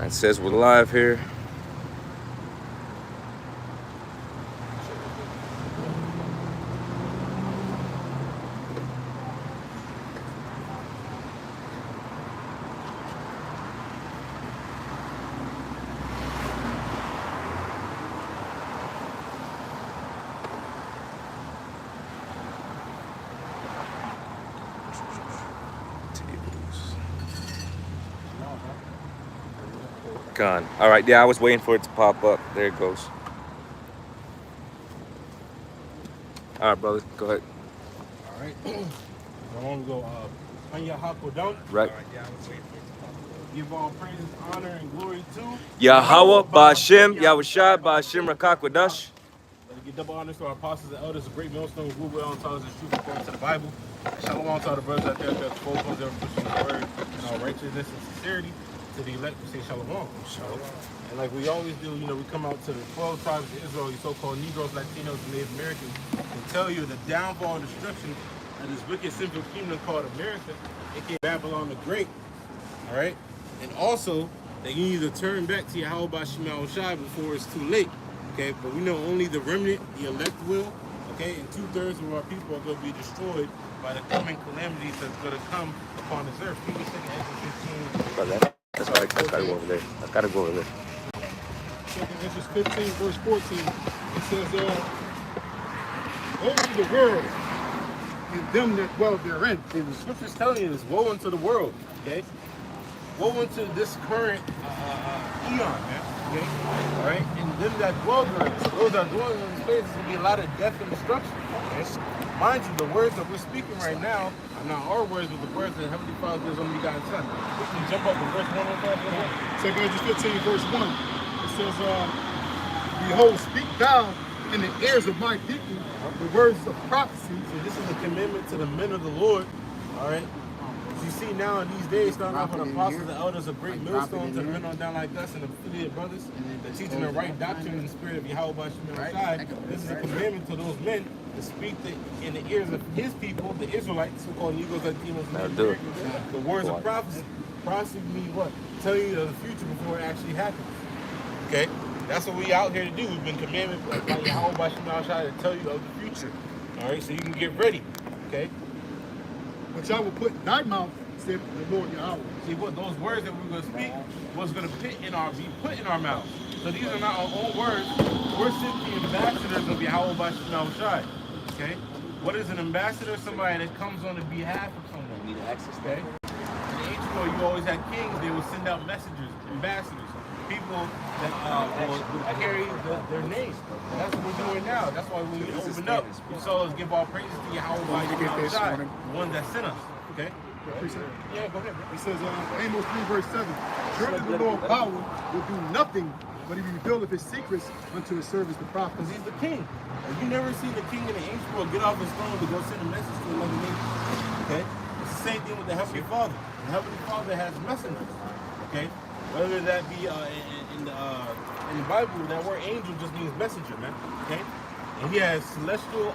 It says we're live here. Gone. All right, yeah, I was waiting for it to pop up. There it goes. All right, brother, go ahead. All right. I want to go on your hako down. Right. All right, yeah, I was waiting for it to pop up. Give all praise, honor, and glory to Yahweh, Ba'Shem, Yahushua, Ba'Shem, Rakakwadash. Let me give double honors to our apostles and elders, a great millstone, who will on tell us the truth according to the Bible. Shalom to all the brothers out there that full ones that are pushing the word in all righteousness and sincerity. To the elect, we say shalom. Shalom. And like we always do, you know, we come out to the 12 tribes of Israel, you so-called Negroes, Latinos, and Native Americans, and tell you the downfall and destruction of this wicked, sinful kingdom called America, aka Babylon the Great. All right? And also, that you need to turn back to Yakalba Page before it's too late. Okay? But we know only the remnant, the elect will, okay? And 2/3 of our people are going to be destroyed by the coming calamities that's going to come upon this earth. Keep us in Exodus 15. That's right. I gotta go over there. I gotta go over there. Exodus 15, verse 14. It says, woe to the world and them that dwell therein. See, the scripture's telling you this, woe unto the world, okay? Woe unto this current eon, man, okay? All right? And them that dwell therein. So those that dwell in this place, there's going to be a lot of death and destruction, okay? Mind you, the words that we're speaking right now are not our words, but the words that Heavenly Father gives only begotten Son. We can jump up to verse 1 on that. Second Exodus 15, verse 1. It says, behold, speak thou in the ears of my people the words of prophecy. So this is a commandment to the men of the Lord, all right? As you see now in these days, starting off with apostles and elders, a great millstone to the men on down like us and affiliated brothers, that teaching the right doctrine in the spirit of Yakalba Page. This is a commandment to those men to speak in the ears of his people, the Israelites, so-called Negroes, Latinos, and Americans, the words of prophecy. Prophecy means what? Tell you of the future before it actually happens. Okay? That's what we out here to do. We've been commanded by Yakalba Page to tell you of the future. All right? So you can get ready. Okay? Which I will put in thy mouth, said the Lord Yahweh. See what those words that we're going to speak was going to be put in our mouths. So these are not our own words. We're simply ambassadors of Yakalba Page. Okay? What is an ambassador? Somebody that comes on the behalf of someone. Need access, okay? In the ancient world, you always had kings. They would send out messengers, ambassadors, people that would carry their name. And that's what we're doing now. That's why when we open up, you saw us give all praises to Yakalba Page, the one that sent us. Okay? Yeah, go ahead. It says, Amos 3, verse 7. Surely the Lord power will do nothing but he revealeth his secrets unto his servants the prophets. Because he's the king. And you never see the king in the ancient world get off his throne to go send a message to another nation. Okay? It's the same thing with the Heavenly Father. The Heavenly Father has messengers. Okay? Whether that be in the Bible, that word angel just means messenger, man. Okay? And he has celestial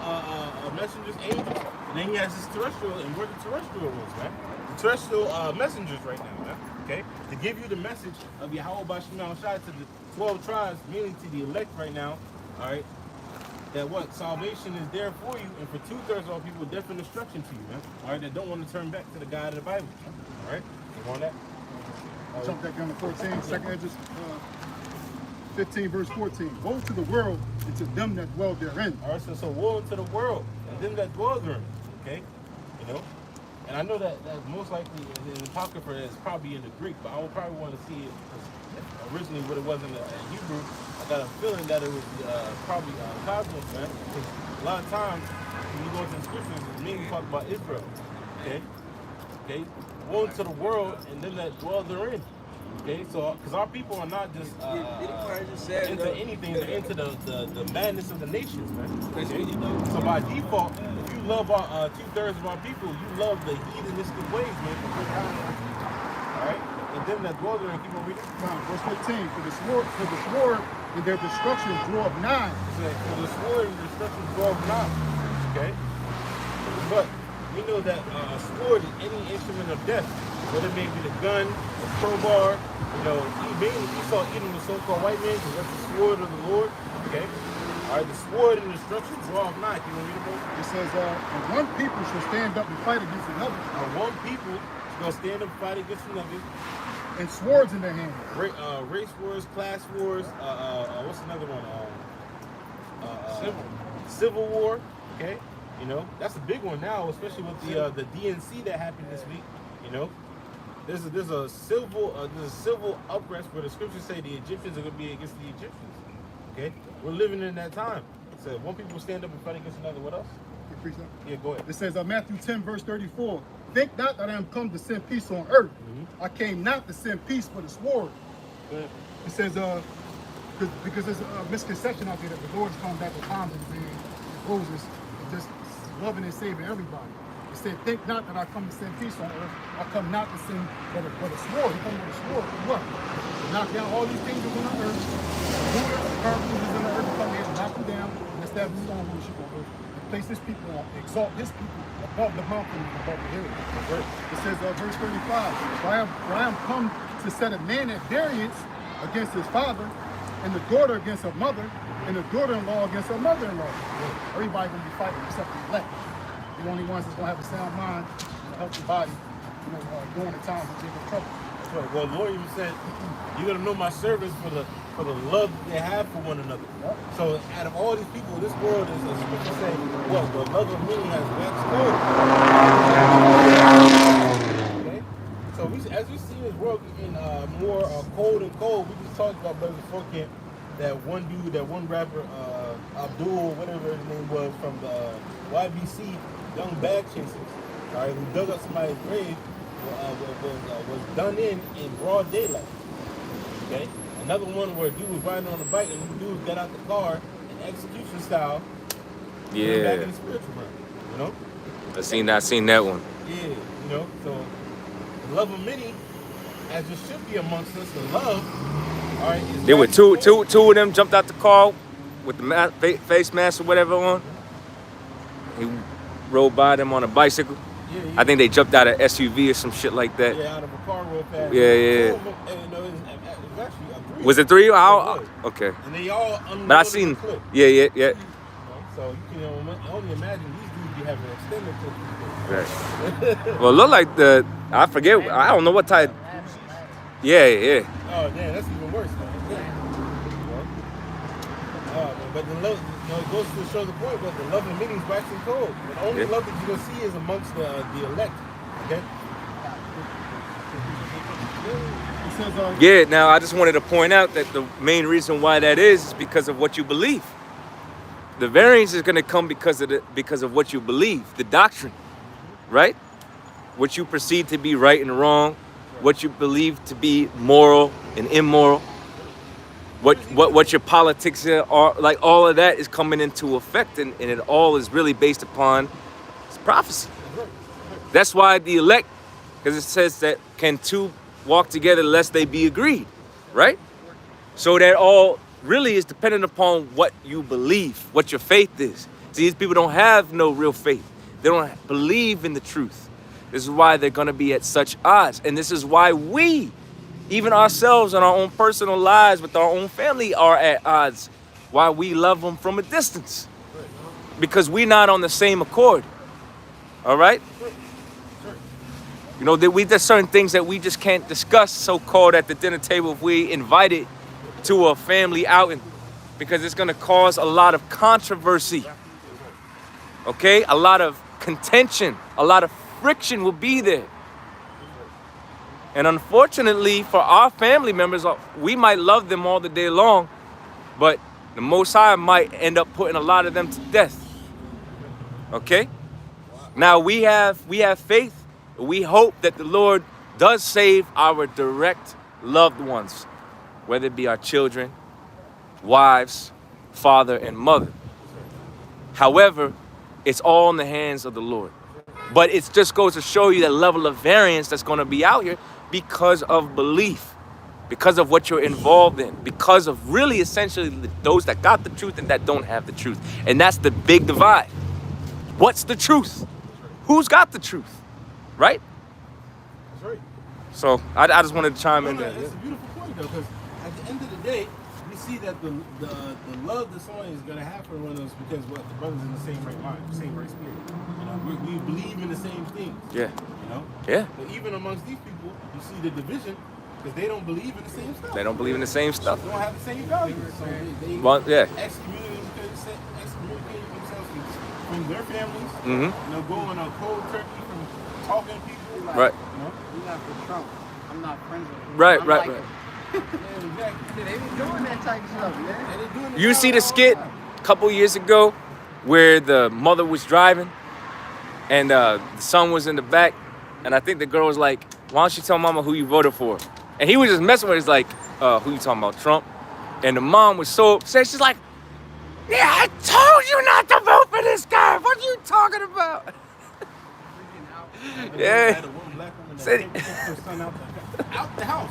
messengers, angels, and then he has his terrestrial, and we're the terrestrial ones, man. The terrestrial messengers right now, man. Okay? To give you the message of Yakalba Page to the 12 tribes, mainly to the elect right now, all right? That what? Salvation is there for you, and for 2/3 of all people, death and destruction to you, man. All right? That don't want to turn back to the God of the Bible. All right? You want that? Jump back down to 14, second Exodus 15, verse 14. Woe to the world and to them that dwell therein. All right, so woe to the world and them that dwell therein. Okay? You know? And I know that most likely in the Apocrypha is probably in the Greek, but I would probably want to see it because originally what it was in the Hebrew, I got a feeling that it was probably cosmos, man. Because a lot of times when you go into the scriptures, it's mainly talk about Israel. Okay? Okay? Woe to the world and them that dwell therein. Okay, so because our people are not just into anything, they're into the madness of the nations, man. Okay? So by default, if you love our 2/3 of our people, you love the heathenistic ways, man. All right, and them that dwell there, and keep on reading. Verse 15. For the sword and their destruction draw nigh. For the sword and destruction draw nigh. Okay, but we know that a sword is any instrument of death, whether it may be the gun, a crowbar. You know, Esau eating the so-called white man because that's the sword of the Lord. Okay. All right, the sword and destruction draw nigh. You want to read it, bro? It says, and one people shall stand up and fight against another. One people is going to stand up and fight against another. And swords in their hands. Race wars, class wars, what's another one? Civil war. Okay. You know, that's a big one now, especially with the DNC that happened this week. You know, there's a civil uprising where the scriptures say the Egyptians are going to be against the Egyptians. Okay, we're living in that time. So one people stand up and fight against another. What else? Yeah, go ahead. It says Matthew 10 verse 34. Think not that I am come to send peace on earth. I came not to send peace but a sword. It says because there's a misconception out there that the Lord's coming back with bombs and roses and just loving and saving everybody. It said, think not that I come to send peace on earth. I come not to send but a sword. He comes with a sword. For what? To knock down all these things on the earth. Rulers, powerful in the earth, come here and knock them down and establish his own rulership on earth. And place his people on, exalt his people above the mountains and above the hills. It says, verse 35, for I am come to set a man at variance against his father, and the daughter against her mother, and the daughter-in-law against her mother-in-law. Everybody gonna be fighting except the elect. The only ones that's gonna have a sound mind and a healthy body, you know, during the times of big trouble. That's right. Well, the Lord even said, you're gonna know my servants for the love they have for one another. Yep. So out of all these people, this world is, as scripture say, what? The love of many has waxed cold. Okay? So as we see this world getting more cold and cold, we just talked about Brother Forkamp, that one rapper, Abdul, whatever his name was, from the YBC, Young Bag Chasers, all right, who dug up somebody's grave, was done in broad daylight. Okay? Another one where a dude was riding on a bike and the dude got out the car and execution style. Yeah. Back in the spiritual realm, you know? I seen that one. Yeah, you know, so the love of many, as it should be amongst us, the love, all right, is There were two of them jumped out the car with the face mask or whatever on. He rode by them on a bicycle. Yeah. I think they jumped out of SUV or some shit like that. Yeah, out of a car real fast. Yeah. It was actually a three. Was it three? Okay. And they all unloaded. But I seen. The clip. Yeah. You know, so you can only imagine these dudes be having extended clips. Right. Well, look like I forget. I don't know what type. Yeah. Oh, damn, that's even worse, man. But the love, it goes to show the point, but the love of many is waxing cold. The only love that you're going to see is amongst the elect. Okay? Yeah, now I just wanted to point out that the main reason why that is because of what you believe. The variance is going to come because of what you believe, the doctrine, right? What you perceive to be right and wrong, what you believe to be moral and immoral. What your politics are, like all of that is coming into effect, and it all is really based upon prophecy. That's why the elect, because it says that can two walk together lest they be agreed, right? So that all really is dependent upon what you believe, what your faith is. See, these people don't have no real faith. They don't believe in the truth. This is why they're going to be at such odds, and this is why we, even ourselves in our own personal lives with our own family, are at odds. Why we love them from a distance. Because we're not on the same accord. All right? You know, there's certain things that we just can't discuss so-called at the dinner table if we invited to a family outing. Because it's going to cause a lot of controversy. Okay? A lot of contention. A lot of friction will be there. And unfortunately, for our family members, we might love them all the day long, but the Most High might end up putting a lot of them to death. Okay? Now we have faith. We hope that the Lord does save our direct loved ones, whether it be our children, wives, father, and mother. However, it's all in the hands of the Lord. But it just goes to show you the level of variance that's going to be out here because of belief, because of what you're involved in, because of really essentially those that got the truth and that don't have the truth. And that's the big divide. What's the truth? who's got the truth, right? That's right. So I just wanted to chime in there. It's a beautiful point though, because at the end of the day, we see that the love that someone is gonna have for one of us because what the brothers in the same right mind, same right spirit. You know, we believe in the same things. Yeah. You know. Yeah. But even amongst these people, you see the division because they don't believe in the same stuff. They don't believe in the same stuff. They don't have the same values. So they excommunicate themselves from their families. Mm-hmm. You know, go on a cold turkey from talking to people. Like, Right. You know? You not for Trump. I'm not friends with him. Right, I'm right, like right. him. Yeah, exactly. They be doing that type of stuff, man. And they doing it You now see the all skit time. a couple years ago where the mother was driving and the son was in the back, and I think the girl was like, "Why don't you tell mama who you voted for?" And he was just messing with her. He's like, "Who you talking about, Trump?" And the mom was so upset. She's like, "Yeah, I told you not to vote for this guy. What are you talking about?" I Yeah. had a one black woman that Said- took her son out the house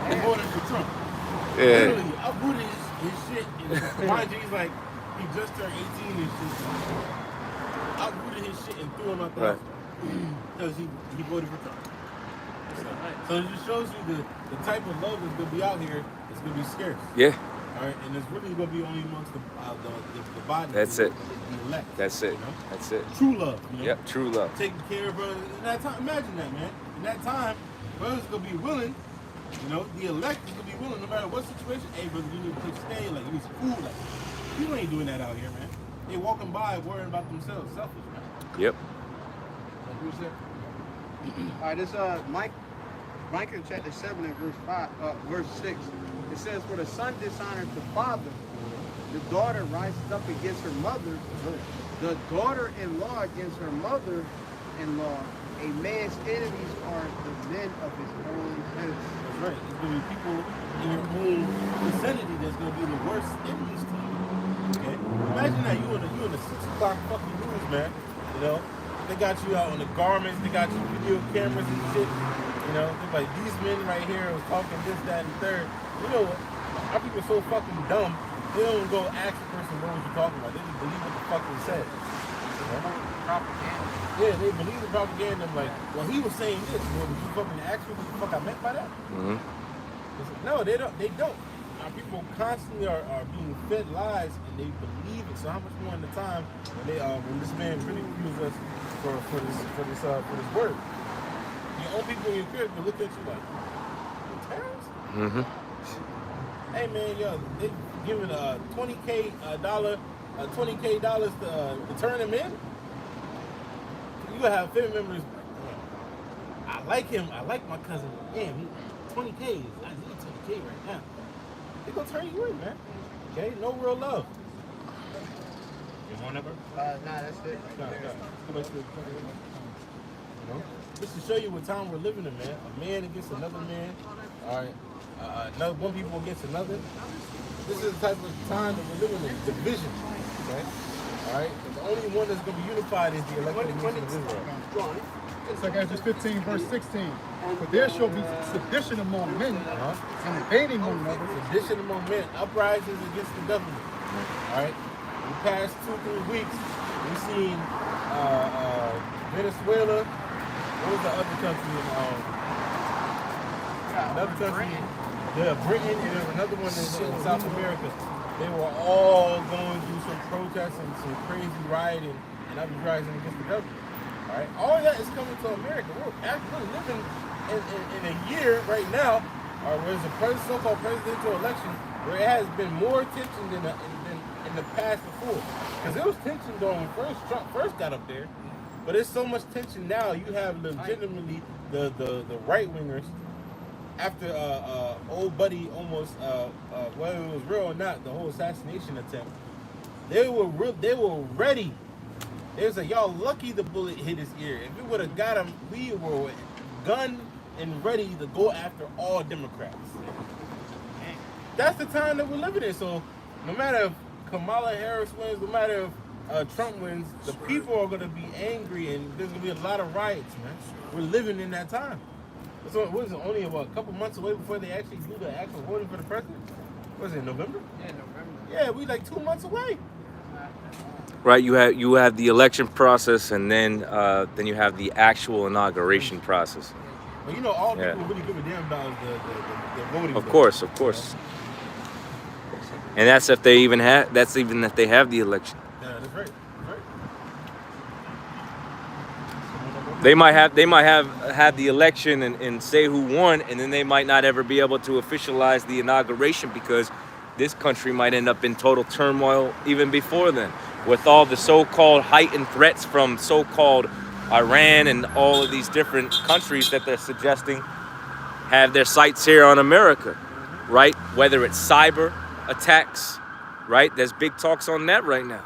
and voted for Trump. Yeah. Literally, uprooted his shit. And mind you, he's like, he just turned 18 and shit. Uprooted his shit and threw him out the Right. house because he voted for Trump. So it just shows you the type of love that's gonna be out here. It's gonna be scarce. Yeah, All right, and it's really gonna be only amongst the body. That's the, it. The elect. that's it. You know? That's it. True love. You know? Yep, true love. Taking care of brothers. In that time, imagine that, man. In that time, brothers gonna be willing. You know, the elect is gonna be willing, no matter what situation. Hey, brother, you need to take stay. Like, you need some food. Like, people ain't doing that out here, man. They walking by worrying about themselves, selfish, man. Yep. Who's that? All right, this Micah chapter 7 and verse 6. It says, "For the son dishonors the father, the daughter rises up against her mother, the daughter-in-law against her mother-in-law. A man's enemies are the men of his own house." That's right. There's gonna be people in your own vicinity that's gonna be the worst enemies to you. Okay? Imagine that you in the 6 o'clock fucking news, man. You know? They got you out on the garments, they got you video cameras and shit. You know, they're like, these men right here was talking this, that, and third. You know what? Our people are so fucking dumb, they don't go ask the person what was you talking about. They just believe what the fuck they said. You know? Propaganda. Yeah, they believe the propaganda. I'm like, well, he was saying this. Well, did you fucking ask me what the fuck I meant by that? Mm-hmm. No, they don't. Our people constantly are being fed lies and they believe it. So how much more in the time when this man really used us for this word? Your own people in your crib will look at you like, you terrorists? Mm-hmm. Hey man, yo, they giving $20K to turn him in. You gonna have family members. I like him. I like my cousin. Damn, 20K. I need 20K right now. They gonna turn you in, man. Okay, no real love. You want that, bro? Nah, that's it. No. Come back to the you know? Just to show you what time we're living in, man. A man against another man. All right. One people against another. This is the type of time that we're living in. Division. Okay? All right? The only one that's going to be unified is the elected nation of Israel. Exodus 15, verse 16. For there shall be sedition among men, and invading one another. Sedition among men, uprisings against the government. All right? In the past 2-3 weeks, we've seen Venezuela. What was the other country? Another country. Yeah, Britain, and there's another one in South America. They were all going through some protests and some crazy rioting and uprising against the government. All right, all of that is coming to America. We're living in a year right now, where there's a so-called presidential election where it has been more tension than in the past before. Because there was tension going when Trump first got up there, but there's so much tension now. You have legitimately the right wingers. After old buddy almost whether it was real or not, the whole assassination attempt, they were ready. They was like, y'all lucky the bullet hit his ear. If it would have got him, we were gunned and ready to go after all Democrats. That's the time that we're living in. So no matter if Kamala Harris wins, no matter if Trump wins, the people are gonna be angry and there's gonna be a lot of riots, man. We're living in that time. So what is it, only about a couple months away before they actually do the actual voting for the president? What is it, November? Yeah, November. Yeah, we like 2 months away. Right, you have the election process, and then you have the actual inauguration process. But you know, all people really give a damn about is the voting. Of course. And that's if they even have. That's even if they have the election. Yeah, that's right. They might have had the election and say who won, and then they might not ever be able to officialize the inauguration because this country might end up in total turmoil even before then, with all the so-called heightened threats from so-called Iran and all of these different countries that they're suggesting have their sights here on America, right? Whether it's cyber attacks, right? There's big talks on that right now.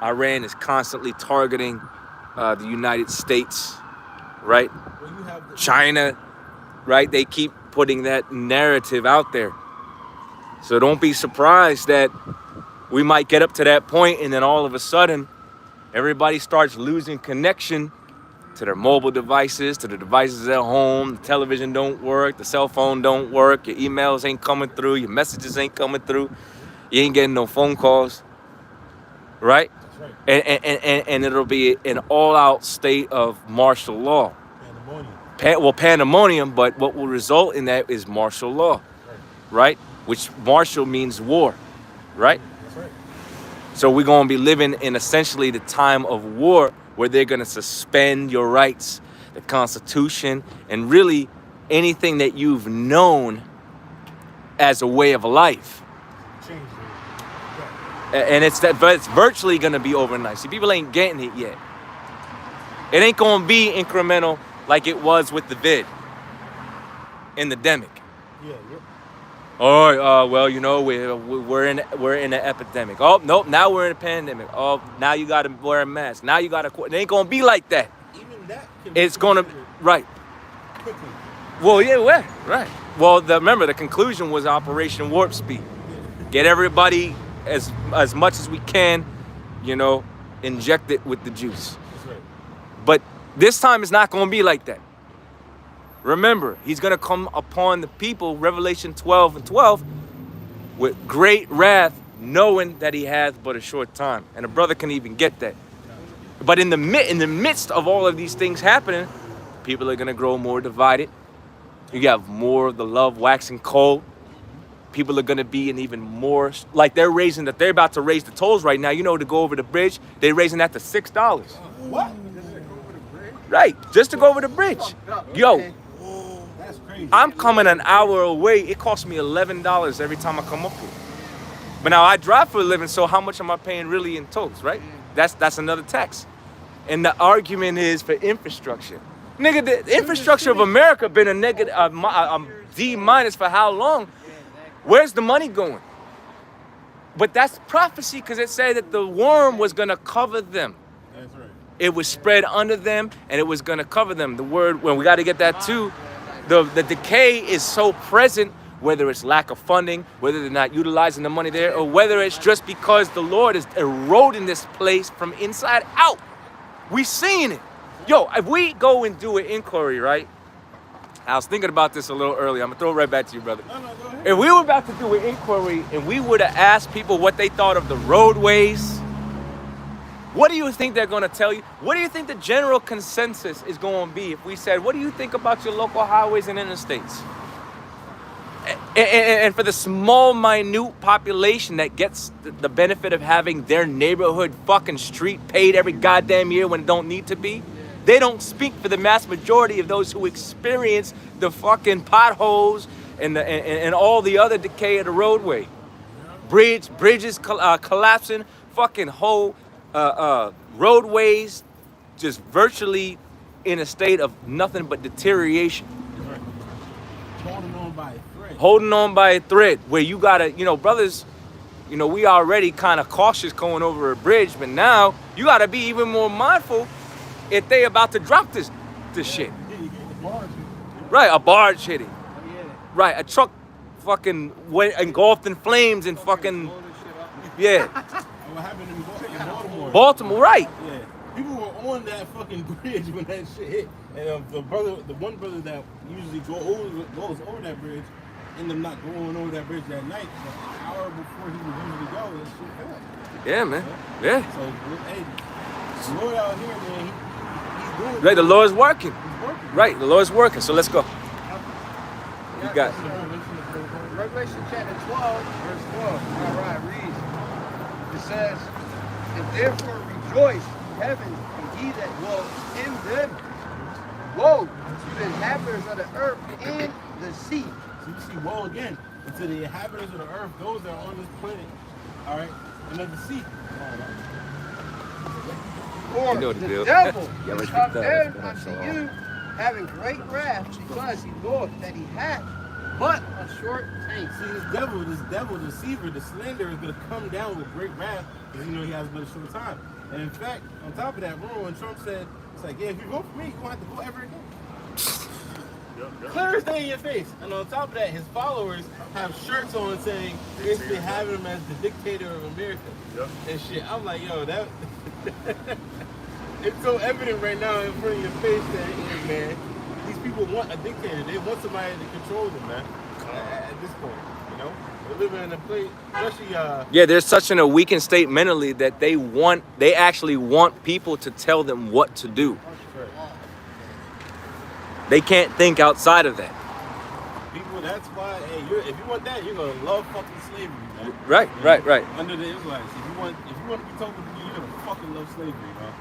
Iran is constantly targeting the United States, right? China, right? They keep putting that narrative out there. So don't be surprised that we might get up to that point and then all of a sudden everybody starts losing connection to their mobile devices, to the devices at home. The television don't work, the cell phone don't work, your emails ain't coming through, your messages ain't coming through, you ain't getting no phone calls, right? And it'll be an all-out state of martial law. Pandemonium, but what will result in that is martial law, right? Which martial means war, right? So we're going to be living in essentially the time of war where they're going to suspend your rights, the Constitution, and really anything that you've known as a way of life. And it's virtually going to be overnight. See, people ain't getting it yet. It ain't going to be incremental like it was with the vid in the demic. All right, well, you know, we're in an epidemic. Oh, nope, now we're in a pandemic. Oh, now you got to wear a mask. Now you got to. It ain't going to be like that. Even that. It's going to, right. Quickly. Well, yeah, right. Well, remember, the conclusion was Operation Warp Speed. Get everybody as much as we can, you know, inject it with the juice. That's right. But this time it's not going to be like that. Remember, he's going to come upon the people, Revelation 12:12, with great wrath, knowing that he hath but a short time. And a brother can even get that. But in the midst of all of these things happening, people are going to grow more divided. You have more of the love waxing cold. People are going to be in even more, like they're about to raise the tolls right now. You know, to go over the bridge, they're raising that to $6. What? Right, just to go over the bridge. Yo, that's crazy. I'm coming an hour away. It costs me $11 every time I come up here. But now I drive for a living, so how much am I paying really in tolls, right? That's another tax. And the argument is for infrastructure. Nigga, the infrastructure of America been a negative, D- for how long? Where's the money going? But that's prophecy because it said that the worm was going to cover them. That's right. It was spread under them and it was going to cover them. The word, when we got to get that too, the decay is so present, whether it's lack of funding, whether they're not utilizing the money there, or whether it's just because the Lord is eroding this place from inside out. We seeing it. Yo, if we go and do an inquiry, right? I was thinking about this a little earlier. I'm going to throw it right back to you, brother. No, go ahead. If we were about to do an inquiry and we would have asked people what they thought of the roadways, what do you think they're going to tell you? What do you think the general consensus is going to be if we said, what do you think about your local highways and interstates? And for the small, minute population that gets the benefit of having their neighborhood fucking street paid every goddamn year when it don't need to be, they don't speak for the mass majority of those who experience the fucking potholes and all the other decay of the roadway. Bridges collapsing, fucking whole roadways just virtually in a state of nothing but deterioration. Holding on by a thread where you gotta, you know, brothers, you know, we already kind of cautious going over a bridge, but now you gotta be even more mindful if they about to drop this shit. Right, a barge hitting. Right, a truck fucking went engulfed in flames and fucking, yeah. What happened in Baltimore? Baltimore, right. Yeah. People were on that fucking bridge when that shit hit. And the one brother that usually goes over that bridge, ended up not going over that bridge that night. But an hour before he would usually go, that shit fell. Yeah, man. Yeah. So, hey, the Lord out here, man, he's doing Right, the Lord's working. He's working. Right, the Lord's working. So let's go. You got Revelation chapter 12, verse 12. All right, reads. It says, and therefore rejoice, heaven, and ye that dwell in them. Woe to the inhabitants of the earth and the sea. So you see, woe again, and to the inhabitants of the earth, those that are on this planet, all right, and of the sea. For You know the the deal. devil Yeah, is but come you down done. unto you, having great wrath, because he thought that he had but a short time. See, this devil, deceiver, the slanderer is going to come down with great wrath because he has but a short time. And in fact, on top of that, remember when Trump said, it's like, yeah, if you vote for me, you won't have to vote ever again. Clear as day in your face. And on top of that, his followers have shirts on saying, basically having him as the dictator of America. And shit. I'm like, yo, that... It's so evident right now in front of your face that, hey, man, these people want a dictator. They want somebody to control them, man. At this point, you know, we're living in a place, especially. Yeah, they're such in a weakened state mentally that they actually want people to tell them what to do. They can't think outside of that. People, that's why. Hey, if you want that, you're gonna love fucking slavery, man. Right. Under the Israelites, if you want to be told what to do, you're gonna fucking love slavery, man.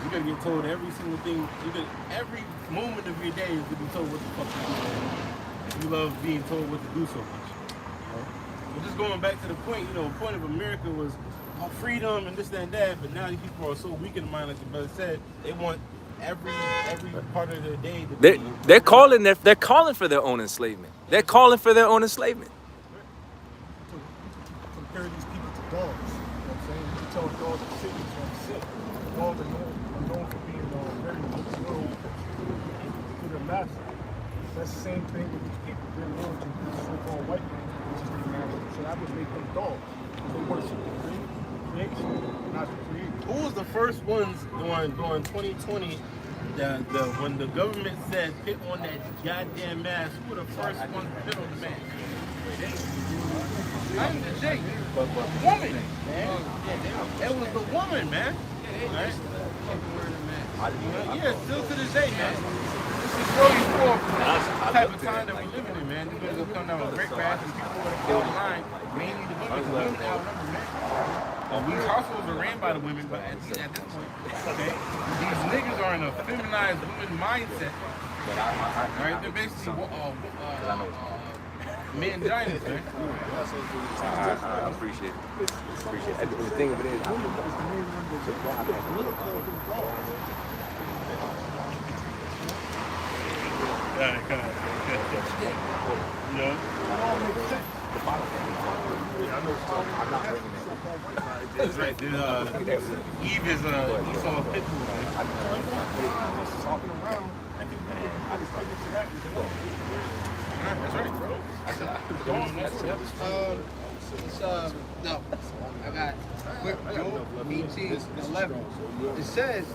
You're gonna get told every single thing. Every moment of your day is gonna be told what the fuck to do. You love being told what to do so much. You know? But just going back to the point, the point of America was freedom and this, that, and that. But now these people are so weak in the mind, like the brother said, they want every part of their day to be. They're calling for their own enslavement. They're calling for their own enslavement. Compare these people to dogs. You know what I'm saying? You tell a dog to sit, he's going to sit. Dogs are known for being very loyal to their master. That's the same thing with these people. They're loyal to the so-called white man, which is their master. So that would make them dogs. They worship the creation, not the creator. Who was the first ones during 2020? When the government said put on that goddamn mask, who were the first ones to put on the mask? I'm the Jake. Woman, man. It was the woman, man. Right? Yeah, still to this day, man. This is show you for the type of time that we're living in, man. They're gonna come down with great wrath and people are gonna kill the line, mainly the women. The women outnumber men. These households are ran by the women, but at this point, okay, these niggas are in a feminized woman mindset. Right? They're basically men-giants, man. I appreciate it. The thing of it is, That's right. Eve is Esau a pit bull, man. Talking around, I think That's right, bro. No, I got quick Job 18:11. It says,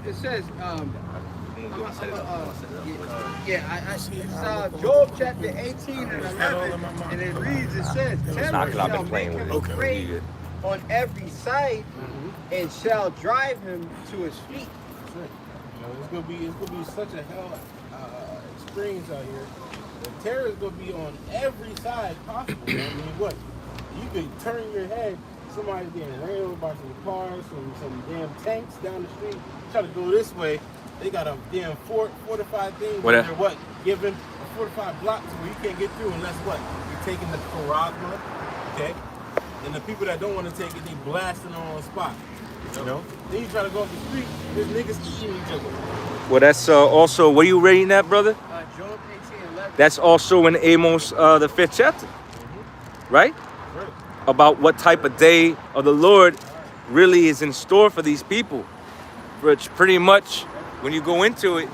it says, it's Job chapter 18:11, and it reads, it says, terror shall make him afraid on every side, and shall drive him to his feet. It's gonna be such a hell experience out here. The terror is gonna be on every side possible. Man. I mean, what? You could turn your head, somebody's getting ran over by some cars, some damn tanks down the street. Try to go this way, they got a damn fortified thing where they're giving a fortified block to where you can't get through unless you're taking the charisma, okay? And the people that don't want to take it, they blasting on the spot. You know? Then you try to go up the street, there's niggas eating each other. well, that's also, what are you reading that, brother? Job 18:11. That's also in Amos, the 5th chapter, right? About what type of day of the Lord really is in store for these people. Which pretty much, when you go into it,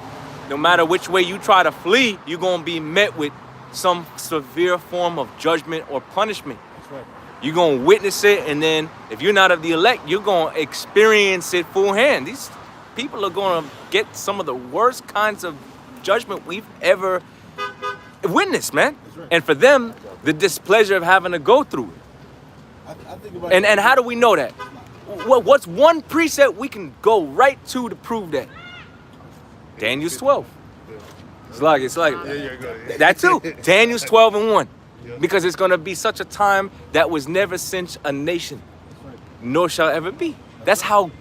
no matter which way you try to flee, you're going to be met with some severe form of judgment or punishment. That's right. You're going to witness it, and then if you're not of the elect, you're going to experience it full hand. These people are going to get some of the worst kinds of judgment we've ever witnessed, man. That's right. And for them, the displeasure of having to go through it. I think about And how do we know that? What's one precept we can go right to prove that? Daniel's 12. It's like that too. Daniel's 12:1. Because it's gonna be such a time that was never since a nation, nor shall ever be. That's how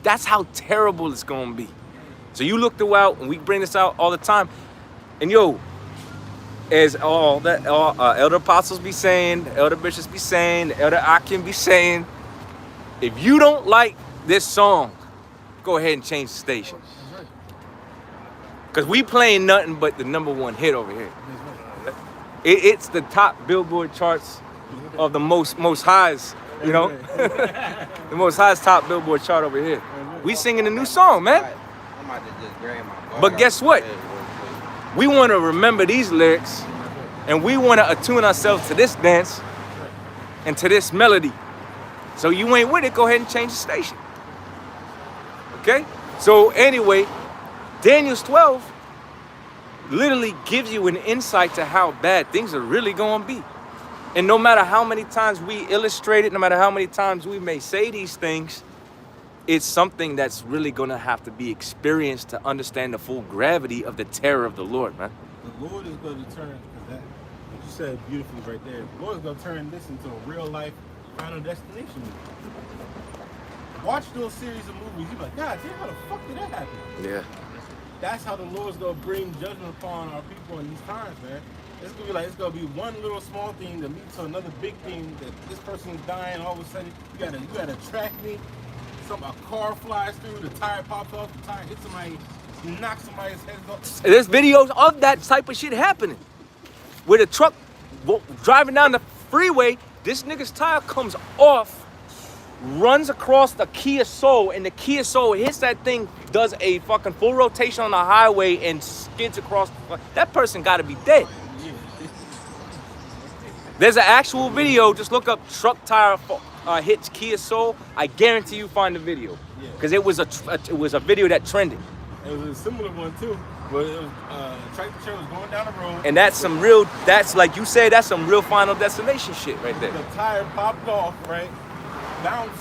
terrible it's gonna be. So you look throughout, and we bring this out all the time. And yo, as elder apostles be saying, the elder bishops be saying, the elder Akim be saying, if you don't like this song, go ahead and change the station. Cause we playing nothing but the #1 hit over here. It's the top Billboard charts of the most highs, you know? The most highest top Billboard chart over here. We singing a new song, man. I'm about to just grab my bar. But guess what? We want to remember these lyrics, and we want to attune ourselves to this dance and to this melody. So you ain't with it, go ahead and change the station. Okay? So anyway, Daniel's 12 literally gives you an insight to how bad things are really going to be. And no matter how many times we illustrate it, no matter how many times we may say these things, it's something that's really going to have to be experienced to understand the full gravity of the terror of the Lord, man. The Lord is going to turn, what you said beautifully right there, the Lord is going to turn this into a real life Final Destination movie. Watch those series of movies, you're like, God damn, how the fuck did that happen? Yeah. That's how the Lord's gonna bring judgment upon our people in these times, man. It's gonna be one little small thing that leads to another big thing. That this person is dying, all of a sudden you gotta track me. A car flies through, the tire pops off, the tire hits somebody, knocks somebody's head off. There's videos of that type of shit happening. Where the truck driving down the freeway, this nigga's tire comes off, runs across the Kia Soul, and the Kia Soul hits that thing, does a fucking full rotation on the highway and skids across. That person gotta be dead. There's an actual video, just look up truck tire hits Kia Soul. I guarantee you find the video. Because it was a video that trended. It was a similar one too, but it was tractor trailer was going down the road. And that's like you said, that's some real Final Destination shit right there. The tire popped off, right? Bounce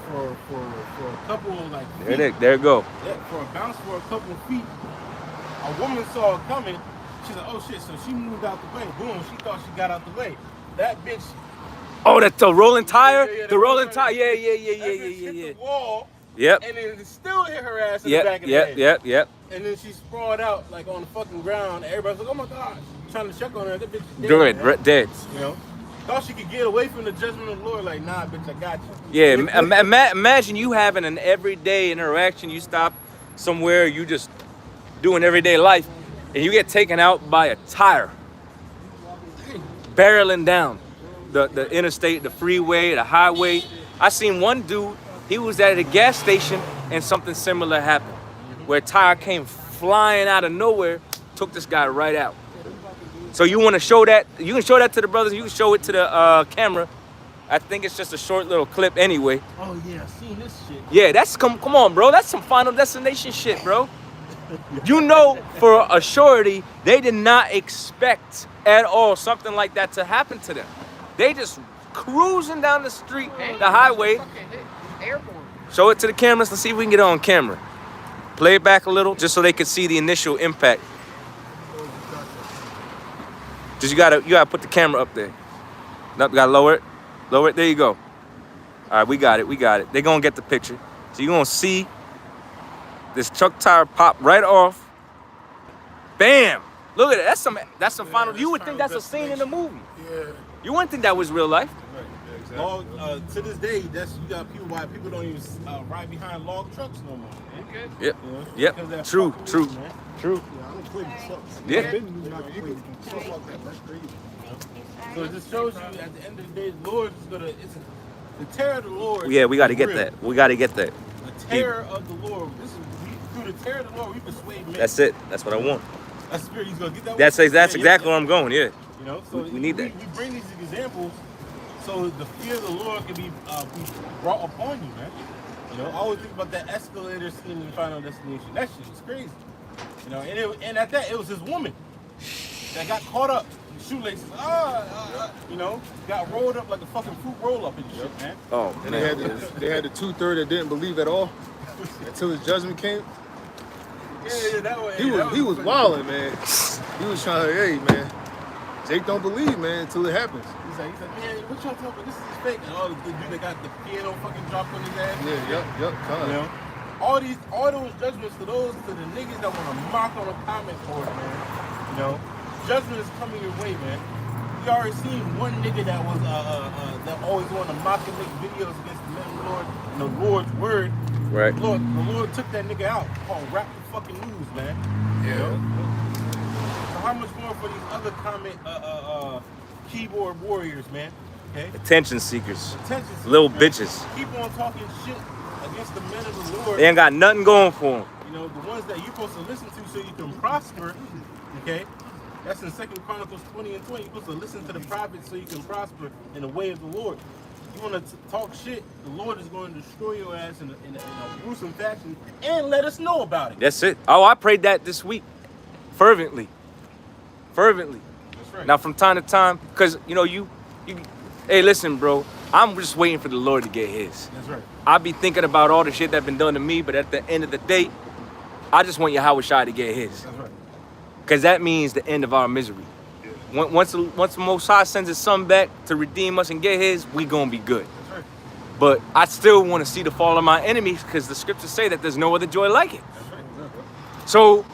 for a couple of like feet. There it go. Yeah, for a bounce for a couple of feet. A woman saw it coming. She's like, oh shit, so she moved out the way. Boom, she thought she got out the way. That bitch. Oh, that's the rolling tire? Yeah, the rolling tire. Yeah. Hit the wall. Yep. And then it still hit her ass in the back of the head. Yep. And then she sprawled out like on the fucking ground. Everybody's like, oh my God. Trying to check on her. That bitch is dead. Dead. You know? Thought she could get away from the judgment of the Lord. Like, nah, bitch, I got you. Yeah, imagine you having an everyday interaction. You stop somewhere, you just doing everyday life, and you get taken out by a tire. Barreling down the interstate, the freeway, the highway. I seen one dude, he was at a gas station, and something similar happened. Where a tire came flying out of nowhere, took this guy right out. So you want to show that? You can show that to the brothers. You can show it to the camera. I think it's just a short little clip anyway. Oh yeah, I seen this shit. Yeah, that's come on, bro. That's some Final Destination shit, bro. You know, for a surety, they did not expect at all something like that to happen to them. They just cruising down the street, the highway. Show it to the cameras. Let's see if we can get it on camera. Play it back a little, just so they can see the initial impact. Just you gotta put the camera up there. Nope, gotta lower it. Lower it. There you go. All right, we got it. They're gonna get the picture. So you're gonna see this truck tire pop right off. Bam! Look at it. That's some final. You would think that's a scene in the movie. Yeah. You wouldn't think that was real life. Right. Yeah, exactly. To this day, you got why people don't even ride behind log trucks no more. Okay. Yep. You know, Yep. True. Yeah. So it just shows you at the end of the day, the Lord is the terror of the Lord. Yeah, we got to get that. We got to get that. The terror of the Lord. Through the terror of the Lord, we persuade men. That's it. That's what I want. That's spirit. He's gonna get that. That's exactly where I'm going. Yeah. You know, so we need that. We bring these examples so the fear of the Lord can be brought upon you, man. You know, I always think about that escalator scene in Final Destination. That shit is crazy. You know, and at that, it was this woman that got caught up shoelaces. You know, got rolled up like a fucking fruit roll up and shit, man. Oh, And man. they had the 2/3 that didn't believe at all until his judgment came. Yeah, that way. He was wilding, man. He was trying to, hey, man, Jake don't believe, man, until it happens. He's like, man, what y'all talking about? This is fake. And all the dude that got the piano fucking dropped on his ass. Yeah, yep, You know, all those judgments to the niggas that want to mock on the comment board, man. You know, judgment is coming your way, man. You already seen one nigga that was that always wanted to mock and make videos against the men of the Lord and the Lord's word. Right. The Lord took that nigga out. Called rap the fucking news, man. Yeah. You know? So how much more for these other keyboard warriors, man? Okay. Attention seekers. Attention seekers, Little man. bitches. Keep on talking shit against the men of the Lord. They ain't got nothing going for them. You know, the ones that you're supposed to listen to so you can prosper, okay? That's in 2 Chronicles 20 and 20. You're supposed to listen to the prophets so you can prosper in the way of the Lord. You want to talk shit, the Lord is going to destroy your ass in a gruesome fashion and let us know about it. That's it. Oh, I prayed that this week. Fervently. Fervently. That's right. Now, from time to time, because, you know, you hey, listen, bro. I'm just waiting for the Lord to get his. That's right. I be thinking about all the shit that been done to me, but at the end of the day, I just want Yahweh Shai to get his. That's right. Because that means the end of our misery. Once the Most High sends his son back to redeem us and get his, we gonna be good. That's right. But I still want to see the fall of my enemies because the scriptures say that there's no other joy like it. That's right. So,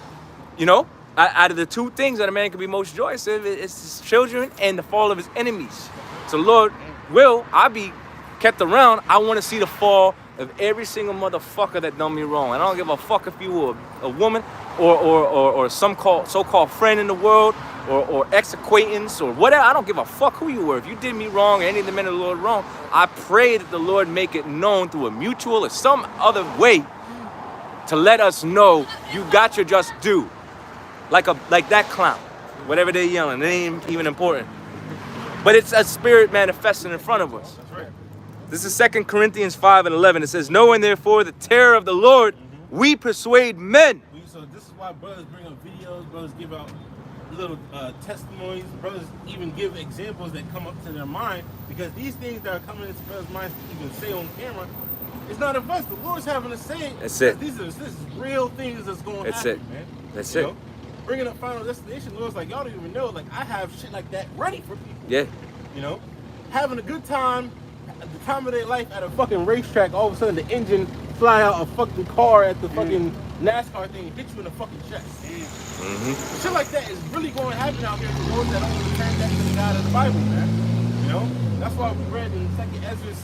you know, out of the two things that a man can be most joyous of, it's his children and the fall of his enemies. So, Lord, I be kept around. I want to see the fall of every single motherfucker that done me wrong. And I don't give a fuck if you were a woman or some so-called friend in the world or ex-acquaintance or whatever. I don't give a fuck who you were. If you did me wrong or any of the men of the Lord wrong, I pray that the Lord make it known through a mutual or some other way to let us know you got your just due. Like that clown. Whatever they're yelling, it ain't even important. But it's a spirit manifesting in front of us. That's right. This is 2 Corinthians 5 and 11. It says, knowing therefore the terror of the Lord, we persuade men. So this is why brothers bring up videos, brothers give out little testimonies, brothers even give examples that come up to their mind, because these things that are coming into brothers' minds to even say on camera, it's not of us. The Lord's having to say it. That's it. This is real things that's going to happen, man. That's You it. know? Bringing up Final Destination, the Lord's like, y'all don't even know, like, I have shit like that ready for people. Yeah. You know? Having a good time, at the time of their life at a fucking racetrack, all of a sudden the engine fly out a fucking car at the fucking NASCAR thing and hit you in the fucking chest. Mm-hmm. Shit like that is really going to happen out here for those that don't return back to the God of the Bible, man. You know? That's why we read in 2nd Ezra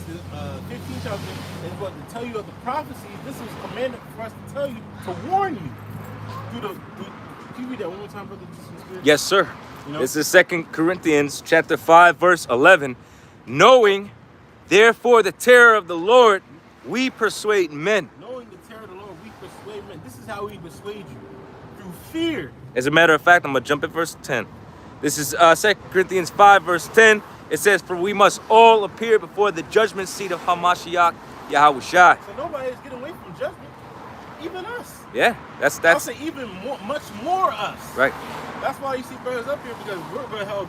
15 chapter, is what to tell you of the prophecies. This was commanded for us to tell you, to warn you. Can you read that one more time, brother? Yes, sir. You know? This is 2 Corinthians chapter 5, verse 11. Knowing, therefore, the terror of the Lord, we persuade men. Knowing the terror of the Lord, we persuade men. This is how we persuade you. Through fear. As a matter of fact, I'm going to jump at verse 10. This is 2 Corinthians 5, verse 10. It says, for we must all appear before the judgment seat of Hamashiach Yahweh Shai. So nobody is getting away from judgment. Even us. Yeah, that's I'll say even more, much more us. right. That's why you see brothers up here, because we're going to held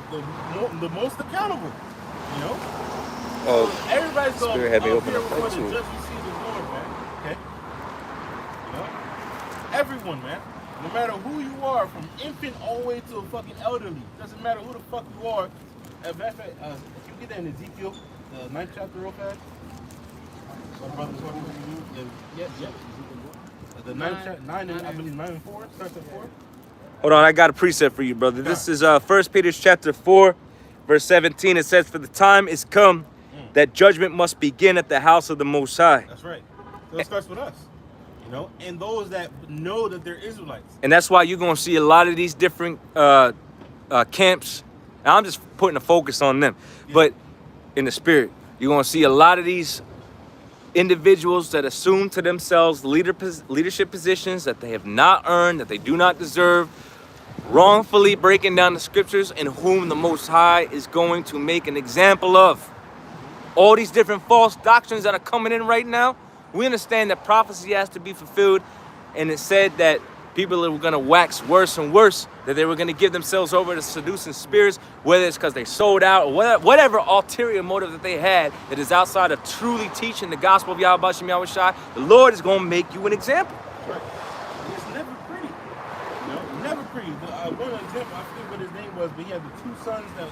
the most accountable. You know? Oh, So everybody's going Spirit had me to open appear up before that the too. judgment seat of the Lord, man. Okay? You know? Everyone, man. No matter who you are, from infant all the way to a fucking elderly. Doesn't matter who the fuck you are. If you get that in Ezekiel, the 9th chapter real fast. Yeah. The 9th chapter, 9 and I believe 9 and 4, starts at 4. Hold on, I got a precept for you, brother. This is 1 Peter chapter 4, verse 17. It says, for the time is come that judgment must begin at the house of the Most High. That's right. So it starts with us. You know, and those that know that they're Israelites. And that's why you're going to see a lot of these different camps. And I'm just putting a focus on them. Yeah. But in the spirit, you're going to see a lot of these individuals that assume to themselves leadership positions that they have not earned, that they do not deserve, wrongfully breaking down the scriptures, in whom the Most High is going to make an example of. All these different false doctrines that are coming in right now, we understand that prophecy has to be fulfilled, and it said that people were going to wax worse and worse, that they were going to give themselves over to seducing spirits, whether it's because they sold out or whatever ulterior motive that they had that is outside of truly teaching the gospel of Yahweh Shem Yahweh Shai, the Lord is going to make you an example. Right. It's never pretty. You know, never pretty. One example, I forget what his name was, but he had the two sons that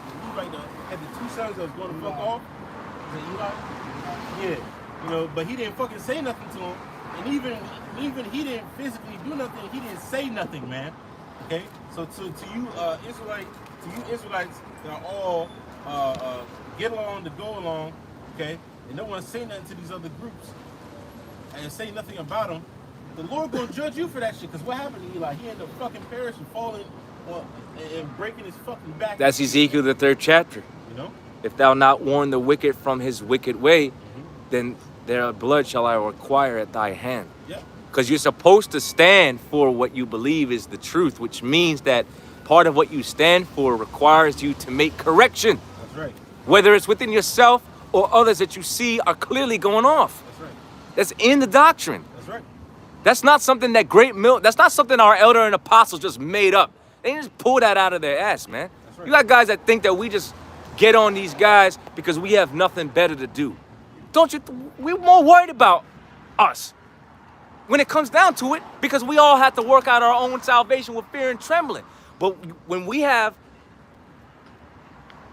was going to fuck off. Was it Eli? Yeah. You know, but he didn't fucking say nothing to him. And even he didn't physically do nothing. He didn't say nothing, man. Okay. So to you Israelites that are all get along to go along, okay, and don't want to say nothing to these other groups and say nothing about them, the Lord gonna judge you for that shit. Because what happened to Eli? He ended up fucking perishing, falling and breaking his fucking back. That's Ezekiel, the 3rd chapter. You know? If thou not warn the wicked from his wicked way, then their blood shall I require at thy hand. Because you're supposed to stand for what you believe is the truth, which means that part of what you stand for requires you to make correction. That's right. Whether it's within yourself or others that you see are clearly going off. That's right. That's in the doctrine. That's right. That's not something that that's not something our elder and apostles just made up. They didn't just pull that out of their ass, man. That's right. You got guys that think that we just get on these guys because we have nothing better to do. Don't you? We're more worried about us when it comes down to it, because we all have to work out our own salvation with fear and trembling. But when we have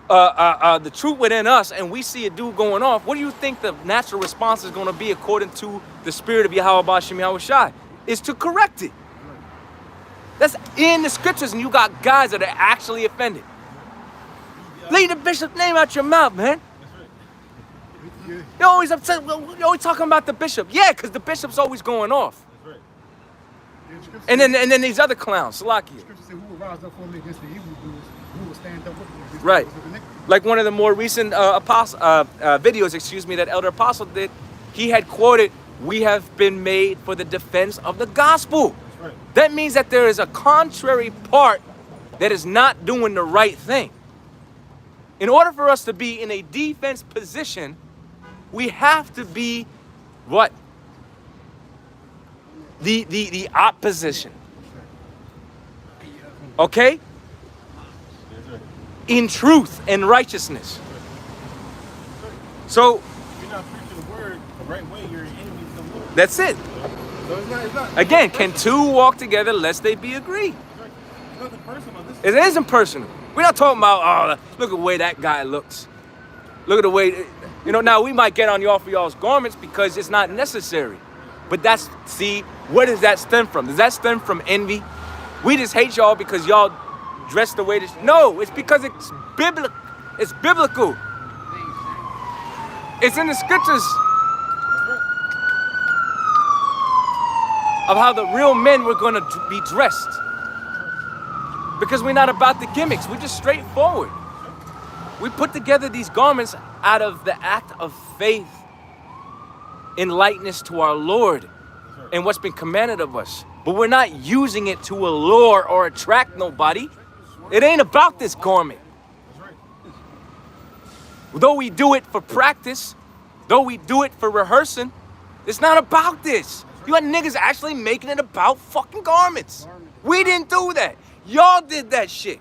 the truth within us and we see a dude going off, what do you think the natural response is going to be according to the spirit of Yahweh Shem Yahweh Shai? Is to correct it. That's in the scriptures, and you got guys that are actually offended. Leave the bishop's name out your mouth, man. You're always upset. You're always talking about the bishop. Yeah, because the bishop's always going off. That's right. And then these other clowns, Salakia. The scripture said, who will rise up for me against the evildoers, who will stand up with me against Right. the iniquity. Like one of the more recent videos, that Elder Apostle did, he had quoted, "We have been made for the defense of the gospel." That's right. That means that there is a contrary part that is not doing the right thing. In order for us to be in a defense position, we have to be what? The opposition. Okay? In truth and righteousness. So, If you're not preaching the word the right way, you're an enemy to the Lord. that's it. So it's not Again, can two walk together lest they be agreed? It's nothing personal. It isn't personal. We're not talking about, oh, look at the way that guy looks. Look at the way, now we might get on you off of y'all's garments because it's not necessary. But where does that stem from? Does that stem from envy? We just hate y'all because y'all dress the way that, no, it's because it's biblical. It's biblical. It's in the scriptures of how the real men were going to be dressed. Because we're not about the gimmicks. We're just straightforward. We put together these garments out of the act of faith in likeness to our Lord and what's been commanded of us. But we're not using it to allure or attract nobody. It ain't about this garment. Though we do it for practice, though we do it for rehearsing, it's not about this. You got niggas actually making it about fucking garments. We didn't do that. Y'all did that shit.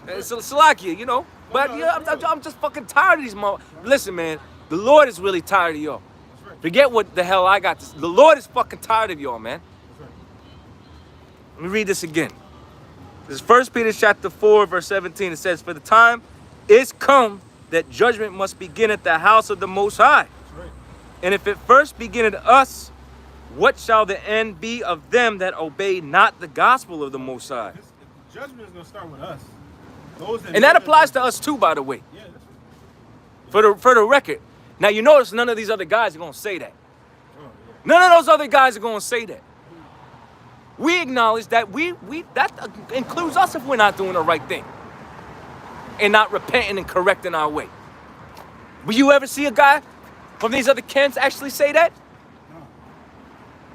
It's Salakia, But I'm just fucking tired of these motherfuckers. Listen, man, the Lord is really tired of y'all. Forget what the hell I got. The Lord is fucking tired of y'all, man. Let me read this again. This is 1 Peter chapter 4, verse 17. It says, "For the time is come that judgment must begin at the house of the Most High. And if it first begin at us, what shall the end be of them that obey not the gospel of the Most High?" The judgment is going to start with us. And that applies to us too, by the way. Yeah, that's right. For the record. Now, you notice none of these other guys are going to say that. None of those other guys are going to say that. We acknowledge that that includes us if we're not doing the right thing and not repenting and correcting our way. Will you ever see a guy from these other camps actually say that? No.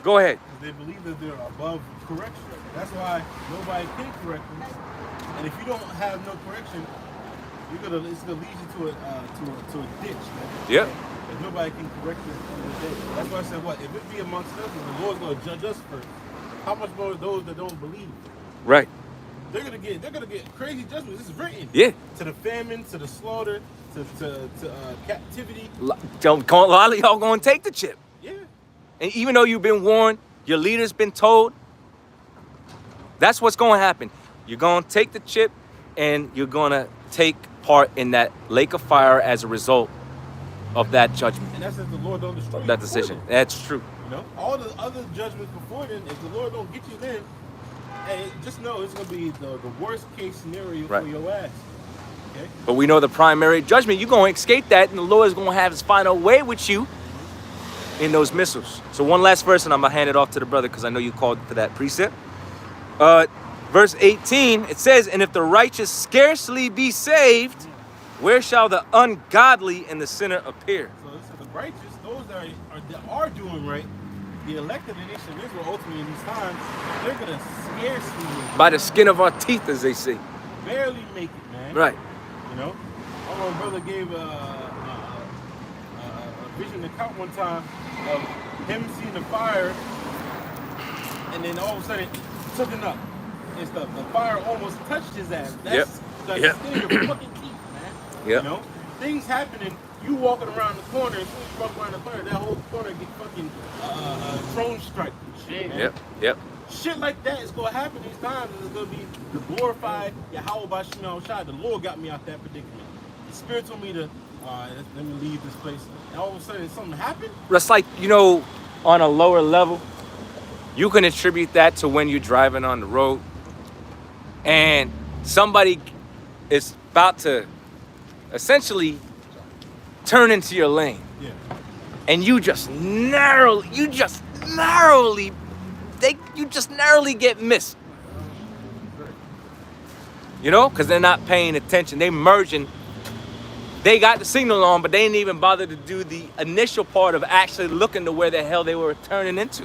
Go ahead. They believe that they're above correction. That's why nobody can correct them. And if you don't have no correction, it's gonna lead you to a ditch, man. Yep. And nobody can correct you on the day. That's why I said, if it be amongst us, the Lord's gonna judge us first. how much more those that don't believe? Right. They're gonna get crazy judgments. This is written. Yeah. To the famine, to the slaughter, to captivity. A lot of y'all gonna take the chip. Yeah. And even though you've been warned, your leader's been told, that's what's gonna happen. You're gonna take the chip and you're gonna take part in that lake of fire as a result of that judgment. And that's if the Lord don't destroy you. That decision. That's true. You know, all the other judgments before then, if the Lord don't get you then, hey, just know it's gonna be the worst case scenario for your ass. Okay? But we know the primary judgment, you're gonna escape that, and the Lord is gonna have his final way with you in those missiles. So one last verse, and I'm gonna hand it off to the brother because I know you called for that precept. Verse 18, it says, and if the righteous scarcely be saved, where shall the ungodly and the sinner appear? So this is the righteous, those that are doing right, the elect of the nation of Israel ultimately in these times, they're gonna scarcely make it. By the skin of our teeth, as they say. Barely make it, man. Right. You know? My brother gave a vision account one time of him seeing the fire, and then all of a sudden, took it up. And stuff. The fire almost touched his ass. That's the skin of your fucking teeth, man. Yep. You know? Things happening, you walking around the corner, as soon as you walk around the corner, that whole corner get fucking drone strike and shit, man. Yep. Shit like that is gonna happen these times. It's gonna be the glorified Yakalba Page. The Lord got me out that predicament. The Spirit told me to let me leave this place. And all of a sudden something happened. That's like, you know, on a lower level, you can attribute that to when you're driving on the road and somebody is about to essentially turn into your lane. Yeah. And you just narrowly get missed. You know, because they're not paying attention. They merging. They got the signal on, but they didn't even bother to do the initial part of actually looking to where the hell they were turning into.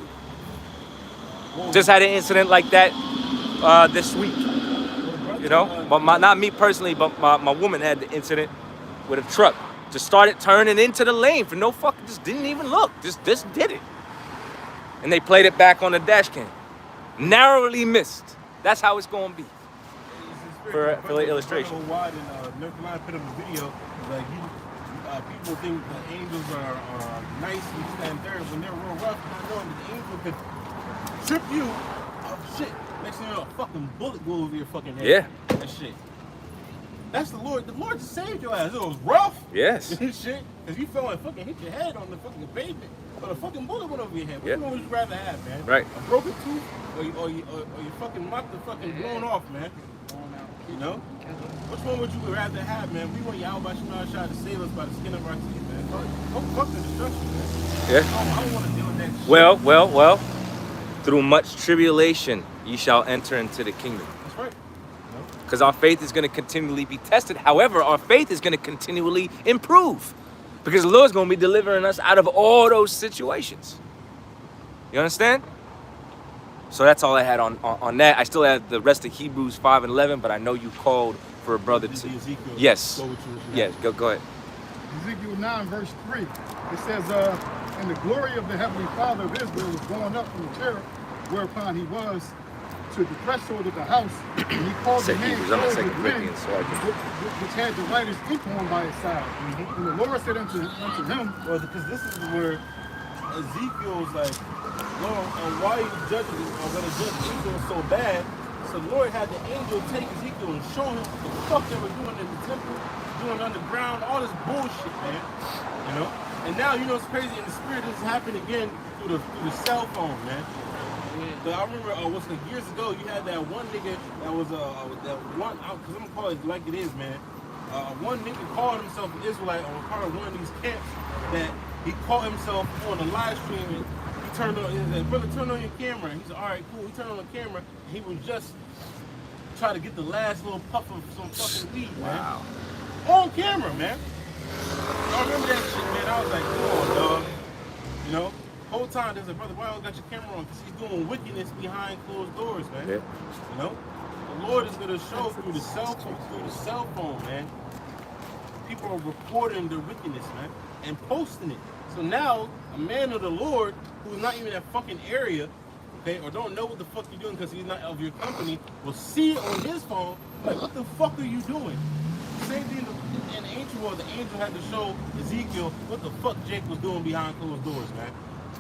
Just had an incident like that this week. You know, but not me personally, but my woman had the incident with a truck. Just started turning into the lane for no fucking, just didn't even look. Just did it. And they played it back on the dash cam. Narrowly missed. That's how it's going to be. For the illustration. Wide in North Carolina put up a video like people think the angels are nice and stand there when they're real rough. Not knowing that the angel could trip you. Oh shit! Next thing you know, a fucking bullet go over your fucking head. Yeah. That shit. That's the Lord. The Lord saved your ass. It was rough. Yes. Shit. Because you fell and fucking hit your head on the fucking pavement. But a fucking bullet went over your head. Which one would you rather have, man? Right. A broken tooth or your fucking mouth fucking blown off, man? You know? Which one would you rather have, man? We want Yakalba Page to save us by the skin of our teeth, man. Fuck the destruction, man. Yeah. I don't want to deal with that shit. Well. Through much tribulation, ye shall enter into the kingdom. That's right. Because our faith is going to continually be tested. However, our faith is going to continually improve. Because the Lord's going to be delivering us out of all those situations. You understand? So that's all I had on that. I still have the rest of Hebrews 5 and 11, but I know you called for a brother to... Yes. Yes, go ahead. Ezekiel 9, verse 3. It says, and the glory of the heavenly Father of Israel was going up from the cherub, whereupon he was to the threshold of the house, and he called the man clothed with men, which had the writer's ink on by his side. And the Lord said unto him, well, because this is where Ezekiel's like, Lord, why are you judging me? I'm going to judge Ezekiel so bad. So the Lord had the angel take Ezekiel and show him what the fuck they were doing in the temple, doing underground, all this bullshit, man. You know? And now, you know, it's crazy. In the spirit, this is happening again through the cell phone, man. But I remember, years ago, you had that one nigga that was, because I'm going to call it like it is, man. One nigga called himself an Israelite on part of one of these camps that he caught himself on a live stream and he turned on, he said, brother, turn on your camera. He said, all right, cool. He turned on the camera and he was just trying to get the last little puff of some fucking weed, man. Wow. On camera, man. I remember that shit, man. I was like, come on, dog. You know? Whole time, there's a brother, why you got your camera on? Because he's doing wickedness behind closed doors, man. Yeah. You know? The Lord is going to show through the cell phone, man. People are reporting their wickedness, man, and posting it. So now, a man of the Lord, who's not even in that fucking area, okay, or don't know what the fuck you're doing because he's not of your company, will see it on his phone, like, what the fuck are you doing? Same thing in the ancient world, the angel had to show Ezekiel what the fuck Jake was doing behind closed doors, man.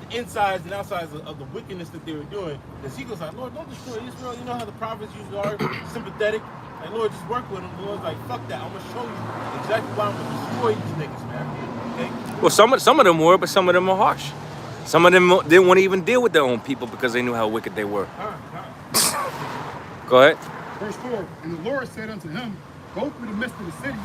The insides and outsides of the wickedness that they were doing. Ezekiel's like, Lord, don't destroy Israel. You know how the prophets usually are sympathetic. Like, Lord, just work with them. The Lord's like, fuck that. I'm gonna show you exactly why I'm gonna destroy these niggas, man. Okay? Well, some of them were, but some of them are harsh. Some of them didn't want to even deal with their own people because they knew how wicked they were. Go ahead. Verse 4, and the Lord said unto him, go through the midst of the city,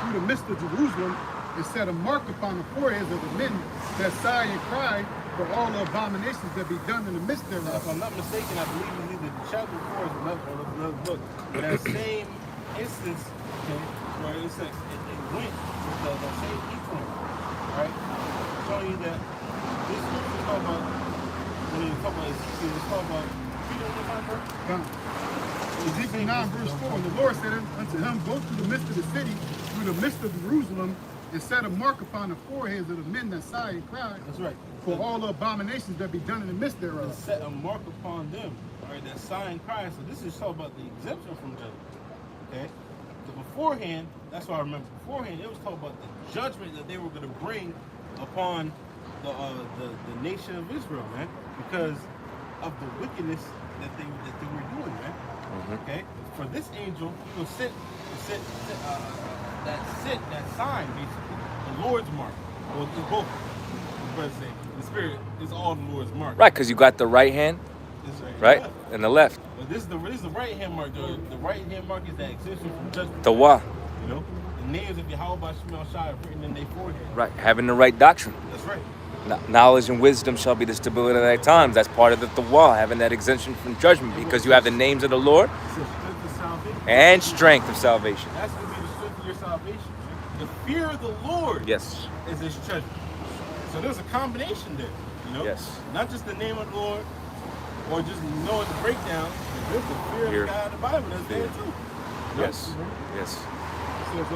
through the midst of Jerusalem, and set a mark upon the foreheads of the men that sigh and cry for all the abominations that be done in the midst thereof. If I'm not mistaken, I believe it's either chapter 4 or another book. But that same instance, okay, where it says it went with that same Ephraim, right? Showing you that this is talking about, when you talk about Ezekiel, it's talking about, you know what I'm talking about? Ezekiel 9 verse 4, and the Lord said unto him, go through the midst of the city, through the midst of Jerusalem, and set a mark upon the foreheads of the men that sigh and cry. That's right. For all the abominations that be done in the midst thereof. And set a mark upon them, all right, that sigh and cry. So this is talking about the exemption from judgment, okay? So beforehand, that's what I remember. Beforehand, it was talking about the judgment that they were going to bring upon the nation of Israel, man, because of the wickedness that they were doing, man. Okay, for this angel, he will that sign basically, the Lord's mark. Well, it's both. The Spirit is all the Lord's mark. Right, because you got the right hand, right, and the left. But this is the right hand mark. The right hand mark is that exemption from judgment. The wa. You know, the names of Yakalba Page are written in their forehead. Right, having the right doctrine. That's right. Knowledge and wisdom shall be the stability of thy times. That's part of the wall, having that exemption from judgment, because you have the names of the Lord and strength of salvation. That's going to be the strength of your salvation. Man. The fear of the Lord Yes. is his treasure. So there's a combination there, you know? Yes. Not just the name of the Lord or just knowing the breakdown. There's the fear of God in the Bible that's there too. Yes. Yes. It says,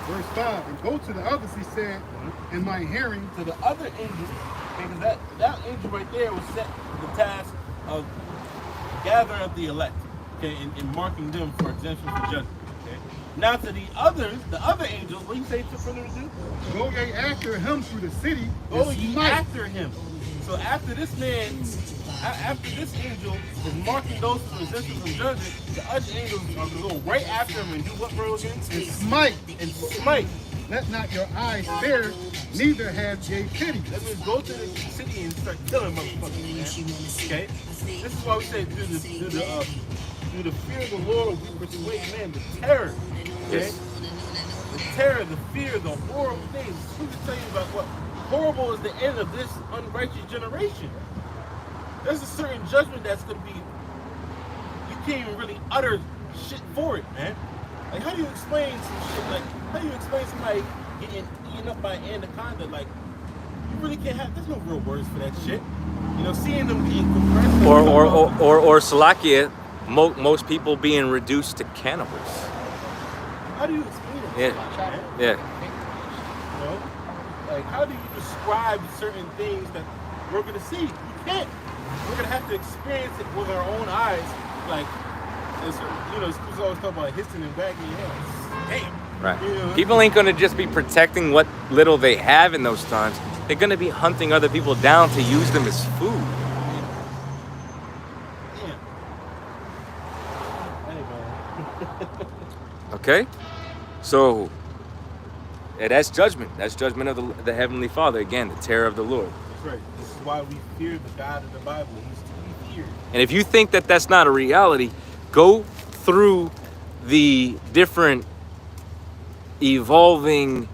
verse 5, and go to the others, he said, in my hearing. To the other angel, because that angel right there was set the task of gathering up the elect, okay, and marking them for exemption from judgment. Okay. Now to the other angels, what do you say for them to do? Go ye after him through the city. Go ye after him. So after this man, after this angel is marking those for exemption from judgment, the other angels are going to go right after him and do what, bro, again? And smite. And smite. Let not your eyes spare, neither have ye pity. That means go to the city and start killing motherfuckers, man. Okay? This is why we say through the fear of the Lord we persuade man, the terror. Okay? Yes. The terror, the fear, the horrible things. Who can tell you about what horrible is the end of this unrighteous generation? There's a certain judgment that's gonna be, you can't even really utter shit for it, man. Like, how do you explain some shit? Like, how do you explain somebody getting eaten up by an anaconda? Like, you really can't have, there's no real words for that shit. You know, seeing them being compressed. Or Salakia, most people being reduced to cannibals. How do you explain it? Yeah. Yeah. You know? Like, how do you describe certain things that we're gonna see? You can't. We're gonna have to experience it with our own eyes. Like, you know, schools always talk about hissing and wagging your head. Damn. Right. You know? People ain't gonna just be protecting what little they have in those times. They're gonna be hunting other people down to use them as food. Yeah. Anyway. Okay? So, yeah, that's judgment. That's judgment of the Heavenly Father. Again, the terror of the Lord. That's right. This is why we fear the God of the Bible. He's to be feared. And if you think that that's not a reality, go through the different evolving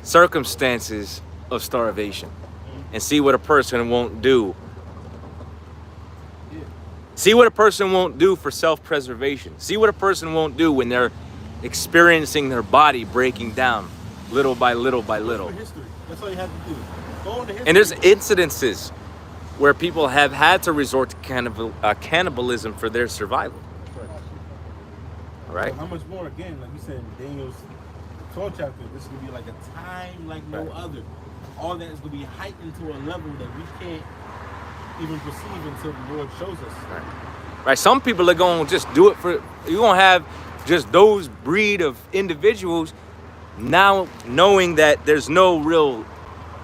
circumstances of starvation and see what a person won't do. Yeah. See what a person won't do for self-preservation. See what a person won't do when they're experiencing their body breaking down little by little by little. History. That's all you have to do. Go into history. And there's incidences where people have had to resort to cannibalism for their survival. All right? How much more, again, like you said in Daniel's 12th chapter, this is going to be like a time like no other. All that is going to be heightened to a level that we can't even perceive until the Lord shows us. Right. Some people are gonna just do it for. You're gonna have just those breed of individuals now knowing that there's no real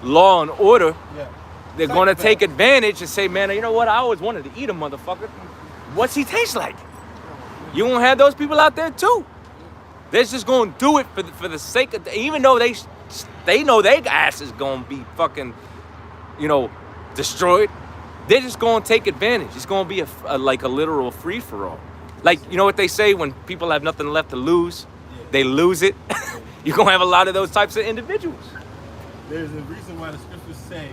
law and order. Yeah. They're gonna take advantage and say, man, you know what? I always wanted to eat a motherfucker. What's he taste like? You gonna have those people out there too. They're just gonna do it for the sake of, even though they know their ass is gonna be fucking, destroyed. They're just gonna take advantage. It's gonna be like a literal free for all. Like, you know what they say, when people have nothing left to lose, they lose it. You're gonna have a lot of those types of individuals. There's a reason why the scriptures say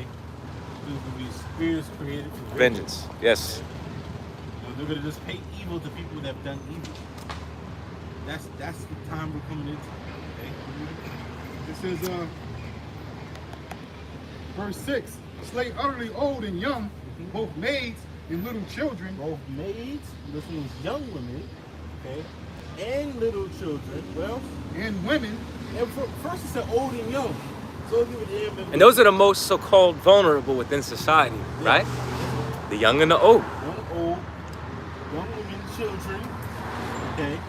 there's gonna be spirits created for Vengeance. Yes. They're gonna just pay evil to people that have done evil. That's the time we're coming into. Okay? It says, verse 6, slay utterly old and young, both maids and little children. Both maids, this means young women, okay, and little children, well, and women. And first it said old and young. So and those are the most so-called vulnerable within society, right? The young and the old. Young women, children, okay.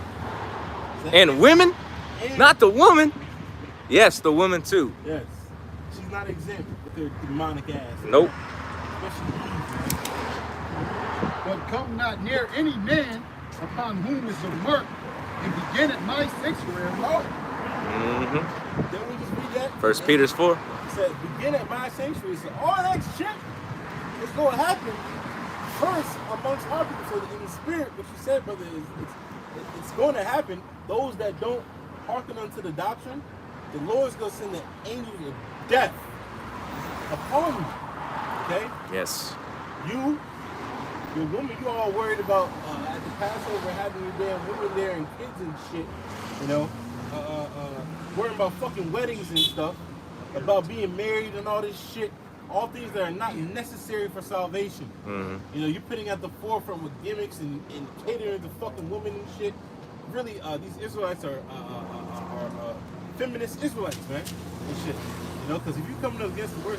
And women, not the woman. Yes, the woman too. Yes. She's not exempt with her demonic ass. Nope. But come not near any man upon whom is the mark, and begin at my sanctuary. Mm-hmm. Then we just read that. 1 Peter 4. It says, begin at my sanctuary. So all that shit is going to happen first amongst our people. So in the spirit, what you said, brother, it's going to happen. Those that don't hearken unto the doctrine, the Lord's going to send the angel of death upon you. Okay? Yes. You, your woman, you all worried about at the Passover having your damn women there and kids and shit, worrying about fucking weddings and stuff, about being married and all this shit, all things that are not necessary for salvation. Mm-hmm. You're putting at the forefront with gimmicks and catering to fucking women and shit. Really, these Israelites are feminist Israelites, man, and shit. Because if you coming up against the word,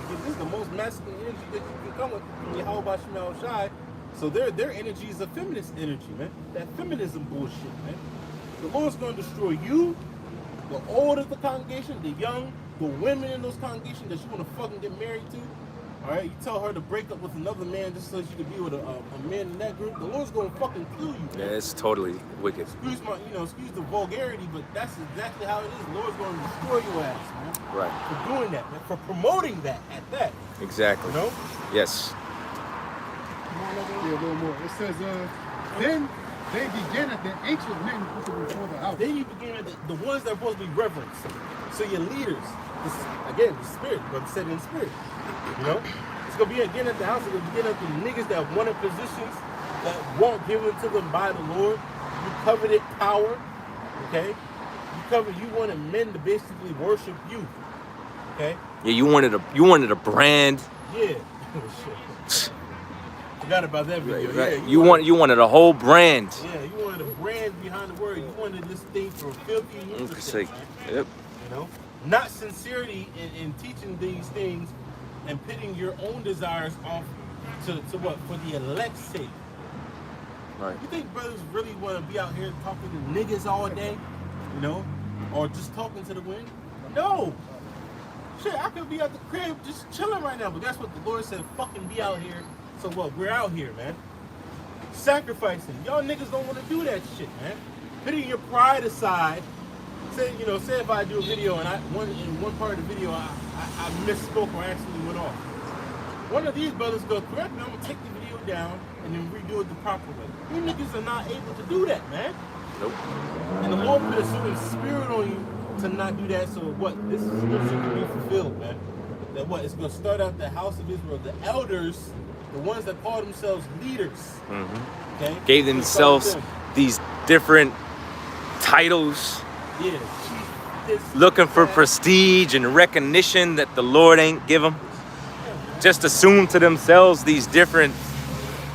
this is the most masculine energy that you can come with from Yakalba Page. So their energy is a feminist energy, man. That feminism bullshit, man. The Lord's going to destroy you, the old of the congregation, the young, the women in those congregations that you want to fucking get married to. All right, you tell her to break up with another man just so she can be with a man in that group. The Lord's going to fucking kill you, man. Yeah, it's totally wicked. Excuse the vulgarity, but that's exactly how it is. The Lord's going to destroy your ass, man. Right. For doing that, man. For promoting that at that. Exactly. Yes. Yeah, a little more. It says, then they begin at the ancient men who were before the house. Then you begin at the ones that are supposed to be reverenced. So your leaders, again, the spirit, but said in spirit. It's going to be again at the house. It's going to begin at the niggas that wanted positions that won't give it to them by the Lord. You coveted power, okay? You wanted men to basically worship you, okay? Yeah, you wanted a brand. Yeah. Forgot about that video. Right. Yeah, you wanted a whole brand. Yeah, you wanted a brand behind the word. You wanted this thing for filthy music. Yep. Not sincerity in teaching these things and pitting your own desires off to what? For the elect's sake. Right. You think brothers really want to be out here talking to niggas all day? Or just talking to the wind? No. Shit, I could be at the crib just chilling right now, but that's what the Lord said, fucking be out here. So what? We're out here, man. Sacrificing. Y'all niggas don't want to do that shit, man. Putting your pride aside. Say if I do a video and in one part of the video I misspoke or actually went off. One of these brothers go, correct me, I'm gonna take the video down and then redo it the proper way. You niggas are not able to do that, man. Nope. And the Lord put a certain spirit on you to not do that, so what? This scripture can be fulfilled, man. That what? It's gonna start out the house of Israel, the elders, the ones that call themselves leaders. Mm-hmm. Okay? Gave themselves these different titles. Yeah. Looking for prestige and recognition that the Lord ain't give them. Just assume to themselves these different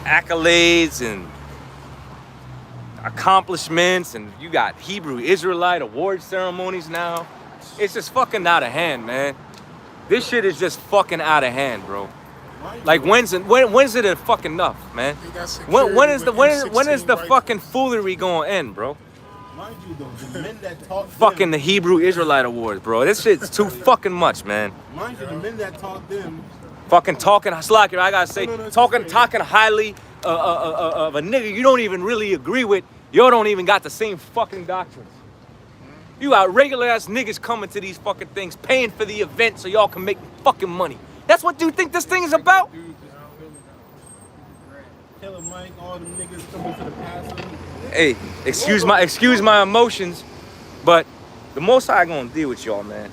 accolades and accomplishments, and you got Hebrew Israelite award ceremonies now. It's just fucking out of hand, man. This shit is just fucking out of hand, bro. Like when's it a fucking enough, man? When is the fucking foolery gonna end, bro? Mind you, though, the men that taught Fucking the them, Hebrew Israelite Awards, bro. This shit's too fucking much, man. mind you, the men that taught them, Fucking talking, Slacker, I gotta say, talking highly of a nigga you don't even really agree with. Y'all don't even got the same fucking doctrines. You got regular ass niggas coming to these fucking things, paying for the event so y'all can make fucking money. That's what you think this thing is about? Killer Mike, all them niggas coming to the pastor. Hey, excuse my emotions, but the Most High gonna deal with y'all, man.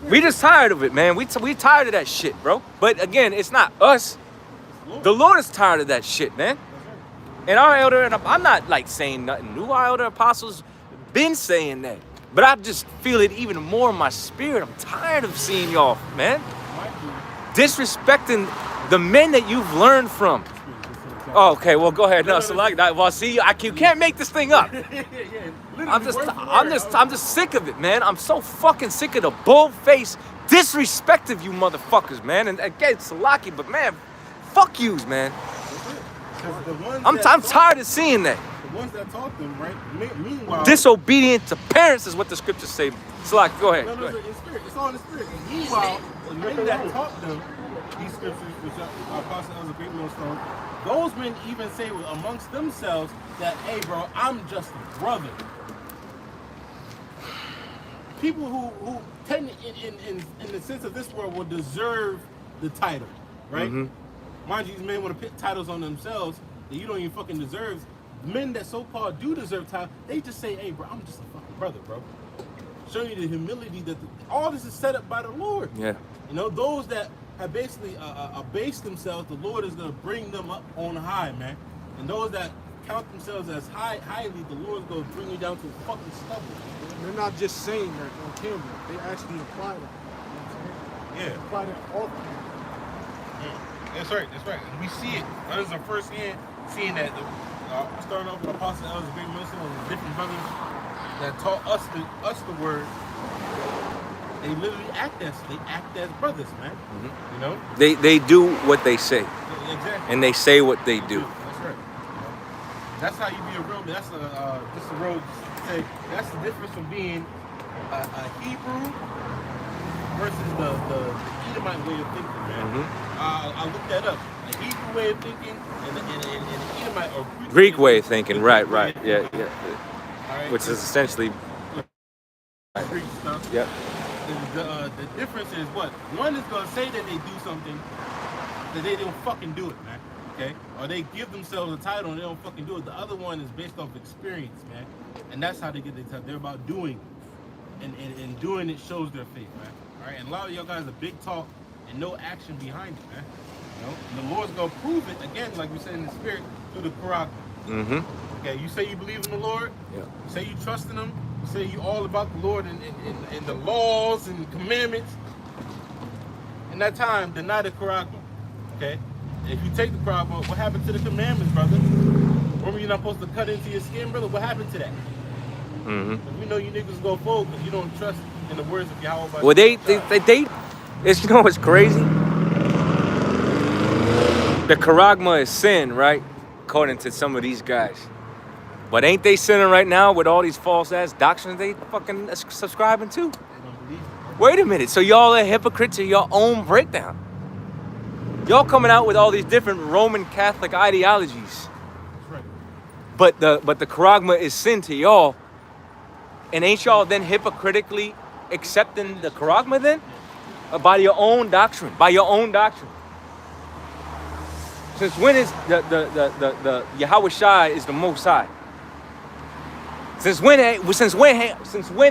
We just tired of it, man. We tired of that shit, bro. But again, it's not us. The Lord is tired of that shit, man. And our elder, and I'm not like saying nothing new. Our elder apostles been saying that, but I just feel it even more in my spirit. I'm tired of seeing y'all, man, disrespecting the men that you've learned from. Oh, okay, well, go ahead. No, so like that. Well, see, you can't make this thing up. I'm just sick of it, man. I'm so fucking sick of the bull-faced disrespect of you motherfuckers, man. And again, Salaki, but man, fuck yous, man. I'm tired of seeing that. The ones that taught them, right? Meanwhile, disobedient to parents is what the scriptures say. Salaki, go ahead. No, it's all in the spirit. And meanwhile, the men that taught them these scriptures, which our apostle was a great millstone, those men even say amongst themselves that, hey, bro, I'm just a brother. People who tend, in the sense of this world, will deserve the title, right? Mm-hmm. Mind you, these men want to put titles on themselves that you don't even fucking deserve. Men that so-called do deserve title, they just say, hey, bro, I'm just a fucking brother, bro. Showing you the humility that all this is set up by the Lord. Yeah. You know, those that have basically abased themselves, the Lord is going to bring them up on high, man. And those that count themselves as highly, the Lord is going to bring you down to fucking stubble. They're not just saying that on camera. They actually apply that. You know what I'm saying? Yeah. Apply that all the time. Yeah. That's right. And we see it. That is our first hand seeing that. Starting off with Apostle Elders, great minister, and the different brothers that taught us the word. They literally act as brothers, man. Mm-hmm. You know. They do what they say. Yeah, exactly. And they say what they do. That's right. That's how you be a real. That's just a road. Say that's the difference from being a Hebrew versus the Edomite way of thinking, man. Mm-hmm. I looked that up. The Hebrew way of thinking and the Edomite or Greek way of thinking, right. Yeah. Right. Which is essentially Greek stuff. Yep. The difference is what? One is gonna say that they do something that they don't fucking do it, man. Okay? Or they give themselves a title and they don't fucking do it. The other one is based off experience, man. And that's how they get their title. They're about doing. And doing it shows their faith, man. Alright? And a lot of y'all guys are big talk and no action behind it, man. You know? And the Lord's gonna prove it again, like we said in the spirit, through the Quran. Mm-hmm. Okay, you say you believe in the Lord, yeah. You say you trust in him, you say you all about the Lord and the laws and commandments. In that time, deny the Quran. Okay? And if you take the Quran, what happened to the commandments, brother? Remember you're not supposed to cut into your skin, brother? What happened to that? Mm-hmm. We know you niggas go forward because you don't trust in the words of Yahweh. Well, it's, you know what's crazy? The charagma is sin, right? According to some of these guys. But ain't they sinning right now with all these false ass doctrines they fucking subscribing to? Wait a minute, so y'all are hypocrites in your own breakdown. Y'all coming out with all these different Roman Catholic ideologies. But the charagma is sin to y'all. And ain't y'all then hypocritically accepting the charagma then? By your own doctrine. Since when is the Yahweh Shai is the Most High? Since when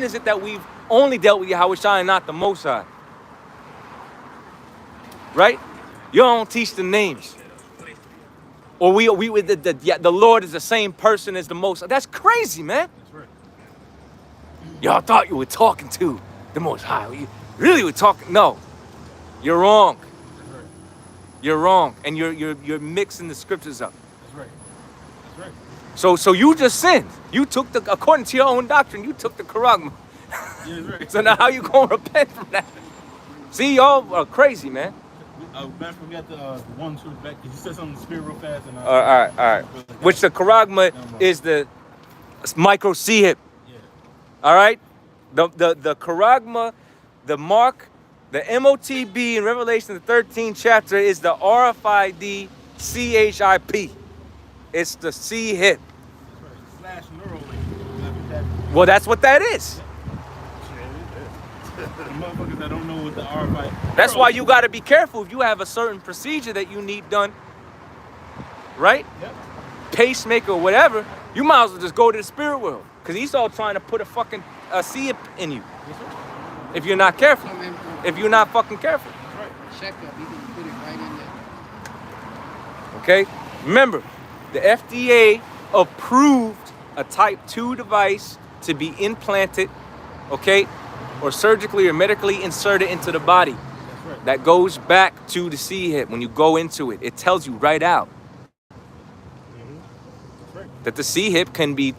is it that we've only dealt with Yahweh Shai and not the Most High? Right? You don't teach the names. Or the Lord is the same person as the Most High. That's crazy, man. That's right. Y'all thought you were talking to the Most High. You really were talking. No, you're wrong. You're wrong, and you're mixing the scriptures up. That's right. So you just sinned. You took according to your own doctrine, you took the charagma. Yeah, that's right. So now how you gonna repent from that? See, y'all are crazy, man. Man, forget the one towards back. Cause you said something in the spirit real fast. And, All right. Which the charagma is the micro C hip. Yeah. All right? The charagma, the mark, the MOTB in Revelation, the 13th chapter is the RFID CHIP. It's the C hip. Slash Neuralink. Well, that's what that is. The motherfuckers that don't know what the RFID. That's why you got to be careful if you have a certain procedure that you need done, right? Yep. Pacemaker or whatever, you might as well just go to the spirit world. Because he's all trying to put a fucking C in you. Yes, sir. If you're not careful. If you're not fucking careful. Right. Checkup, you can put it right in there. Okay? Remember, the FDA approved a type 2 device to be implanted, okay? Or surgically or medically inserted into the body. That's right. That goes back to the C hip. When you go into it, it tells you right out That's right. that the C hip can be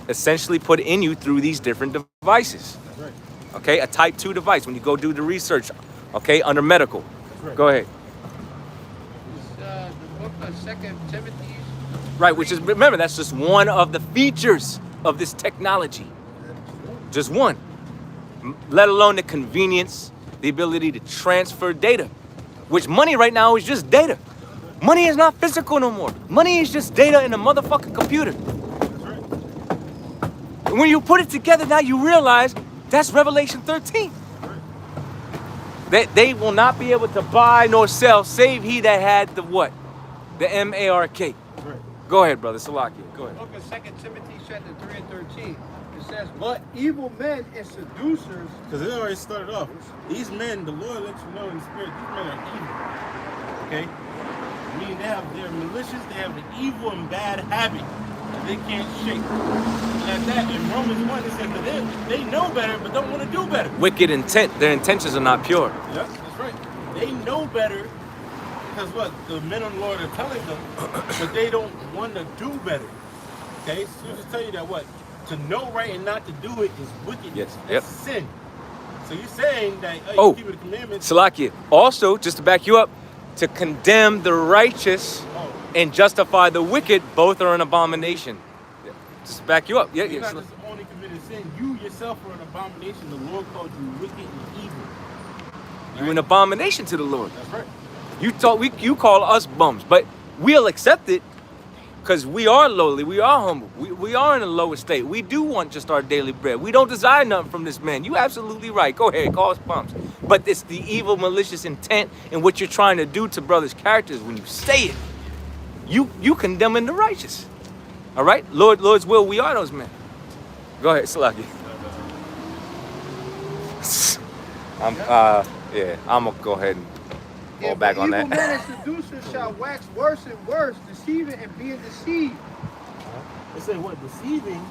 essentially put in you through these different devices. That's right. Okay, a type 2 device when you go do the research, okay, under medical. That's right. Go ahead. It's the book of 2 Timothy. Right, which is, remember, that's just one of the features of this technology. Just one. Let alone the convenience, the ability to transfer data, which money right now is just data. Money is not physical no more. Money is just data in a motherfucking computer. That's right. And when you put it together now, you realize that's Revelation 13. Right. They will not be able to buy nor sell, save he that had the what? The M-A-R-K. That's right. Go ahead, brother. Salakia. Go ahead. Book of 2 Timothy chapter 3 and 13. It says, but evil men and seducers. Because it already started off. These men, the Lord lets you know in the spirit, these men are evil. Okay? I mean, they're malicious, they have an evil and bad habit that they can't shake. And at that, in Romans 1, it says that they know better, but don't want to do better. Wicked intent. Their intentions are not pure. Yes, that's right. They know better because what? The men of the Lord are telling them, but they don't want to do better. Okay? So just tell you that what? To know right and not to do it is wickedness. Yes. That's Yep. sin. So you're saying that Oh. you keep the commandments. Salakia. Also, just to back you up, to condemn the righteous and justify the wicked, both are an abomination. Just to back you up. Yeah, You're yeah. not just only committed sin. You yourself are an abomination. The Lord called you wicked and evil. You're an abomination to the Lord. That's right. You call us bums, but we'll accept it because we are lowly, we are humble, we are in a lower state. We do want just our daily bread. We don't desire nothing from this man. You absolutely right. Go ahead, call us bums. But it's the evil, malicious intent and what you're trying to do to brothers' characters when you say it. You condemning the righteous. All right? Lord's will, we are those men. Go ahead, Salaki. I'm gonna go ahead and fall back on that. Evil men and seducers shall wax worse and worse, deceiving and being deceived. They say what? Deceiving.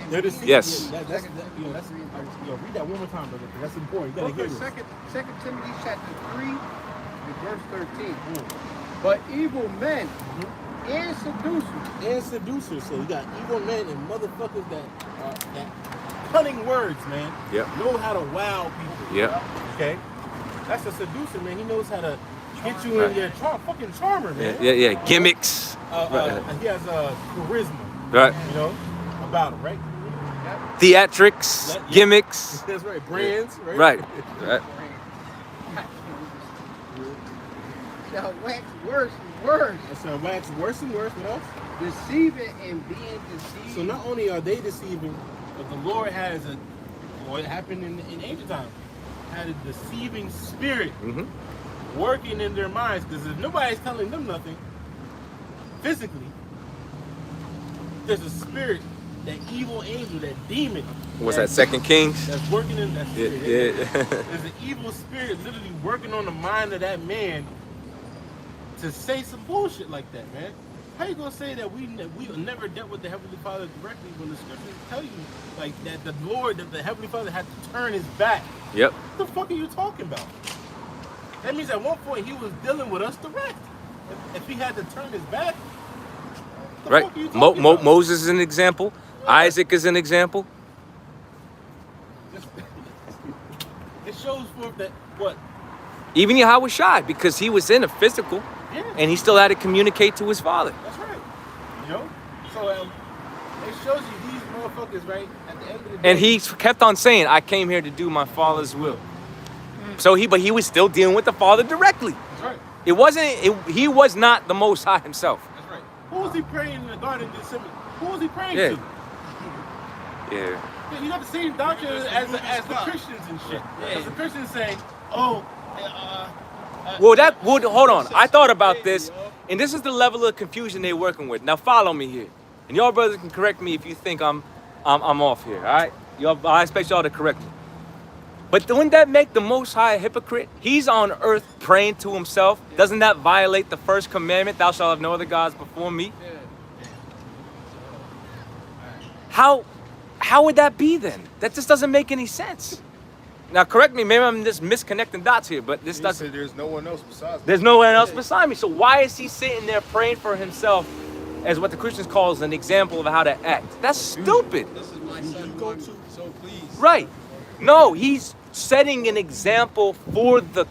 They're deceiving. Yes. Read that one more time, brother. 'Cause that's important. You Book gotta of hear this. 2 Timothy chapter 3 and verse 13. But evil men and seducers. And seducers. So you got evil men and motherfuckers that cunning words, man. Yep. Know how to wow people. Yep. Okay. That's a seducer, man. He knows how to get you in your fucking charmer, man. Yeah. Gimmicks. He has charisma. Right. You know about him, right? Theatrics, gimmicks. That's right. Brands, right? Right. Shall wax worse and worse, So wax worse and worse. What else? deceiving and being deceived. So not only are they deceiving, but the Lord has what happened in ancient times, had a deceiving spirit working in their minds. Because if nobody's telling them nothing, physically, there's a spirit, that evil angel, that demon. What's that, 2 Kings? That's working in that spirit. Yeah. There's an evil spirit literally working on the mind of that man to say some bullshit like that, man. How you gonna say that we never dealt with the Heavenly Father directly when the scriptures tell you like that the Lord, that the Heavenly Father had to turn his back? Yep. What the fuck are you talking about? That means at one point he was dealing with us direct. If he had to turn his back, what the Right. fuck are you talking about? Moses is an example. Isaac is an example. It shows forth that what? Even Yahweh Shai, because he was in a physical, Yeah. and he still had to communicate to his father. That's right. You know? So it shows you these motherfuckers, right? At the end of the day. And he kept on saying, I came here to do my father's will. So but he was still dealing with the father directly. That's right. He was not the Most High himself. That's right. Who was he praying in the Garden of Gethsemane? Who was he praying Yeah. to? Yeah. Yeah, you got the same doctrine as the Christians and shit. Because the Christians say, oh, Hold on. I thought about this, and this is the level of confusion they're working with. Now follow me here, and y'all brothers can correct me if you think I'm off here. All right, I expect y'all to correct me. But wouldn't that make the Most High a hypocrite? He's on earth praying to himself. Doesn't that violate the first commandment? Thou shalt have no other gods before me. How would that be then? That just doesn't make any sense. Now correct me, maybe I'm just misconnecting dots here, but this doesn't. There's no one else besides me. There's no one else beside me. So why is he sitting there praying for himself as what the Christians calls an example of how to act? That's stupid. This is my son, so please. Right. No, he's setting an example for the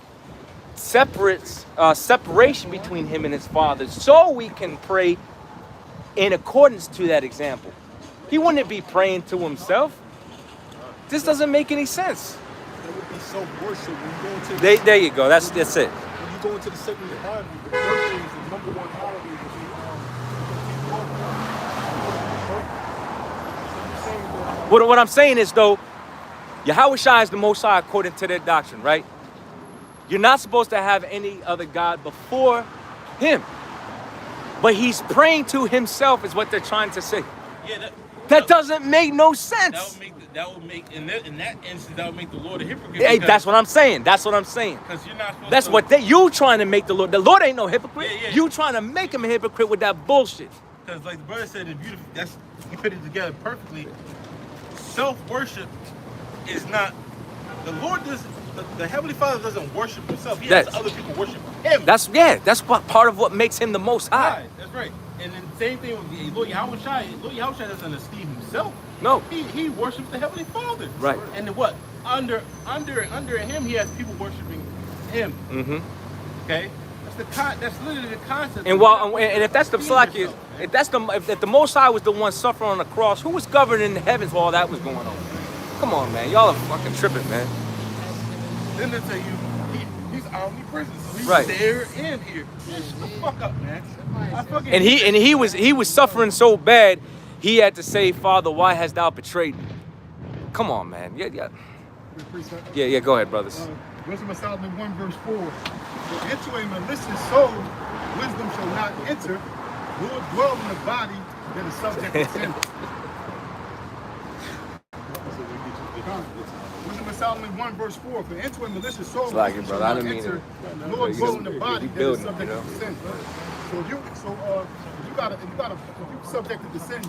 separation between him and his father, so we can pray in accordance to that example. He wouldn't be praying to himself. This doesn't make any sense. That would be self-worship when you go into There you go. That's it. when you go into the sacred Bible. The birthday is the number one holiday that What I'm saying is, though, Yahweh Shai is the Most High according to their doctrine, right? You're not supposed to have any other God before him. But he's praying to himself is what they're trying to say. yeah, That doesn't make no sense. that would make in that instance that would make the Lord a hypocrite. Hey, that's what I'm saying. That's what I'm saying. Because you're not supposed That's to. what you trying to make the Lord. The Lord ain't no hypocrite. Yeah, yeah. You trying to make him a hypocrite with that bullshit. Because like the brother said, it's beautiful. That's you put it together perfectly. Self-worship is not the Lord does. The Heavenly Father doesn't worship himself. He has other people worship him. That's what part of what makes him the Most High. Right, that's right. And then the same thing with the Lord Yahweh Shai. Lord Yahweh Shai doesn't esteem himself. No. He worships the Heavenly Father. Right. And then what? Under him, he has people worshiping him. Mm-hmm. Okay. That's literally the concept. And if that's the Salakia, if the Most High was the one suffering on the cross, who was governing the heavens while that was going on? Come on, man, y'all are fucking tripping, man. Then they tell you he's omnipresent, so he's Right. there and here. Man, shut the fuck up, man. And he was suffering so bad, he had to say, Father, why hast thou betrayed me? Come on, man. Yeah. Go ahead, brothers. Wisdom of Solomon 1 verse 4. For into a malicious soul, wisdom shall not enter, nor dwell in the body that is subject to sin. Wisdom of Solomon 1 verse 4. For into a malicious soul, It's like it, wisdom brother. shall I not didn't mean enter, it. nor You dwell just- in the you body that is building it, subject you know? to sin. So if you subjected to sin, the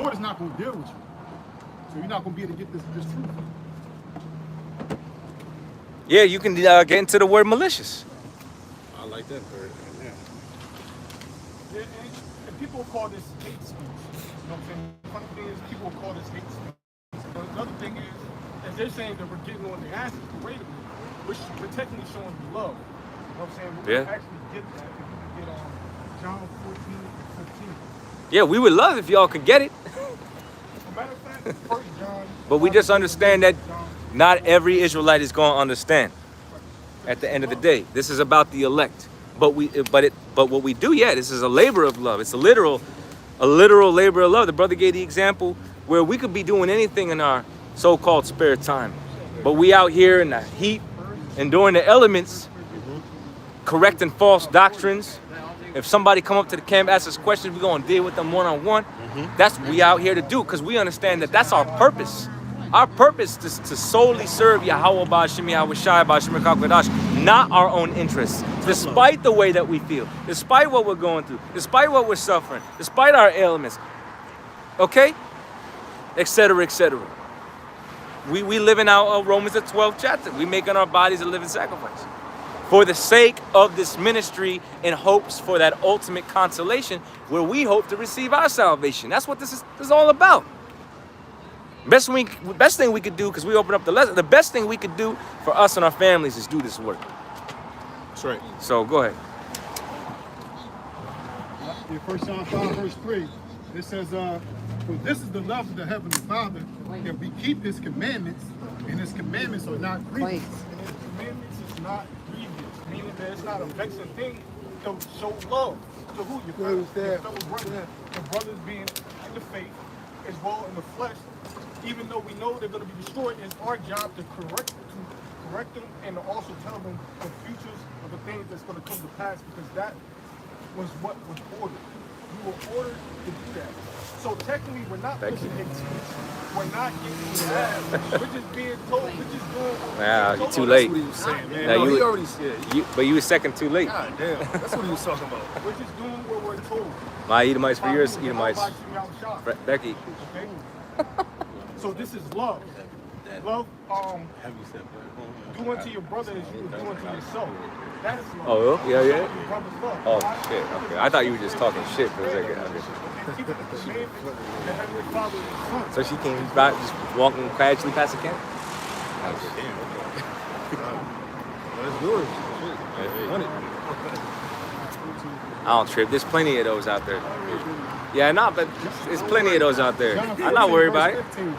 Lord is not going to deal with you. So you're not going to be able to get this truth. Yeah, you can get into the word malicious. I like that word. Yeah. And people call this hate speech. You know what I'm saying? The funny thing is, people call this hate speech. But another thing is they're saying that we're getting on their asses parading, which we're technically showing love. You know what I'm saying? We're gonna actually get that if we can get on John 14:15. Yeah, we would love if y'all could get it. As a matter of fact, 1 John. But we just understand that not every Israelite is going to understand at the end of the day. This is about the elect. But what we do, this is a labor of love. It's a literal labor of love. The brother gave the example where we could be doing anything in our so-called spare time. But we out here in the heat, enduring the elements, correcting false doctrines. If somebody come up to the camp, ask us questions, we're going to deal with them one-on-one. That's what we out here to do, because we understand that that's our purpose. Our purpose is to solely serve Yahweh Ba'Shem Yahweh Shai Ba'Shem HaKadosh, not our own interests. Despite the way that we feel, despite what we're going through, despite what we're suffering, despite our ailments, okay? Etc., etc. We live in our Romans the 12th chapter. We making our bodies a living sacrifice. For the sake of this ministry in hopes for that ultimate consolation where we hope to receive our salvation. That's what this is all about. Best thing we could do, because we open up the lesson, the best thing we could do for us and our families is do this work. That's right. So go ahead. In 1 John 5, verse 3, it says, for this is the love of the Heavenly Father, that we keep his commandments, and his commandments are not grievous. And his commandments is not grievous, meaning that it's not a vexing thing to show love to who? Your fellow brothers. Your brothers being in the faith as well in the flesh. Even though we know they're going to be destroyed, it's our job to correct them and to also tell them the futures of the things that's going to come to pass, because that was what was ordered. We were ordered to do that. So technically, we're not pushing excuse. We're not getting mad. We're just being told. We're just doing what Nah, we're you're told. too late. That's what he was saying, man. Now No, you- he already said. But you was second too late. God damn. That's what he was talking about. We're just doing what we're told. My Edomites for yours, How Edomites. about you out shop? Becky. Okay? So this is love. Love, do unto your brother as you would do unto yourself. That is love. Oh, yeah, yeah? Your brother's love. Oh, shit. Okay. I thought you were just talking shit for a second. Okay. And keep the commandments that Heavenly Father is So she came back, just walking casually past the camp? That's yours. Shit. Want it. I don't trip. There's plenty of those out there. Yeah, no, but there's plenty of those out there. John I'm not 14, worried verse about it. 15,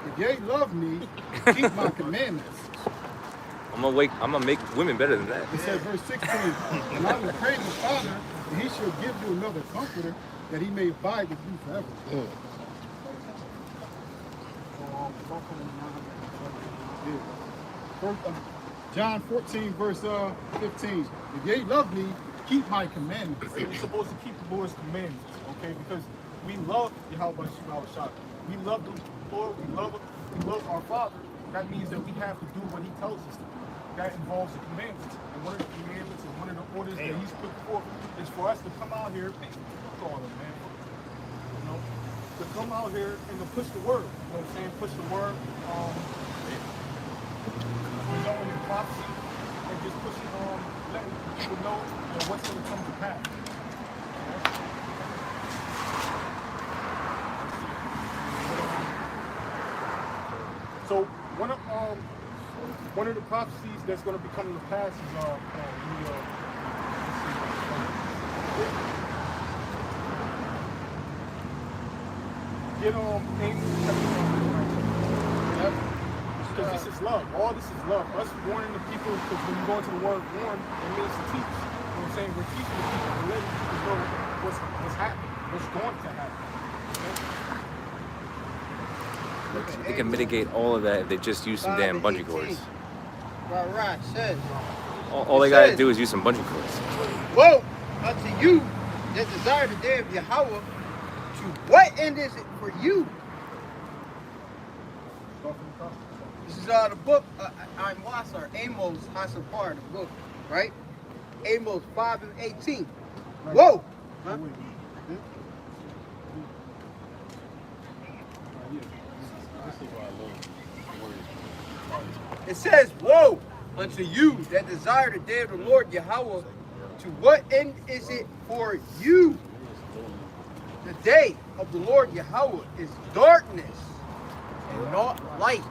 if ye love me, keep my commandments. I'm gonna make women better than that. It says, verse 16, and I will pray the Father, and he shall give you another comforter, that he may abide with you forever. John 14, verse 15. If ye love me, keep my commandments. We're supposed to keep the Lord's commandments, okay? Because we love Yakalba Page. We love the Lord. We love our Father. That means that we have to do what He tells us to do. That involves the commandments. And one of the commandments and one of the orders that He's put forth is for us to come out here. Fuck all them, man. You know, to come out here and to push the word. You know what I'm saying? Push the word. Presenting the prophecy and just pushing letting people know what's going to come to pass. So one of the prophecies that's going to be coming to pass is because this is love. All this is love. Us warning the people, because when you go into the word warn, it means to teach. You know what I'm saying? We're teaching the people and letting people know what's happening, what's going to happen. They can mitigate all of that if they just use some damn bungee cords. Right, says. All they gotta do is use some bungee cords. Whoa, unto you that desire the day of Yahweh, to what end is it for you? This is the book, Amos, Hasapar, the book, right? Amos 5 and 18. Whoa! Huh? It says, woe unto you that desire the day of the Lord Yahweh, to what end is it for you? The day of the Lord Yahweh is darkness and not light.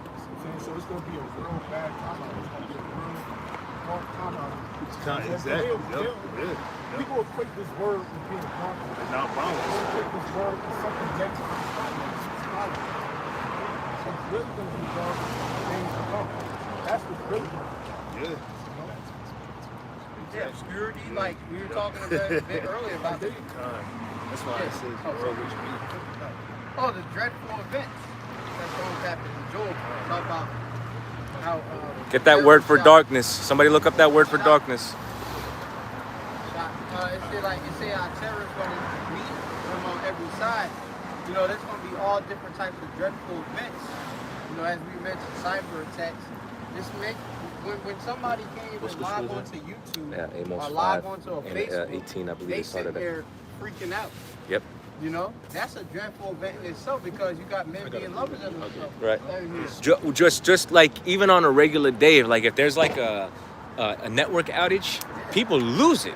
So it's going to be a real bad time out. It's going to be a real hard time out. Exactly. People equate this word with being harmful. It's not bound. They equate this word with something negative. It's not. It's really going to be dark things to come. That's what's really going to Yeah. Yeah, obscurity, like we were talking about a bit earlier about the, That's why it says world which the dreadful events that's going to happen in Joel. Talk about how Get that word for darkness. Somebody look up that word for darkness. It say our terror is going to meet them on every side. You know, there's going to be all different types of dreadful events. You know, as we mentioned, cyber attacks. This meant when somebody came and live onto YouTube Amos or live 5 onto a and Facebook, 18, I believe they they started sitting that. there freaking out. Yep. You know, that's a dreadful event in itself because you got men being lovers of themselves. Right. Yeah. Just like even on a regular day, like if there's like a network outage, people lose it.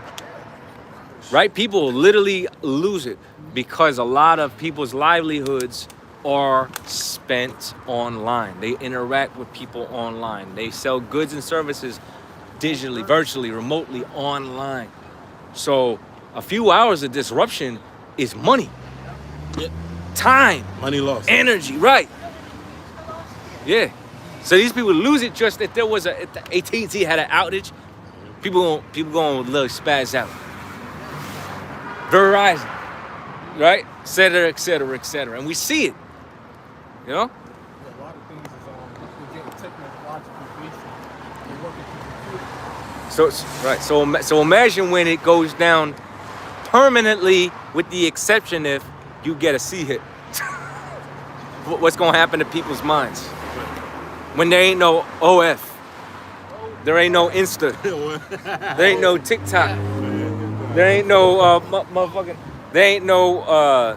Right? People literally lose it because a lot of people's livelihoods are spent online. They interact with people online. They sell goods and services digitally, virtually, remotely, online. So a few hours of disruption is money. Yep. Time. Money lost. Energy, right. Yeah. So these people lose it just if there was if the AT&T had an outage, people gonna little spaz out. Verizon, right? Et cetera, et cetera, et cetera. And we see it. You know? A lot of things is we're getting technological based and working through computers. So imagine when it goes down permanently, with the exception if you get a C hit. What's gonna happen to people's minds? When there ain't no OF, there ain't no Insta, there ain't no TikTok, there ain't no motherfucking, there ain't no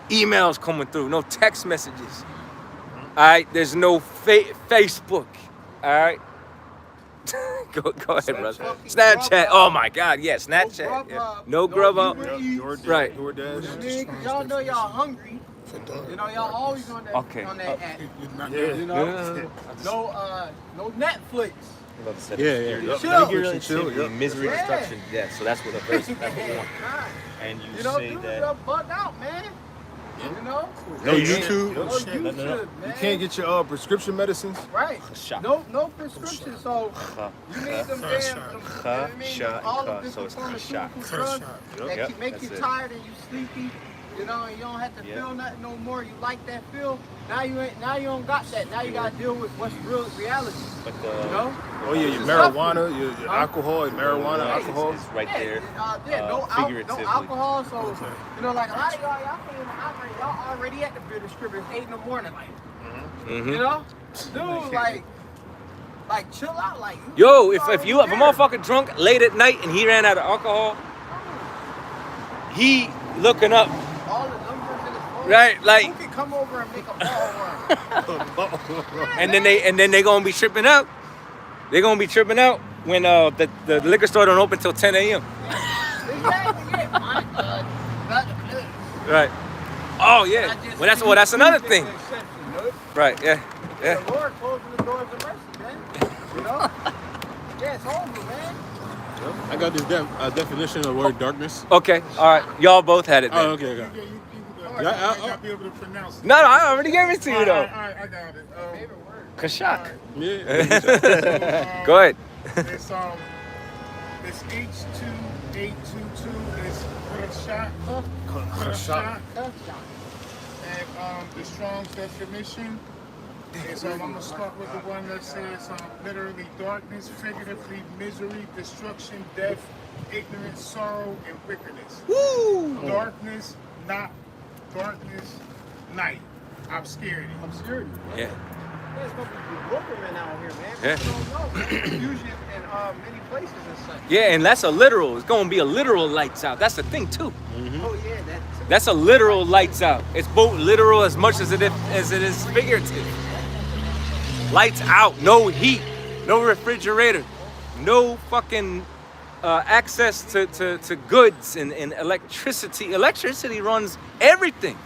emails coming through, no text messages. All right, there's no Facebook. All right, go ahead, brother. Snapchat. Oh my God, yeah, Snapchat. Yeah. No Grubhub. Right. Because y'all know y'all hungry. You know, y'all always on that app. You know? No Netflix. Chill. Misery destruction. Yeah, so that's what the verse. That's what we want. And you know, say dude, that. you're bugged out, man. You know? No YouTube. No YouTube, man. You can't get your prescription medicines. Right. No prescription. So you need them all of this pharmaceutical drugs that can make you tired and you sleepy. You know, and you don't have to feel nothing no more. You like that feel. Now you don't got that. Now you gotta deal with what's real reality. But you know? Oh yeah, your marijuana, your alcohol, your marijuana, alcohol. Is right there. No alcohol. So you know, like a lot of y'all can't even operate. Y'all already at the beer distributor 8 in the morning, like you know, dude, like chill out, like. Yo, if a motherfucker drunk late at night and he ran out of alcohol, he looking up. All the numbers in his phone. Right, like. Who can come over and make a ball run? And then they gonna be tripping out. They're gonna be tripping out when the liquor store don't open till 10 a.m. Exactly, yeah. My God. Right. Oh yeah. Well, that's another thing. Right. Yeah. The Lord closing the doors of mercy, man. You know? Yeah, it's over, man. I got this definition of the word darkness. Okay. All right. Y'all both had it then. Oh, okay. I'll be able to pronounce it. No, I already gave it to you though. I got it. Favorite word. Kashak. Yeah. Go ahead. It's H2822 is Kashak. And the Strong's definition is I'm gonna start with the one that says literally darkness, figuratively misery, destruction, death, ignorance, sorrow, and wickedness. Woo! Darkness, night, obscurity. Yeah. There's gonna be bewilderment out here, man. Yeah. People don't know, man. Usually in many places and such. Yeah, and that's a literal. It's gonna be a literal lights out. That's the thing too. Oh yeah, That's a literal lights out. It's both literal as much as it is figurative. Lights out, no heat, no refrigerator, no fucking access to goods and electricity. Electricity runs everything.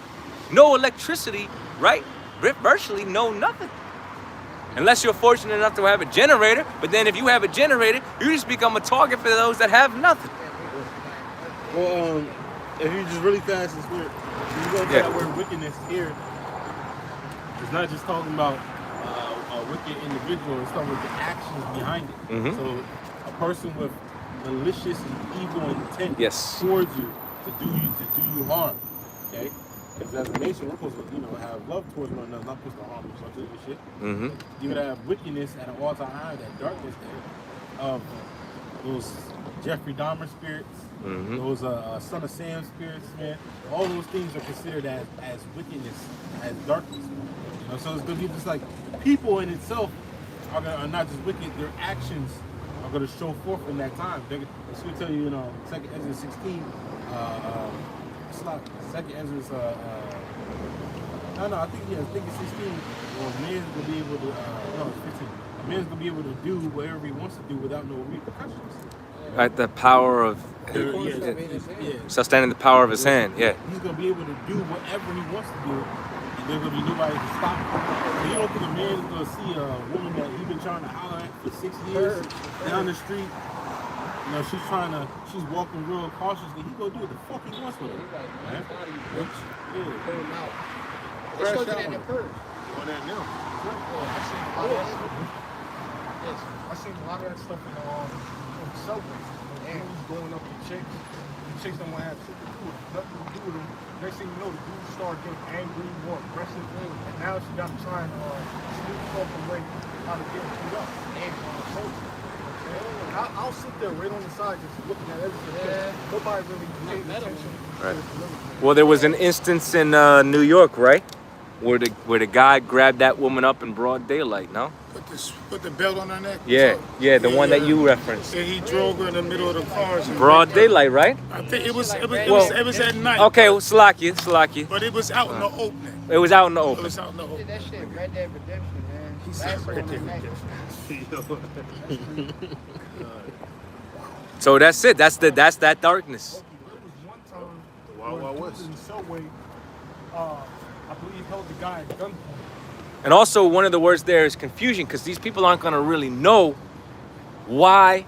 No electricity, right? Virtually no nothing. Unless you're fortunate enough to have a generator, but then if you have a generator, you just become a target for those that have nothing. Well, if you just really fast and spirit, you go to that word wickedness here. It's not just talking about a wicked individual, it's talking about the actions behind it. Mm-hmm. So a person with malicious and evil intent towards you to do you harm. Okay? Because as a nation, we're supposed to, have love towards one another, not supposed to harm each other and shit. Mm-hmm. You're gonna have wickedness at an all-time high, that darkness there, of those Jeffrey Dahmer spirits, those Son of Sam spirits, man. All those things are considered as wickedness, as darkness. So it's gonna be just like people in itself are not just wicked; their actions are gonna show forth in that time. It's gonna tell you, 2nd Ezra 16. Second Ezra's, I think it's 16. Well, man's gonna be able to, it's 15. A man's gonna be able to do whatever he wants to do without no repercussions. Right, the power of sustaining the power of his hand. Yeah. He's gonna be able to do whatever he wants to do, there's gonna be nobody to stop him. So you don't think a man is gonna see a woman that he's been trying to holler at for 6 years down the street? You know, she's walking real cautiously. He gonna do what the fuck he wants with her. Man. It's looking at the purse. On that now. I seen a lot of that stuff in the subway. And he's going up to chicks. The chicks don't want to have shit to do with it. Nothing to do with them. Next thing you know, the dude started getting angry, more aggressive. And now she got to try and sneak off the way how to get beat up. And I'll sit there right on the side just looking at everything. Nobody really paid attention. Right. Well, there was an instance in New York, right? Where the guy grabbed that woman up in broad daylight, no? Put the belt on her neck. Yeah, the one that you referenced. And he drove her in the middle of the cars. Broad daylight, right? I think it was at night. Okay, well, Salakia. But it was out in the open. It was out in the It open. was out in the open. That shit, Red Dead Redemption, man. That's on the neck. So that's it. That's that darkness. One time, Wild Wild West. in the subway, I believe held the guy at gunpoint. And also, one of the words there is confusion, because these people aren't going to really know why.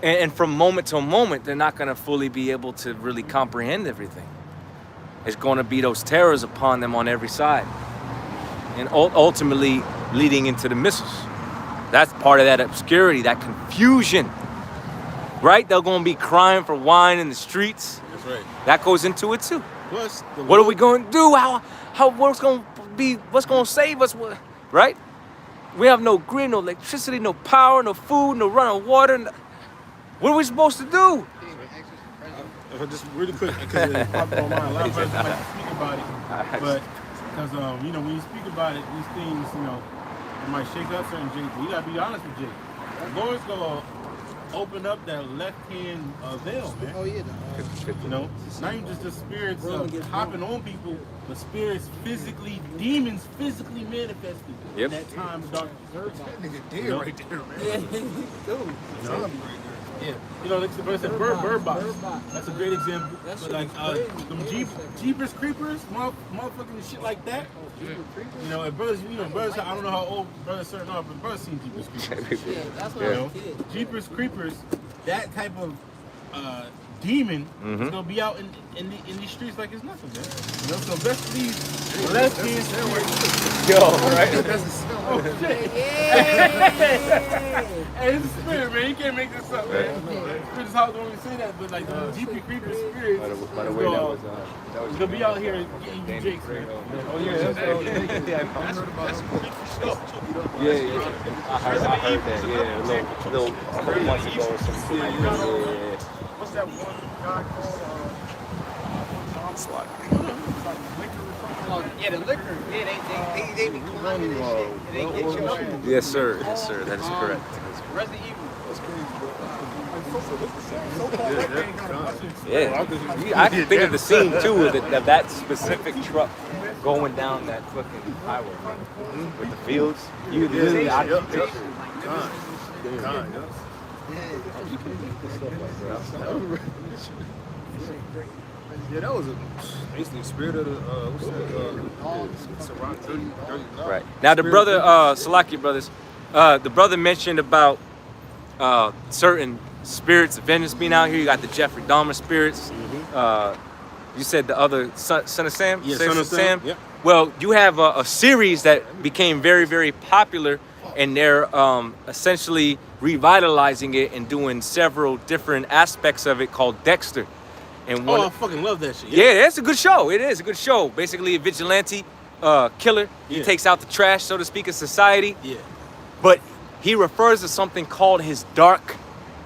And from moment to moment, they're not going to fully be able to really comprehend everything. It's going to be those terrors upon them on every side. And ultimately leading into the missiles. That's part of that obscurity, that confusion. Right? They're going to be crying for wine in the streets. That's right. That goes into it too. Plus, What are we going to do? What's going to save us? Right? We have no grid, no electricity, no power, no food, no running water. What are we supposed to do? just really quick, because It popped on mine. A lot of brothers like to speak about it, but because you know, when you speak about it, these things, you know, it might shake up certain Jake. But you gotta be honest with Jake. The Lord's gonna open up that left-hand veil, man. Oh yeah. You know, not even just the spirits hopping on people, but spirits physically, demons physically manifested in that time of darkness. That nigga dead right there, man. Yeah, you know, like the brother said, bird box. That's a great example. But like them Jeepers Creepers, motherfucking shit like that. You know, and brothers, I don't know how old brothers certain are, but brothers seen Jeepers Creepers. Yeah, that's what You I know, was a kid. Jeepers Creepers, that type of demon is gonna be out in these streets like it's nothing, man. You know, so best believe left hand spirit. Yo, right? Oh shit! Hey, it's a spirit, man. You can't make this up, man. Spirit is how when we say that, but like the Jeepers Creepers spirits, By the way, that was it's gonna be out here getting you jakes, man. Oh yeah, that's yeah. I heard that. Yeah, a little couple months ago or something. Yeah. What's that one guy called? Oh, yeah, the liquor. Yeah, they be climbing and shit. And they get your ass. Yes, sir. Yes, sir. That is correct. Resident Evil. Yeah. I can think of the scene too of that specific truck going down that fucking highway with the fields. You literally out of the picture. Yeah, that was basically spirit of the Right. Now the brother, Salaki brothers, the brother mentioned about certain spirits of vengeance being out here. You got the Jeffrey Dahmer spirits. You said the other son of Sam? Yeah, Son of Sam. Yep. Well, you have a series that became very, very popular, and they're essentially revitalizing it and doing several different aspects of it called Dexter. And I fucking love that shit. yeah, it's a good show. It is a good show. Basically, a vigilante killer. He takes out the trash, so to speak, of society. Yeah. But he refers to something called his dark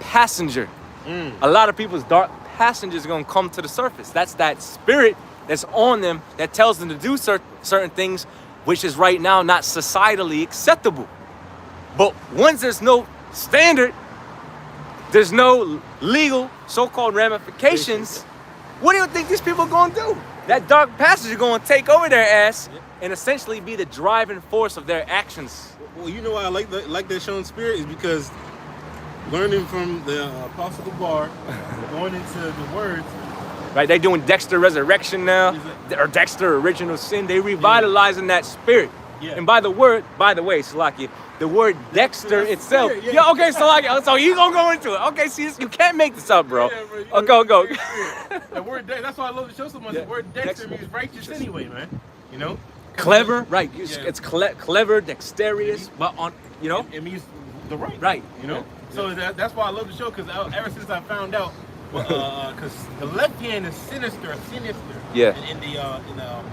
passenger. A lot of people's dark passengers are going to come to the surface. That's that spirit that's on them that tells them to do certain things, which is right now not societally acceptable. But once there's no standard, there's no legal so-called ramifications, what do you think these people are going to do? That dark passenger going to take over their ass and essentially be the driving force of their actions. Well, you know why I like that shown spirit is because learning from the Apostle Bar, going into the words, Right? They're doing Dexter Resurrection now, or Dexter Original Sin. They revitalizing that spirit. Yeah. And by the way, Salaki, the word Dexter itself. spirit, yeah. Yeah, okay, Salaki. So you gonna go into it. Okay, see, you can't make this up, bro. Yeah, bro, you Oh, know, go. The word that's why I love the show so much. Yeah. The word Dexter means righteous anyway, man. You know? Clever, right? Yeah. It's clever, dexterous, but on, you know, It means the right. right? You know? So that's why I love the show, because ever since I found out, because the left hand is sinister. Yeah. In the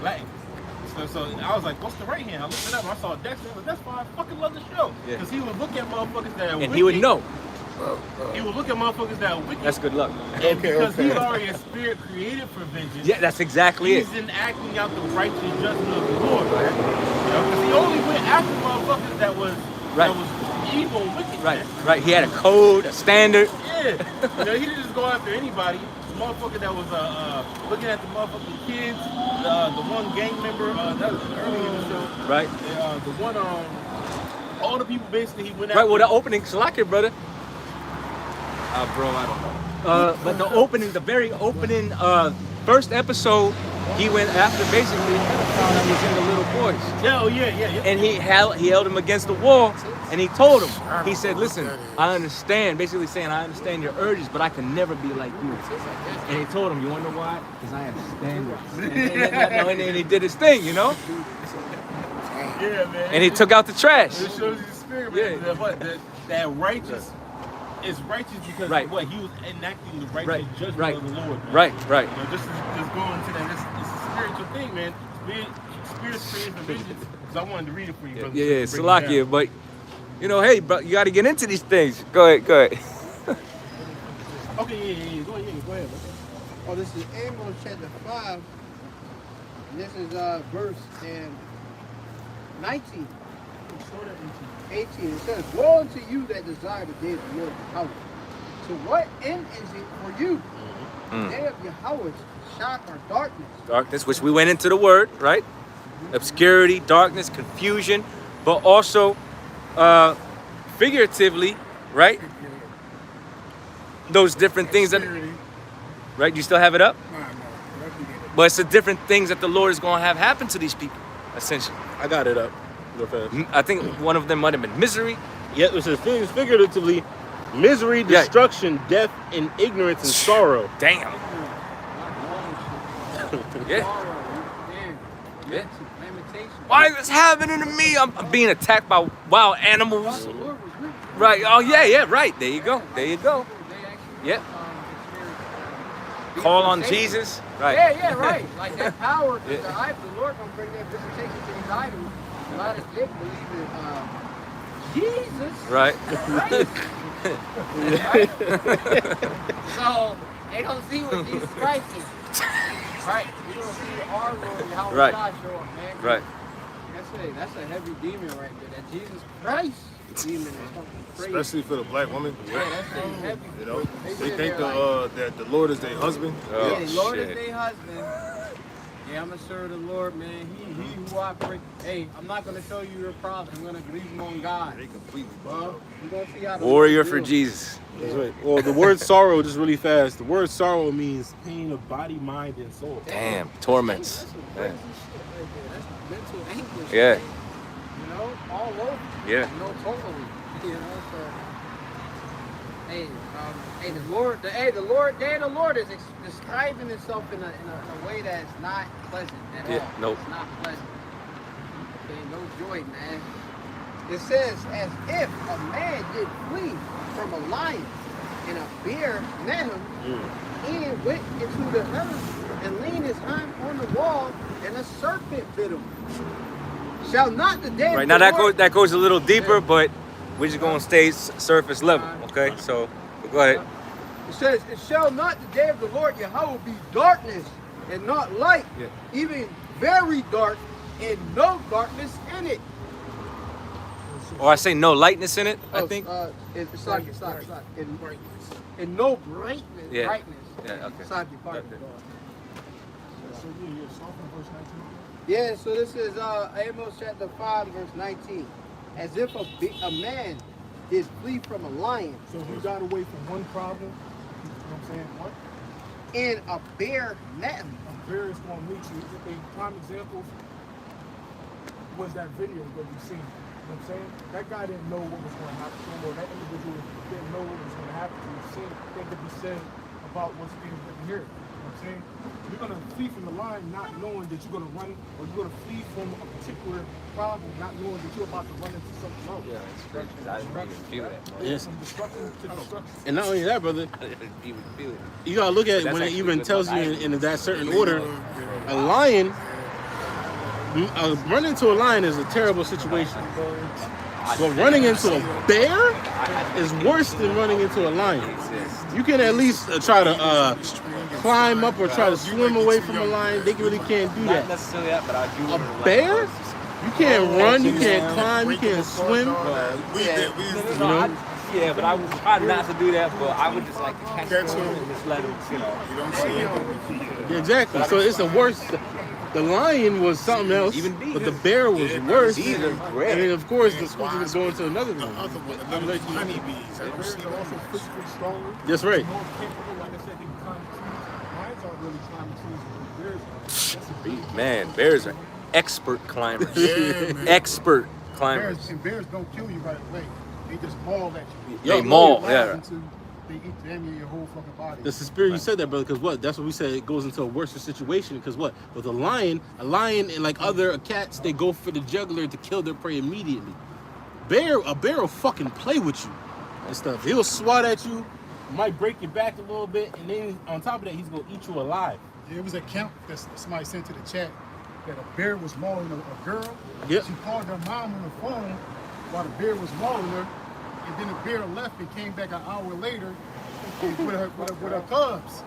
black. So I was like, what's the right hand? I looked it up and I saw Dexter. I was like, that's why I fucking love the show. Yeah. Because he would look at motherfuckers that are wicked. And he would know. He would look at motherfuckers that are wicked. That's good luck. And because he's already a spirit created for vengeance. Yeah, that's exactly it. He's enacting out the righteous judgment of the Lord, man. You know, because he only went after motherfuckers that was evil and wicked. Right, man. right. He had a code, a standard. Yeah. You know, he didn't just go after anybody. The motherfucker that was looking at the motherfucking kids, the one gang member, that was early in the show. Right. The one, all the people basically he went after. Right. Well, the opening, Salaki, brother. Bro, I don't know. But the very opening, first episode, he went after basically found out he was in the little boys. Yeah, oh yeah. And he held him against the wall, and he told him, he said, listen, I understand, basically saying, I understand your urges, but I can never be like you. And he told him, you want to know why? Because I have standards. And he did his thing, you know? Yeah, man. And he took out the trash. It shows you the spirit, man. Yeah. That righteous is righteous because what he was enacting the righteous judgment of the Lord. Man. Right. You know, just going to that, it's a spiritual thing, man. Spirit's created for vengeance. So I wanted to read it for you, brother. Yeah, Salakia, but you know, hey, bro, you got to get into these things. Go ahead. Okay, yeah. Go ahead. Oh, this is Amos chapter 5. And this is verse 19. 18. It says, woe unto you that desire the day of the Lord Yahweh. To what end is it for you? The day of Yahweh's shock or darkness. Darkness, which we went into the word, right? Obscurity, darkness, confusion, but also figuratively, right? Those different things that, right? You still have it up? But it's the different things that the Lord is going to have happen to these people, essentially. I got it up. Real fast. I think one of them might have been misery. Yeah, it says figuratively, misery, destruction, death, and ignorance and sorrow. Damn. Yeah. Why is this happening to me? I'm being attacked by wild animals. Right. Oh, yeah. Right. There you go. Yep. Call on Jesus. Right. Yeah, right. Like that power, the Lord gonna bring that visitation to these idols. A lot of them believe in Jesus. Right. So they don't see what Jesus Christ is. Right. You don't see our Lord Yahweh Right. show up, man. Right. That's a heavy demon right there. That Jesus Christ demon is fucking crazy. Especially for the black woman. Yeah, that's pretty heavy. You know, they sit think there that the Lord is their husband. Oh, yeah, the Lord shit. is their husband. Yeah, I'm gonna serve the Lord, man. He who operate. Hey, I'm not gonna show you your problem. I'm gonna leave them on God. They completely. Well, you gonna see how the Warrior Lord for deals. Jesus. That's right. Well, the word sorrow, just really fast. The word sorrow means Pain of body, mind, and soul. Damn. Torments. That's some crazy shit right there. That's mental anguish. Yeah. Man. You know, all over. Yeah. You know, totally. You know, so the Lord is describing himself in a way that's not pleasant at all. Nope. It's not pleasant. Okay, no joy, man. It says, as if a man did flee from a lion, and a bear met him, and went into the heavens, and leaned his hand on the wall, and a serpent bit him. Shall not the day Right of now the that Lord... goes a little deeper, but we're just gonna stay surface level. Okay. So go ahead. It says, it shall not the day of the Lord Yahweh be darkness and not light, even very dark and no darkness in it. Or I say no lightness in it. I think. It's like and no brightness. Yeah. Brightness. Yeah. Okay. It's like your part. So you're soft in verse 19? Yeah, so this is Amos chapter 5, verse 19. As if a man did flee from a lion. So if you got away from one problem, you know what I'm saying? What? and a bear met him. A bear is going to meet you. A prime example was that video that we've seen. You know what I'm saying? That guy didn't know what was going to happen to him, or that individual didn't know what was going to happen to him. Seeing things to be said about what's being written here. You know what I'm saying? You're going to flee from the line not knowing that you're going to run, or you're going to flee from a particular problem not knowing that you're about to run into something else. Yeah, it's crazy. I didn't even feel that. Yes. From destruction to destruction. And not only that, brother, I didn't even feel it. you gotta look at it That's when it actually even good tells you luck. in that certain order. A lion, running into a lion is a terrible situation. But running into a bear is worse than running into a lion. You can at least try to climb up or try to swim away from a lion. They really can't do Not that. necessarily that, but I do. A bear? You can't run, you can't climb, you can't swim. Yeah, but I would try not to do that, but I would just like to catch them and just let them, you know. You don't see it. Yeah, exactly. So it's the worst. The lion was something else, but the bear was worse. These are great. And then, of course, the squid is going to another The one. other one, the little honeybees. Have you seen Also that? physically stronger. That's right. More capable, like I said, they can climb trees. Lions aren't really climbing trees, but bears are. That's a big Man, bears are expert climbers. Yeah, man. Expert climbers. Bears don't kill you right away. They just maul at you. They maul, yeah. Until they eat damn near your whole fucking body. That's the spirit you said that, brother, because what? That's what we said. It goes into a worse situation, because what? With a lion and like other cats, they go for the jugular to kill their prey immediately. A bear will fucking play with you and stuff. He'll swat at you, might break your back a little bit, and then on top of that, he's gonna eat you alive. There was a count that somebody sent to the chat that a bear was mauling a girl. Yep. She called her mom on the phone while the bear was mauling her, and then the bear left and came back an hour later with her cubs.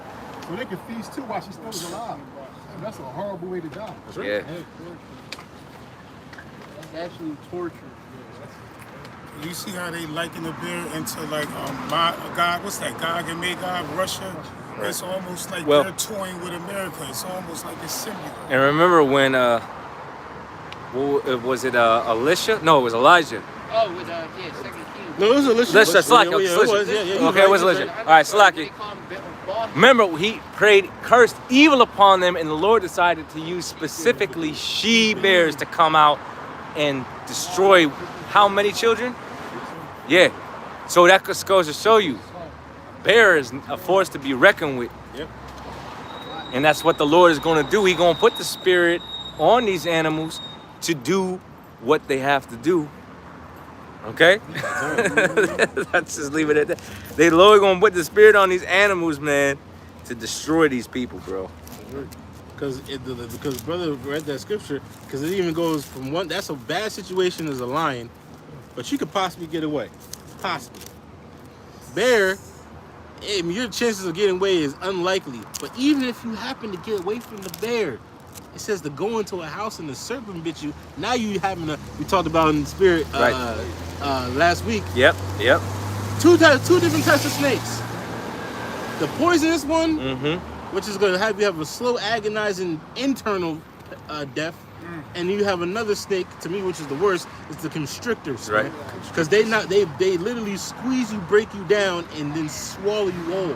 So they could feast too while she still was alive. And that's a horrible way to die. That's right. Yeah. That's actually torture. You see how they liken the bear into like God? What's that? Gog and Magog, Russia. It's almost like Well- they're toying with America. It's almost like it's similar. And remember when, was it Elisha? No, it was Elijah. Oh, with yeah, Second Kings. No, it was Elisha. Elisha, Slack. Yeah, it was. Yeah, yeah, Okay, it was Elisha. All right, Slaki. Remember, he cursed evil upon them, and the Lord decided to use specifically she-bears to come out and destroy how many children? Yeah. So that just goes to show you, bear is a force to be reckoned with. Yep. And that's what the Lord is going to do. He's going to put the spirit on these animals to do what they have to do. Okay? Let's just leave it at that. They Lord going to put the spirit on these animals, man, to destroy these people, bro. Because brother read that scripture, because it even goes from one. That's a bad situation as a lion, but you could possibly get away, possibly. Bear, your chances of getting away is unlikely. But even if you happen to get away from the bear, it says to go into a house and the serpent bit you. Now you having we talked about in the spirit last week. Yep. Two different types of snakes. The poisonous one, which is going to have you have a slow, agonizing internal death, and you have another snake, to me, which is the worst, is the constrictors, Right. Because they literally squeeze you, break you down, and then swallow you whole.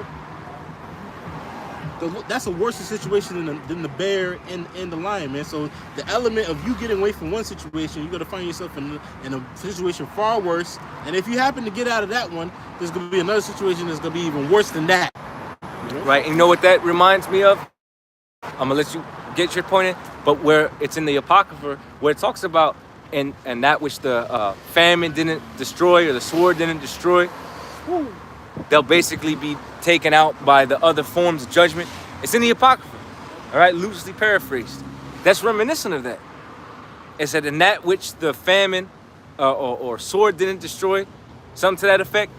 That's a worse situation than the bear and the lion, man. So the element of you getting away from one situation, you're gonna find yourself in a situation far worse. And if you happen to get out of that one, there's gonna be another situation that's gonna be even worse than that. Right. And you know what that reminds me of? I'm going to let you get your point in, but where it's in the Apocrypha, where it talks about and that which the famine didn't destroy or the sword didn't destroy, they'll basically be taken out by the other forms of judgment. It's in the Apocrypha, all right, loosely paraphrased. That's reminiscent of that. It said, in that which the famine or sword didn't destroy, something to that effect.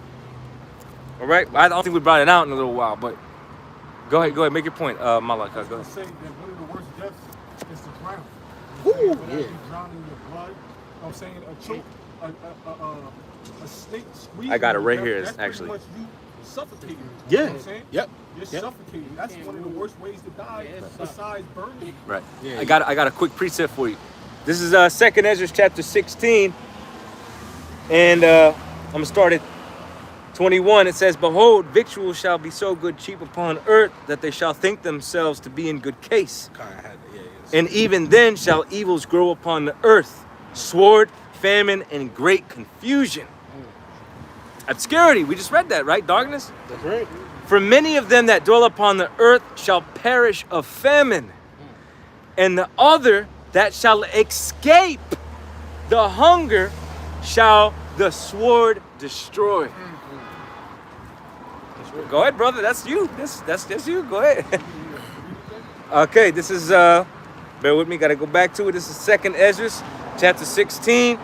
All right, I don't think we brought it out in a little while, but go ahead, make your point, Malak. Go I ahead. say that one of the worst deaths is to drown. Woo, You yeah. drowning in your blood. I'm saying a choke, a snake squeeze. I got it right you, here, that's actually. pretty much you suffocating. Yeah. You know what I'm saying? Yep. You're Yep. suffocating. That's one of the worst ways to die besides burning. Right. Yeah, I got a quick precept for you. This is 2nd Ezra chapter 16, and I'm gonna start at 21, it says, behold, victuals shall be so good cheap upon earth that they shall think themselves to be in good case. And even then shall evils grow upon the earth, sword, famine, and great confusion. Obscurity, we just read that, right? Darkness? That's right. For many of them that dwell upon the earth shall perish of famine, and the other that shall escape the hunger shall the sword destroy. Go ahead, brother. That's you. That's you. Go ahead. Okay, this is bear with me. Got to go back to it. This is 2nd Ezra, chapter 16,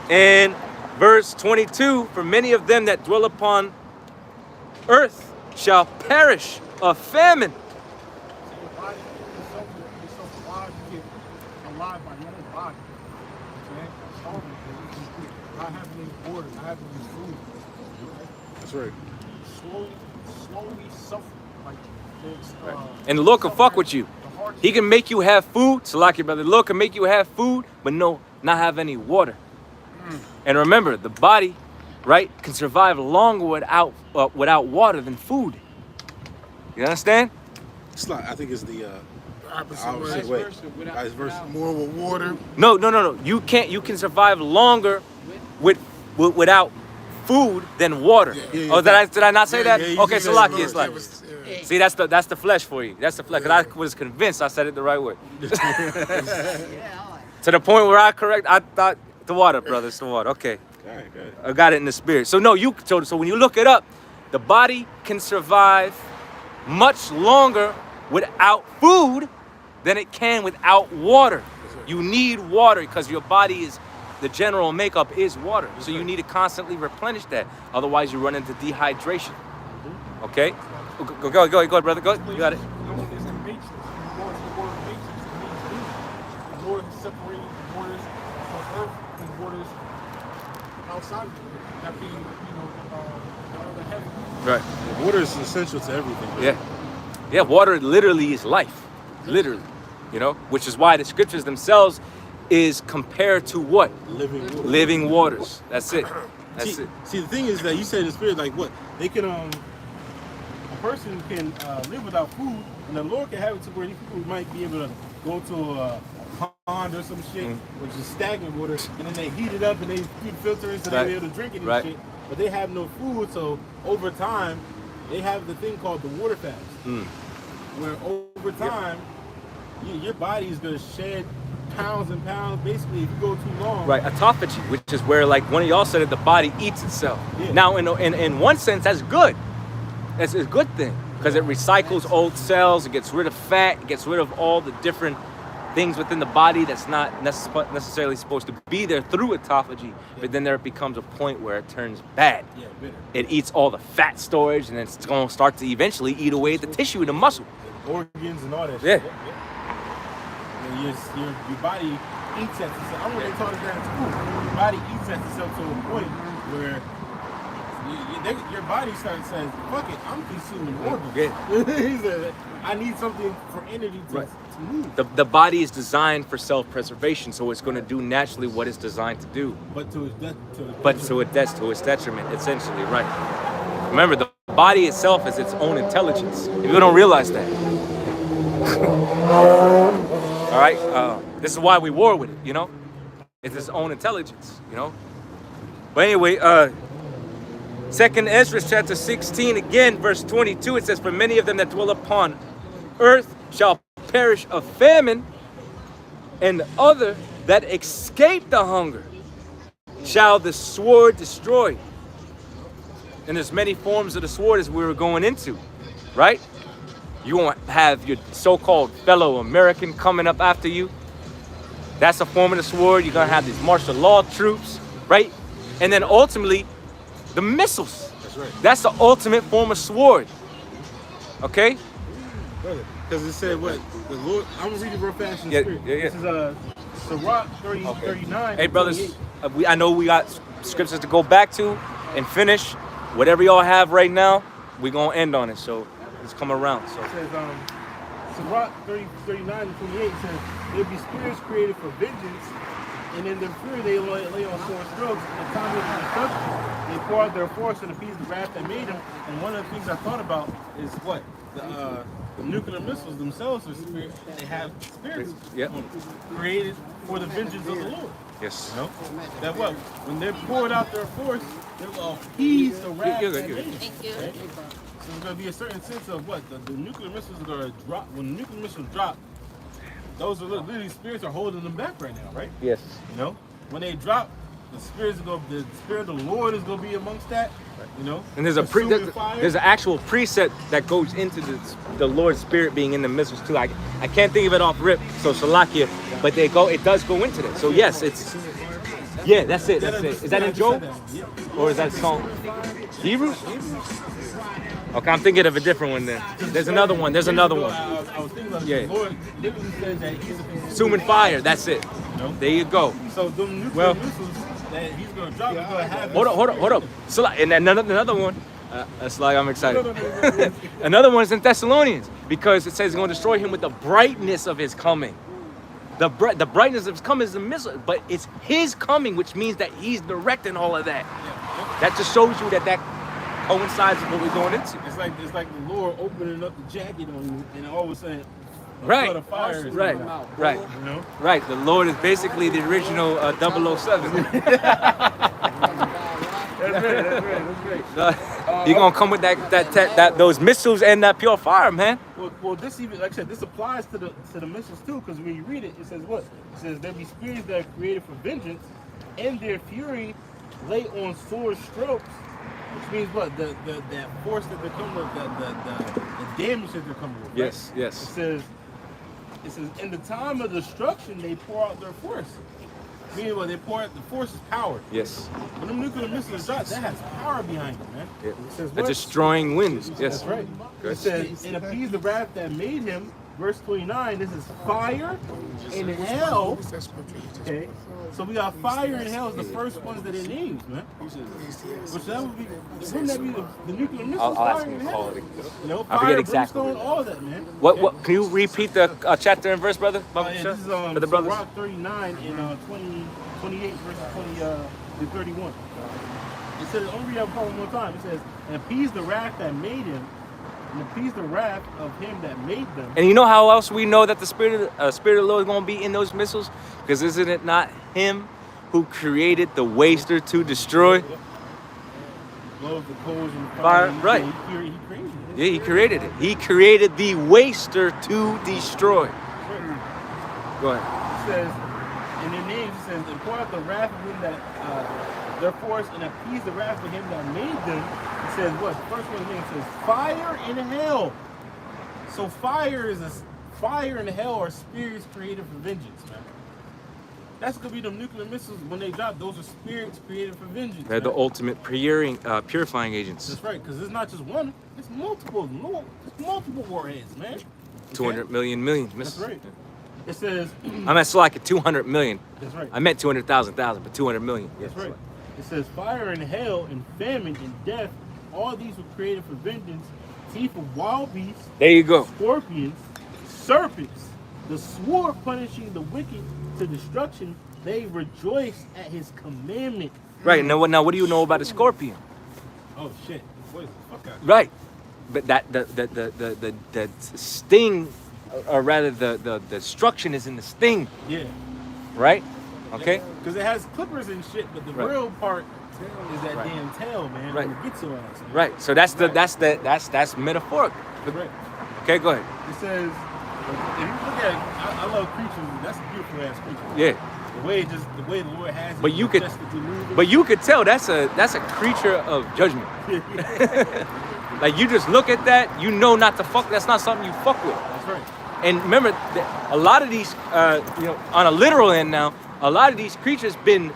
and verse 22. For many of them that dwell upon earth shall perish of famine. Your body is so alive, you get alive by your own body. Okay? Starving, not having any water, not having any food. That's right. Slowly suffer. Like it's, And the Lord can fuck with you. He can make you have food. Salaki, brother. The Lord can make you have food, but not have any water. And remember, the body, right, can survive longer without water than food. You understand? It's not, I think it's the Opposite way. Vice versa. More with water. No. You can survive longer without food than water. Yeah, Oh, did I not say that? you Okay, said Salaki, that. it's like. Yeah. See, that's the flesh for you. That's the flesh. Because I was convinced I said it the right way. To the point where I thought the water, brother. It's the water. Okay. Good. I got it in the spirit. So no, so when you look it up, the body can survive much longer without food than it can without water. You need water because your body the general makeup is water. So you need to constantly replenish that. Otherwise you run into dehydration. Okay? Go ahead, brother. Go. You got it. It's a matrix. You go into the word matrix, it means unity. The Lord is separating the waters of earth and waters outside of it. That being, the heaven. Right. Water is essential to everything. Yeah, water literally is life. Literally. Which is why the scriptures themselves is compared to what? Living water. Living waters. That's it. See, the thing is that you said in the spirit, like what? They can, a person can live without food, and the Lord can have it to where these people might be able to go to a pond or some shit, which is stagnant water, and then they heat it up and they keep filtering so they'll be able to drink it and shit. But they have no food, so over time, they have the thing called the water fast, where over time, your body is going to shed pounds and pounds, basically, if you go too long. Right, autophagy, which is where, like one of y'all said, that the body eats itself. Yeah. Now, in one sense, that's good. That's a good thing because it recycles old cells, it gets rid of fat, it gets rid of all the different things within the body that's not necessarily supposed to be there through autophagy. But then there becomes a point where it turns bad. Yeah, bitter. It eats all the fat storage, and it's going to start to eventually eat away at the tissue and the muscle. Organs and all that Yeah. shit. And your body eats at itself. I'm going to taught it that in school. Your body eats at itself to a point where your body starts saying, fuck it, I'm consuming organs. Yeah. He said, I need something for energy to move. The body is designed for self-preservation, so it's going to do naturally what it's designed to do. But to its detriment, essentially, right? Remember, the body itself is its own intelligence. People don't realize that. All right? This is why we war with it, It's its own intelligence, But anyway, 2nd Ezra chapter 16, again, verse 22, it says, for many of them that dwell upon earth shall perish of famine, and the other that escape the hunger shall the sword destroy. And there's many forms of the sword as we were going into, right? You won't have your so-called fellow American coming up after you. That's a form of the sword. You're going to have these martial law troops, right? And then ultimately, the missiles. That's right. That's the ultimate form of sword. Okay? Because it said what? The Lord, I'm going to read it real fast in the Yeah, spirit. yeah. This is Sirach 39. Hey, brothers, I know we got scriptures to go back to and finish. Whatever y'all have right now, we're going to end on it. So let's come around. So It says, Sirach 39 and 28 says, there'll be spirits created for vengeance, and in their fury they lay on sore strokes, and time of destruction. they pour out their force and appease the wrath that made them. And one of the things I thought about is what? The nuclear missiles themselves are spirit. They have spirits created for the vengeance of the Lord. Yes. You know? That what? When they're poured out their force, they will appease the wrath that made them. Thank you. Right? So there's going to be a certain sense of what? The nuclear missiles are going to drop. When the nuclear missiles drop, those are literally spirits are holding them back right now, right? Yes. You know? When they drop, the spirit of the Lord is going to be amongst that. You know? And there's an actual preset that goes into the Lord's Spirit being in the missiles too. I can't think of it off rip, so Shalakia, but it does go into that. So yes, that's it. Is that in Job? Or is that song? Hebrews? Okay, I'm thinking of a different one then. There's another one. I was thinking about the Lord literally says that he's consuming fire, that's it. No. There you go. So the nuclear missiles that he's going to drop is going to have... Hold up. So, and another one, that's like I'm excited. Another one is in Thessalonians, because it says he's going to destroy him with the brightness of his coming. The brightness of his coming is the missile, but it's his coming, which means that he's directing all of that. That just shows you that coincides with what we're going into. It's like the Lord opening up the jacket on you, and all of a sudden, Right. of fire is Right. coming out. Right. You know? Right. The Lord is basically the original 007. That's right. You're gonna come with that those missiles and that pure fire, man. Well, this even, like I said, this applies to the missiles too, because when you read it, it says what? It says there be spirits that are created for vengeance, and their fury lay on sword strokes, which means what? That force that they're coming with, the damage that they're coming with. Right? Yes. It says in the time of destruction they pour out their force. Meaning what? They pour out, the force is power. Yes. When them nuclear missiles drop, that has power behind it, man. Yeah. It says A what? destroying wind. Yes. That's right. It says, and appease the wrath that made him. Verse 29, this is fire and hell. Okay. So we got fire and hell is the first ones that it names, man. Which that would be, wouldn't that be the nuclear missiles? I'll ask fire him and to hell? call it. You know, I fire, forget exactly. brimstone, all that, man. What? Can you repeat the chapter and verse, brother? Yeah, this is For the brothers. Rock 39 and 28 verses 20 to 31. It says, I'll read that one more time. It says, and appease the wrath that made him, and appease the wrath of him that made them. And you know how else we know that the Spirit of the Lord is going to be in those missiles? Because isn't it not him who created the waster to destroy? Blows the coals and Fire, right. He created it. Yeah, he created it. He created the waster to destroy. Go ahead. It says, in their names, it says, and pour out the wrath of him that, their force, and appease the wrath of him that made them. It says what? The first one again says, fire and hell. So fire and hell are spirits created for vengeance, man. That's gonna be them nuclear missiles when they drop. Those are spirits created for vengeance. They're the man. ultimate purifying agents. That's right, because it's not just one. It's multiple. It's multiple warheads, man. 200 million That's missiles. right. It says. I meant like 200 million. That's right. I meant 200,000, but 200 million. That's right. It says fire and hell and famine and death. All these were created for vengeance. Teeth of wild beasts. There you go. Scorpions, serpents, the sword punishing the wicked to destruction. They rejoice at his commandment. Right. Now what do you know about a scorpion? Oh shit! What is the fuck out? Right. But that the sting, or rather the destruction is in the sting. Yeah. Right. Okay. Because it has clippers and shit, but the Right. real part is that Right. damn tail, man. Right. It gets your ass. Man. Right. So that's that's metaphoric. Right. Okay. Go ahead. It says, if you look at it, I love creatures. That's a beautiful ass creature. Yeah. The way the Lord has it. But you could- majestically moving. But you could tell that's a creature of judgment. Like you just look at that, you know not to fuck. That's not something you fuck with. That's right. And remember, a lot of these, on a literal end now, a lot of these creatures been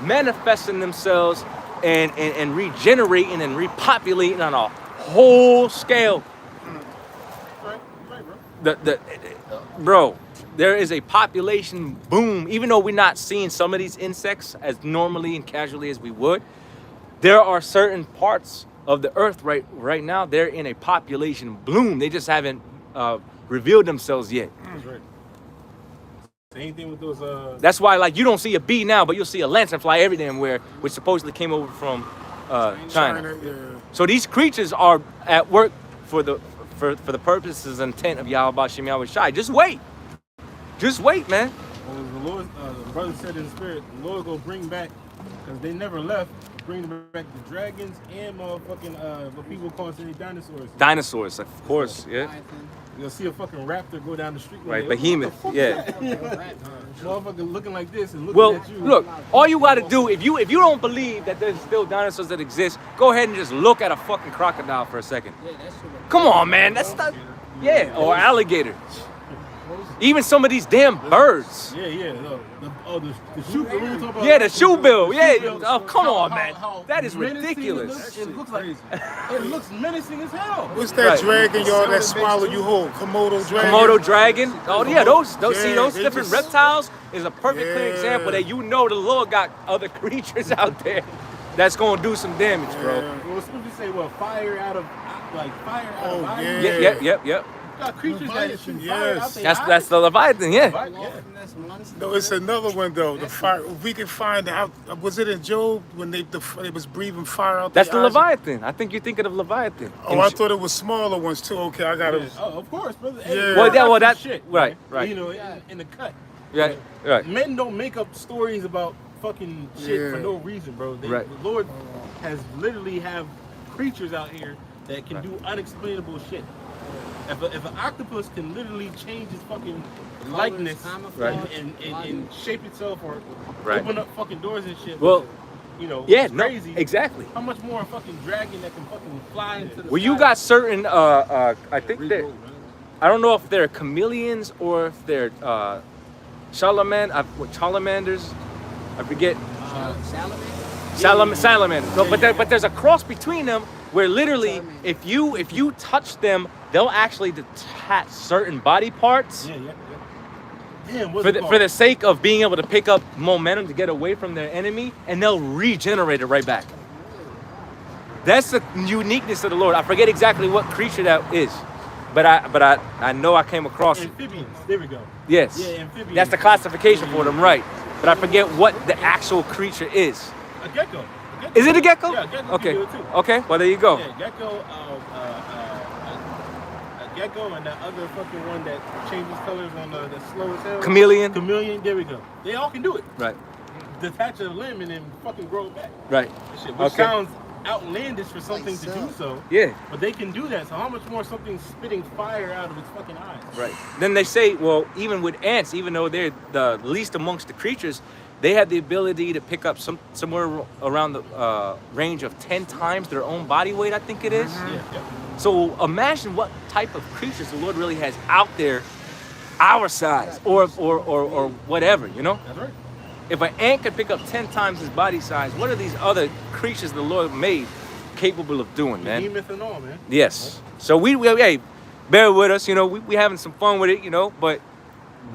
manifesting themselves and regenerating and repopulating on a whole scale. Right, bro. Bro, there is a population boom. Even though we're not seeing some of these insects as normally and casually as we would, there are certain parts of the earth right now, they're in a population bloom. They just haven't revealed themselves yet. That's right. Same thing with those. That's why, like, you don't see a bee now, but you'll see a lanternfly every damn where, which supposedly came over from China. Yeah. So these creatures are at work for the purposes and intent of Yahweh Shem Yahweh Shai. Just wait, man. Well, the Lord, the brother said in the spirit, the Lord will bring back, because they never left, bring back the dragons and motherfucking what people call today dinosaurs. Dinosaurs, of course, yeah. You'll see a fucking raptor go down the street. Right, one day. behemoth, yeah. Motherfucker looking like this and looking Well, at you. look, all you gotta do, if you don't believe that there's still dinosaurs that exist, go ahead and just look at a fucking crocodile for a second. Come on, man, that's not, yeah, or alligator. Even some of these damn birds. Yeah. The shoe bill. We were talking about Yeah, the shoe bill. Yeah. shoe bill. Oh, come on, How- man. how That is menacing ridiculous. It looks like it looks menacing as hell. What's that Right. dragon, y'all, that swallow you whole? Komodo dragon? Komodo dragon. Oh yeah, those Yeah, see those they different just- reptiles is a perfect clear Yeah. example that you know the Lord got other creatures out there that's gonna do some damage, bro. Well, scripture say fire out of Oh, eyes. yeah. Yep. You got creatures that shoot fire out Yes. their That's eyes. the Leviathan, yeah. Right, yeah. No, it's another one though. The fire. If we can find out, was it in Job when they was breathing fire out? That's their the eyes? Leviathan. I think you're thinking of Leviathan. Oh, I thought it was smaller ones too. Okay, I got it. Oh, of course, brother. Yeah. Well, Well, that's that- shit. right. You know, in the cut. Right. Men don't make up stories about fucking shit for Yeah. no reason, bro. Right. The Lord has literally have creatures out here that can do unexplainable shit. If an octopus can literally change its fucking likeness Right. and shape itself or Right. open up fucking doors and shit. Well, you know, yeah, it's no, crazy. exactly. How much more a fucking dragon that can fucking fly into the Well, you sky? got certain, I think that, I don't know if they're chameleons or if they're salamanders. I forget. Salamanders. No, but there's a cross between them where literally, if you touch them, they'll actually detach certain body parts Yeah. Damn, what's for it the, called? for the sake of being able to pick up momentum to get away from their enemy, and they'll regenerate it right back. That's the uniqueness of the Lord. I forget exactly what creature that is, but I know I came across it. Amphibians. There we go. Yes. Yeah, amphibians. That's the classification for them, right? But I forget what the actual creature is. A gecko. Is it a gecko? Yeah, a gecko Okay. can do it too. Okay. Well, there you go. Yeah, gecko. A gecko and that other fucking one that changes colors on the slow as hell. Chameleon. Chameleon. There we go. They all can do it. Right. Detach a limb and then fucking grow it back. Right. That shit, which Okay. sounds outlandish for something to do so. Yeah. But they can do that. So how much more something spitting fire out of its fucking eyes? Right. Then they say, well, even with ants, even though they're the least amongst the creatures, they have the ability to pick up somewhere around the range of 10 times their own body weight, I think it is. Yeah. So imagine what type of creatures the Lord really has out there, our size, or whatever, you know? That's right. If an ant could pick up 10 times his body size, what are these other creatures the Lord made capable of doing, man? Behemoth and all, man. Yes. So we hey, bear with us, you know, we having some fun with it, you know, but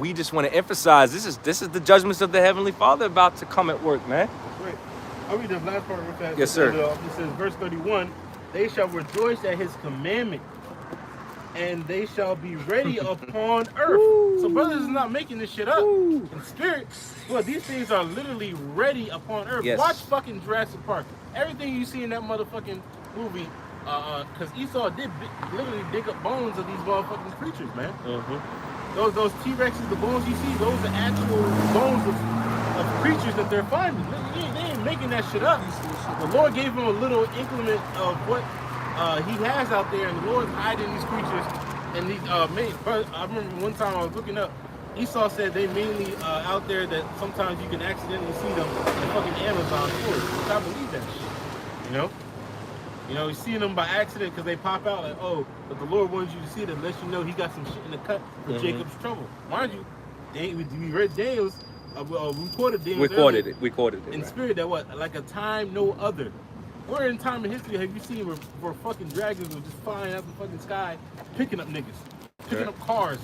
we just want to emphasize this is the judgments of the Heavenly Father about to come at work, man. Great. I'll read the last part real fast. Yes, sir. It says, verse 31, they shall rejoice at his commandment, and they shall be ready upon earth. So brothers is not making this shit up. In spirit, well, these things are literally ready upon earth. Yes. Watch fucking Jurassic Park. Everything you see in that motherfucking movie, because Esau did literally dig up bones of these motherfucking creatures, man. Those T-Rexes, the bones you see, those are actual bones of creatures that they're finding. They ain't making that shit up. The Lord gave them a little increment of what he has out there, and the Lord's hiding these creatures. And these I remember one time I was looking up, Esau said they mainly out there that sometimes you can accidentally see them in fucking Amazon stores. Which I believe that shit. You know? You know, you're seeing them by accident because they pop out like, oh, but the Lord wants you to see them, let you know he got some shit in the cut for Jacob's trouble. Mind you, we read Daniel's, we quoted Daniel's earlier We quoted it. in right. spirit that what, like a time no other. Where in time in history have you seen where fucking dragons were just flying out the fucking sky, picking up niggas, picking up cars?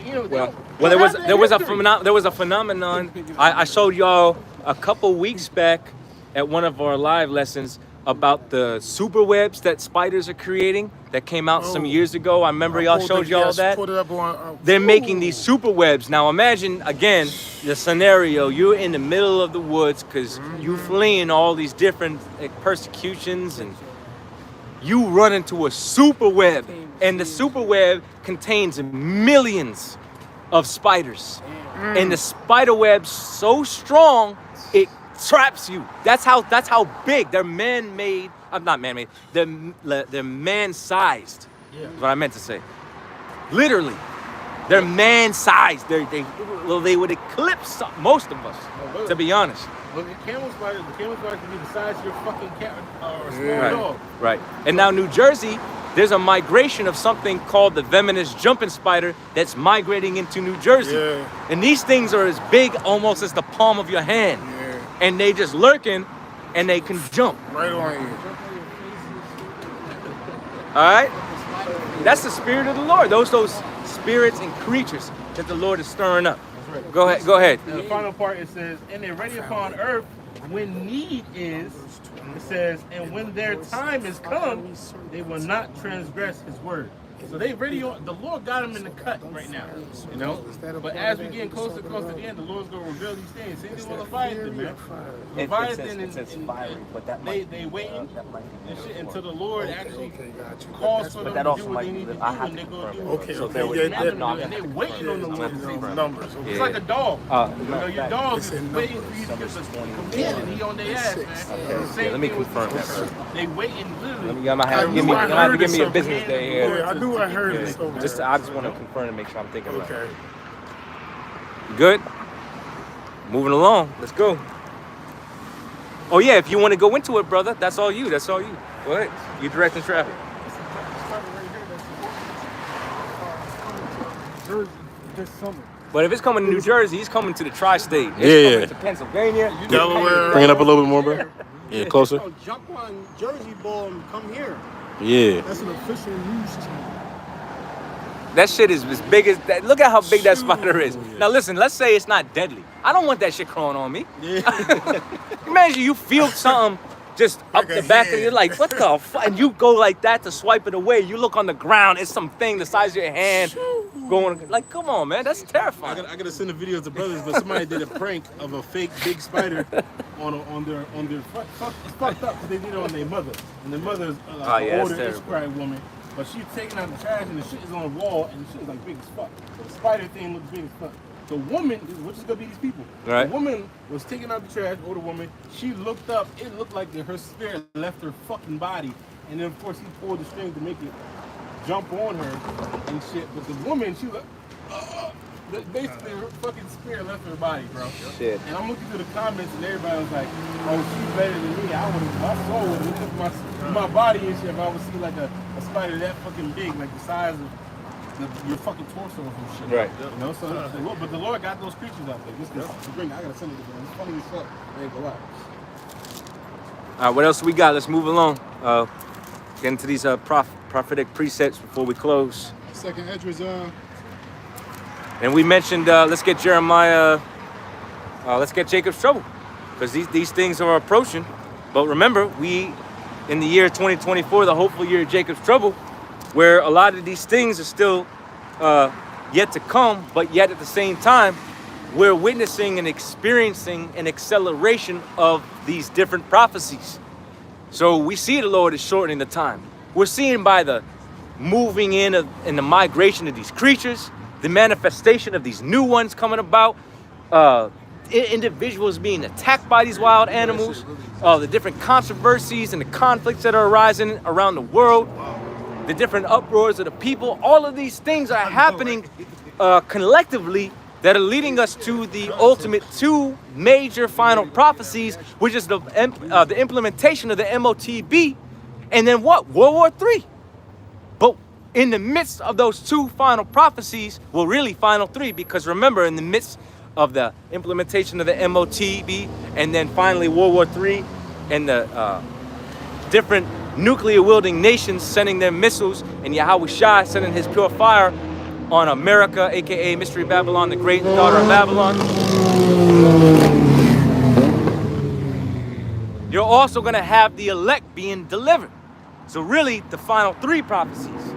You know, Well, they don't there was history. a phenomenon I showed y'all a couple weeks back at one of our live lessons about the super webs that spiders are creating that came out some years ago. I remember y'all showed y'all that. Put it up on, They're making these super webs. Now imagine, again, the scenario. You're in the middle of the woods because you fleeing all these different persecutions, and you run into a super web. And the super web contains millions of spiders. And the spider web's so strong, it traps you. That's how big. They're man-made. I'm not man-made. They're man-sized. Yeah. Is what I meant to say. Literally, they're man-sized. They would eclipse most of us, to be honest. Look at camel spiders. The camel spiders can be the size of your fucking cat or a small dog. Right. And now New Jersey, there's a migration of something called the venomous jumping spider that's migrating into New Jersey. Yeah. And these things are as big almost as the palm of your hand. Yeah. And they just lurking, and they can jump. Right on you. All right? That's the spirit of the Lord. Those spirits and creatures that the Lord is stirring up. That's right. Go ahead. And the final part, it says, and they're ready upon earth when need is, it says, and when their time is come, they will not transgress his word. So they ready on, the Lord got them in the cut right now, you know? But as we get close to the end, the Lord's going to reveal these things. Same thing with Leviathan, man. Leviathan, they waiting and shit until the Lord actually calls for them to do what they need to do, and they're going to do it. Okay, So okay. and they're waiting on the Lord to say something. Numbers. It's like a dog. You know, your dog is waiting for you to get the command, and he on their ass, man. Yeah, let me confirm that, bro. They waiting literally. You might have to give me a business day here. Yeah, I knew I heard it. So I just want to confirm and make sure I'm thinking about it. okay. Good. Moving along. Let's go. Oh yeah, if you want to go into it, brother, that's all you. Go ahead. You directing traffic. This summer. But if it's coming to New Jersey, he's coming to the tri-state. Yeah. It's coming to Pennsylvania. Delaware. Bring it up a little bit more, bro. Yeah, closer. So jump on Jersey Bull and come here. Yeah. That's an official news channel. That shit is as big as that. Look at how big that spider is. Now listen, let's say it's not deadly. I don't want that shit crawling on me. Yeah. Imagine you feel something just up the back of you, like, what the fuck? And you go like that to swipe it away. You look on the ground, it's something the size of your hand going, like, come on, man, that's terrifying. I gotta send the videos to brothers, but somebody did a prank of a fake big spider on their fuck, it's fucked up because they did it on their mother. And their mother's an older Issachar-He woman. But she's taking out the trash and the shit is on the wall and the shit is like big as fuck. So the spider thing looks big as fuck. The woman, which is gonna be these people, right. The woman was taking out the trash, older woman. She looked up, it looked like her spirit left her fucking body. And then of course he pulled the string to make it jump on her and shit. But the woman, she was basically her fucking spirit left her body, bro. Shit. And I'm looking through the comments and everybody was like, oh, she's better than me. My soul would look at my body and shit if I would see like a spider that fucking big, like the size of your fucking torso or some shit. Right. You know, so but the Lord got those creatures out there. Just I gotta send it to them. It's funny as fuck. I ain't gonna lie. All right, what else we got? Let's move along. Get into these prophetic precepts before we close. Second Edwards, And we mentioned, let's get Jeremiah, let's get Jacob's trouble, because these things are approaching. But remember, we, in the year 2024, the hopeful year of Jacob's trouble, where a lot of these things are still yet to come, but yet at the same time, we're witnessing and experiencing an acceleration of these different prophecies. So we see the Lord is shortening the time. We're seeing by the moving in and the migration of these creatures, the manifestation of these new ones coming about, individuals being attacked by these wild animals, the different controversies and the conflicts that are arising around the world, the different uproars of the people. All of these things are happening collectively that are leading us to the ultimate two major final prophecies, which is the implementation of the MOTB, and then what? World War III. But in the midst of those two final prophecies, well, really final three, because remember, in the midst of the implementation of the MOTB, and then finally World War III, and the different nuclear-wielding nations sending their missiles, and Yahweh Shai sending his pure fire on America, aka Mystery Babylon, the great daughter of Babylon. you're also going to have the elect being delivered. So really, the final three prophecies.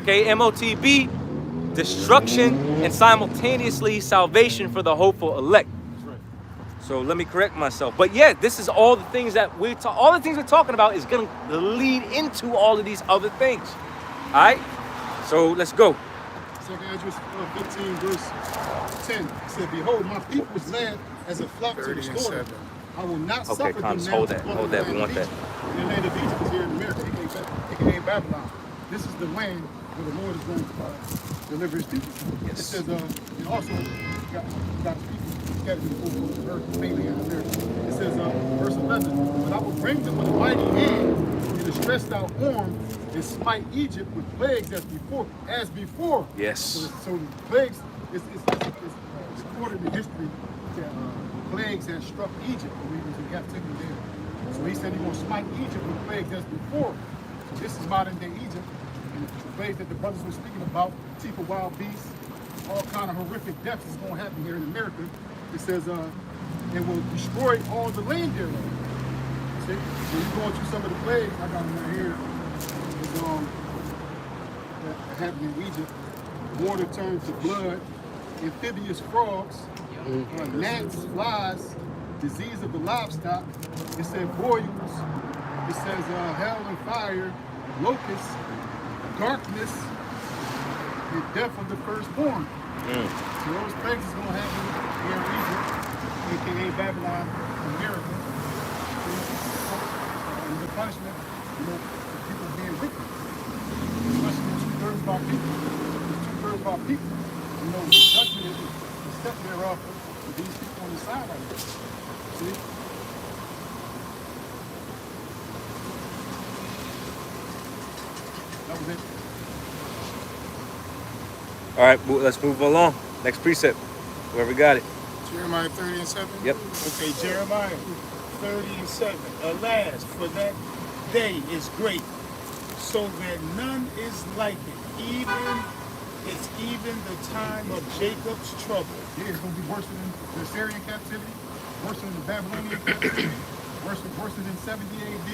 Okay, MOTB, destruction, and simultaneously salvation for the hopeful elect. So let me correct myself. But yeah, this is all the things that all the things we're talking about is going to lead into all of these other things. All right? So let's go. Second Ezra 15, verse 10. It said, behold, my people is led as a flock to the slaughter. I will not suffer them Cons, now hold to that, dwell hold in that, the we land want of Egypt. And the land of Egypt is here in America, aka Babylon. This is the land where the Lord is going to deliver his people. Yes. It says, and also got people scattered in the earth, mainly in America. It says, verse 11, but I will bring them with a mighty hand and a stretched out arm and smite Egypt with plagues as before. Yes. So the plagues is recorded in history that plagues that struck Egypt when we was in captivity there. So he said he's going to smite Egypt with plagues as before. So this is modern day Egypt. And the plagues that the brothers were speaking about, teeth of wild beasts, all kind of horrific deaths is going to happen here in America. It says, it will destroy all the land thereof. See? So you're going through some of the plagues, I got them right here, that happened in Egypt. Water turned to blood, amphibious frogs, gnats, flies, disease of the livestock. It said boils. It says hell and fire, locusts, darkness, and death of the firstborn. So those plagues is going to happen here in Egypt, aka Babylon, America. And the punishment, for people being wicked. Especially two-thirds of our people. Two-thirds of our people. The judgment is the step thereof for these people on the side right here. See? That was it. All right, let's move along. Next precept. Whoever got it. Jeremiah 30 and 7? Yep. Okay, Jeremiah 30 and 7. Alas, for that day is great, so that none is like it. It's even the time of Jacob's trouble. Yeah, it's going to be worse than the Assyrian captivity, worse than the Babylonian captivity, worse than 70 AD,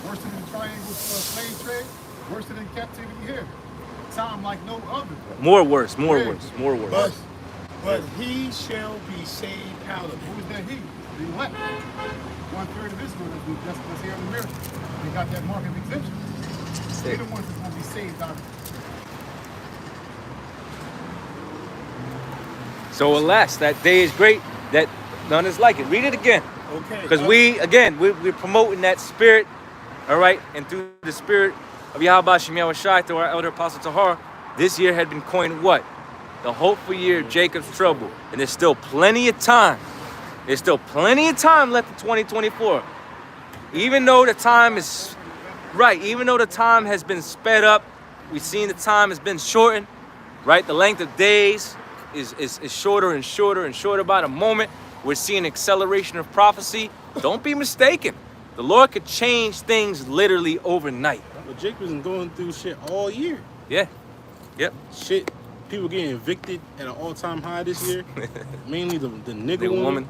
worse than the triangle slave trade, worse than captivity here. Time like no other. More worse. But he shall be saved out of it. Who is that he? The elect. 1/3 of Israel that's here in America. They got that mark of exemption. They're the ones that's going to be saved out of it. So alas, that day is great, that none is like it. Read it again. Okay. Because we're promoting that spirit, all right? And through the spirit of Yahweh Shem Yahushai, through our elder apostle Tahar, this year had been coined what? The hopeful year of Jacob's trouble. And there's still plenty of time. There's still plenty of time left in 2024. Even though the time is, right, even though the time has been sped up, we've seen the time has been shortened, right? The length of days is shorter and shorter by the moment. We're seeing acceleration of prophecy. Don't be mistaken. The Lord could change things literally overnight. But Jacob's been going through shit all year. Yeah. Yep. Shit. People getting evicted at an all-time high this year. Mainly the nigger woman.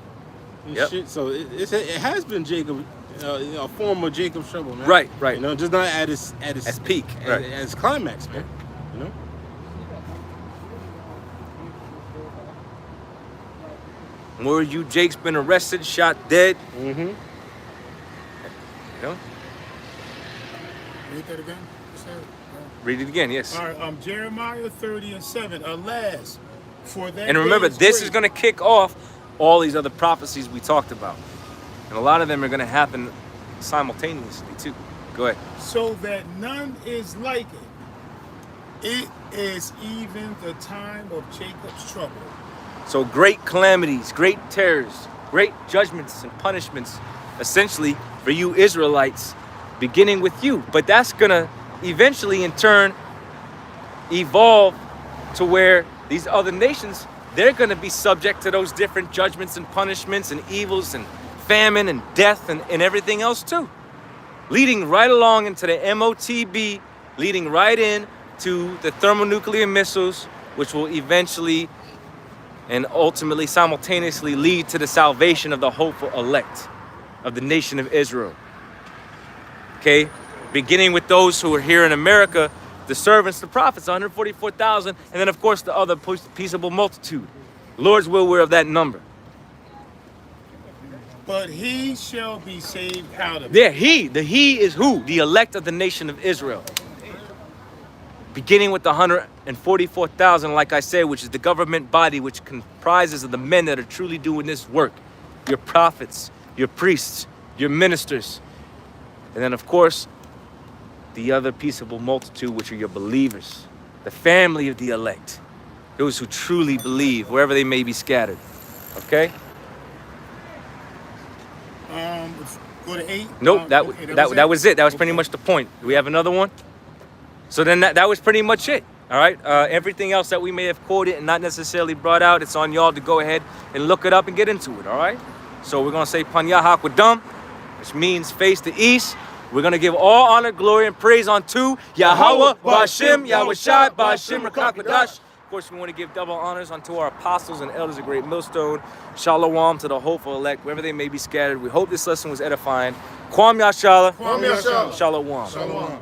And Yep. shit. So it has been Jacob, a form of Jacob's trouble, man. Right. You know, just not at its peak, right. at its climax, man. You know. More you Jake's been arrested, shot dead. Mm-hmm. You know? Read that again. Read it again, yes. All right, Jeremiah 30 and 7. Alas, for that. And remember, day this great. is going to kick off all these other prophecies we talked about. And a lot of them are going to happen simultaneously, too. Go ahead. So that none is like it. It is even the time of Jacob's trouble. So great calamities, great terrors, great judgments and punishments, essentially, for you Israelites, beginning with you. But that's going to eventually, in turn, evolve to where these other nations, they're going to be subject to those different judgments and punishments and evils and famine and death and everything else too. Leading right along into the MOTB, leading right in to the thermonuclear missiles, which will eventually and ultimately simultaneously lead to the salvation of the hopeful elect. of the nation of Israel. Okay? Beginning with those who are here in America, the servants, the prophets, 144,000, and then of course the other peaceable multitude. Lord's will, we're of that number. But he shall be saved out of it. Yeah, he is who? The elect of the nation of Israel. Beginning with the 144,000, like I said, which is the government body, which comprises of the men that are truly doing this work. Your prophets, your priests, your ministers. And then of course, the other peaceable multitude, which are your believers. The family of the elect. Those who truly believe, wherever they may be scattered. Okay? Go to 8. Nope, that was it. That was pretty Okay. much the point. Do we have another one? So then that was pretty much it. All right? Everything else that we may have quoted and not necessarily brought out, it's on y'all to go ahead and look it up and get into it. All right? So we're going to say Panya Hakwadam, which means face the east. We're going to give all honor, glory, and praise unto Yahweh, Ba'Shem, Yahushai, Ba'Shem, Rakakwadash. Of course, we want to give double honors unto our apostles and elders of Great Millstone. Shalom to the hopeful elect, wherever they may be scattered. We hope this lesson was edifying. Kwam Yashala. Kwam Yashala. Shalom. Shalom.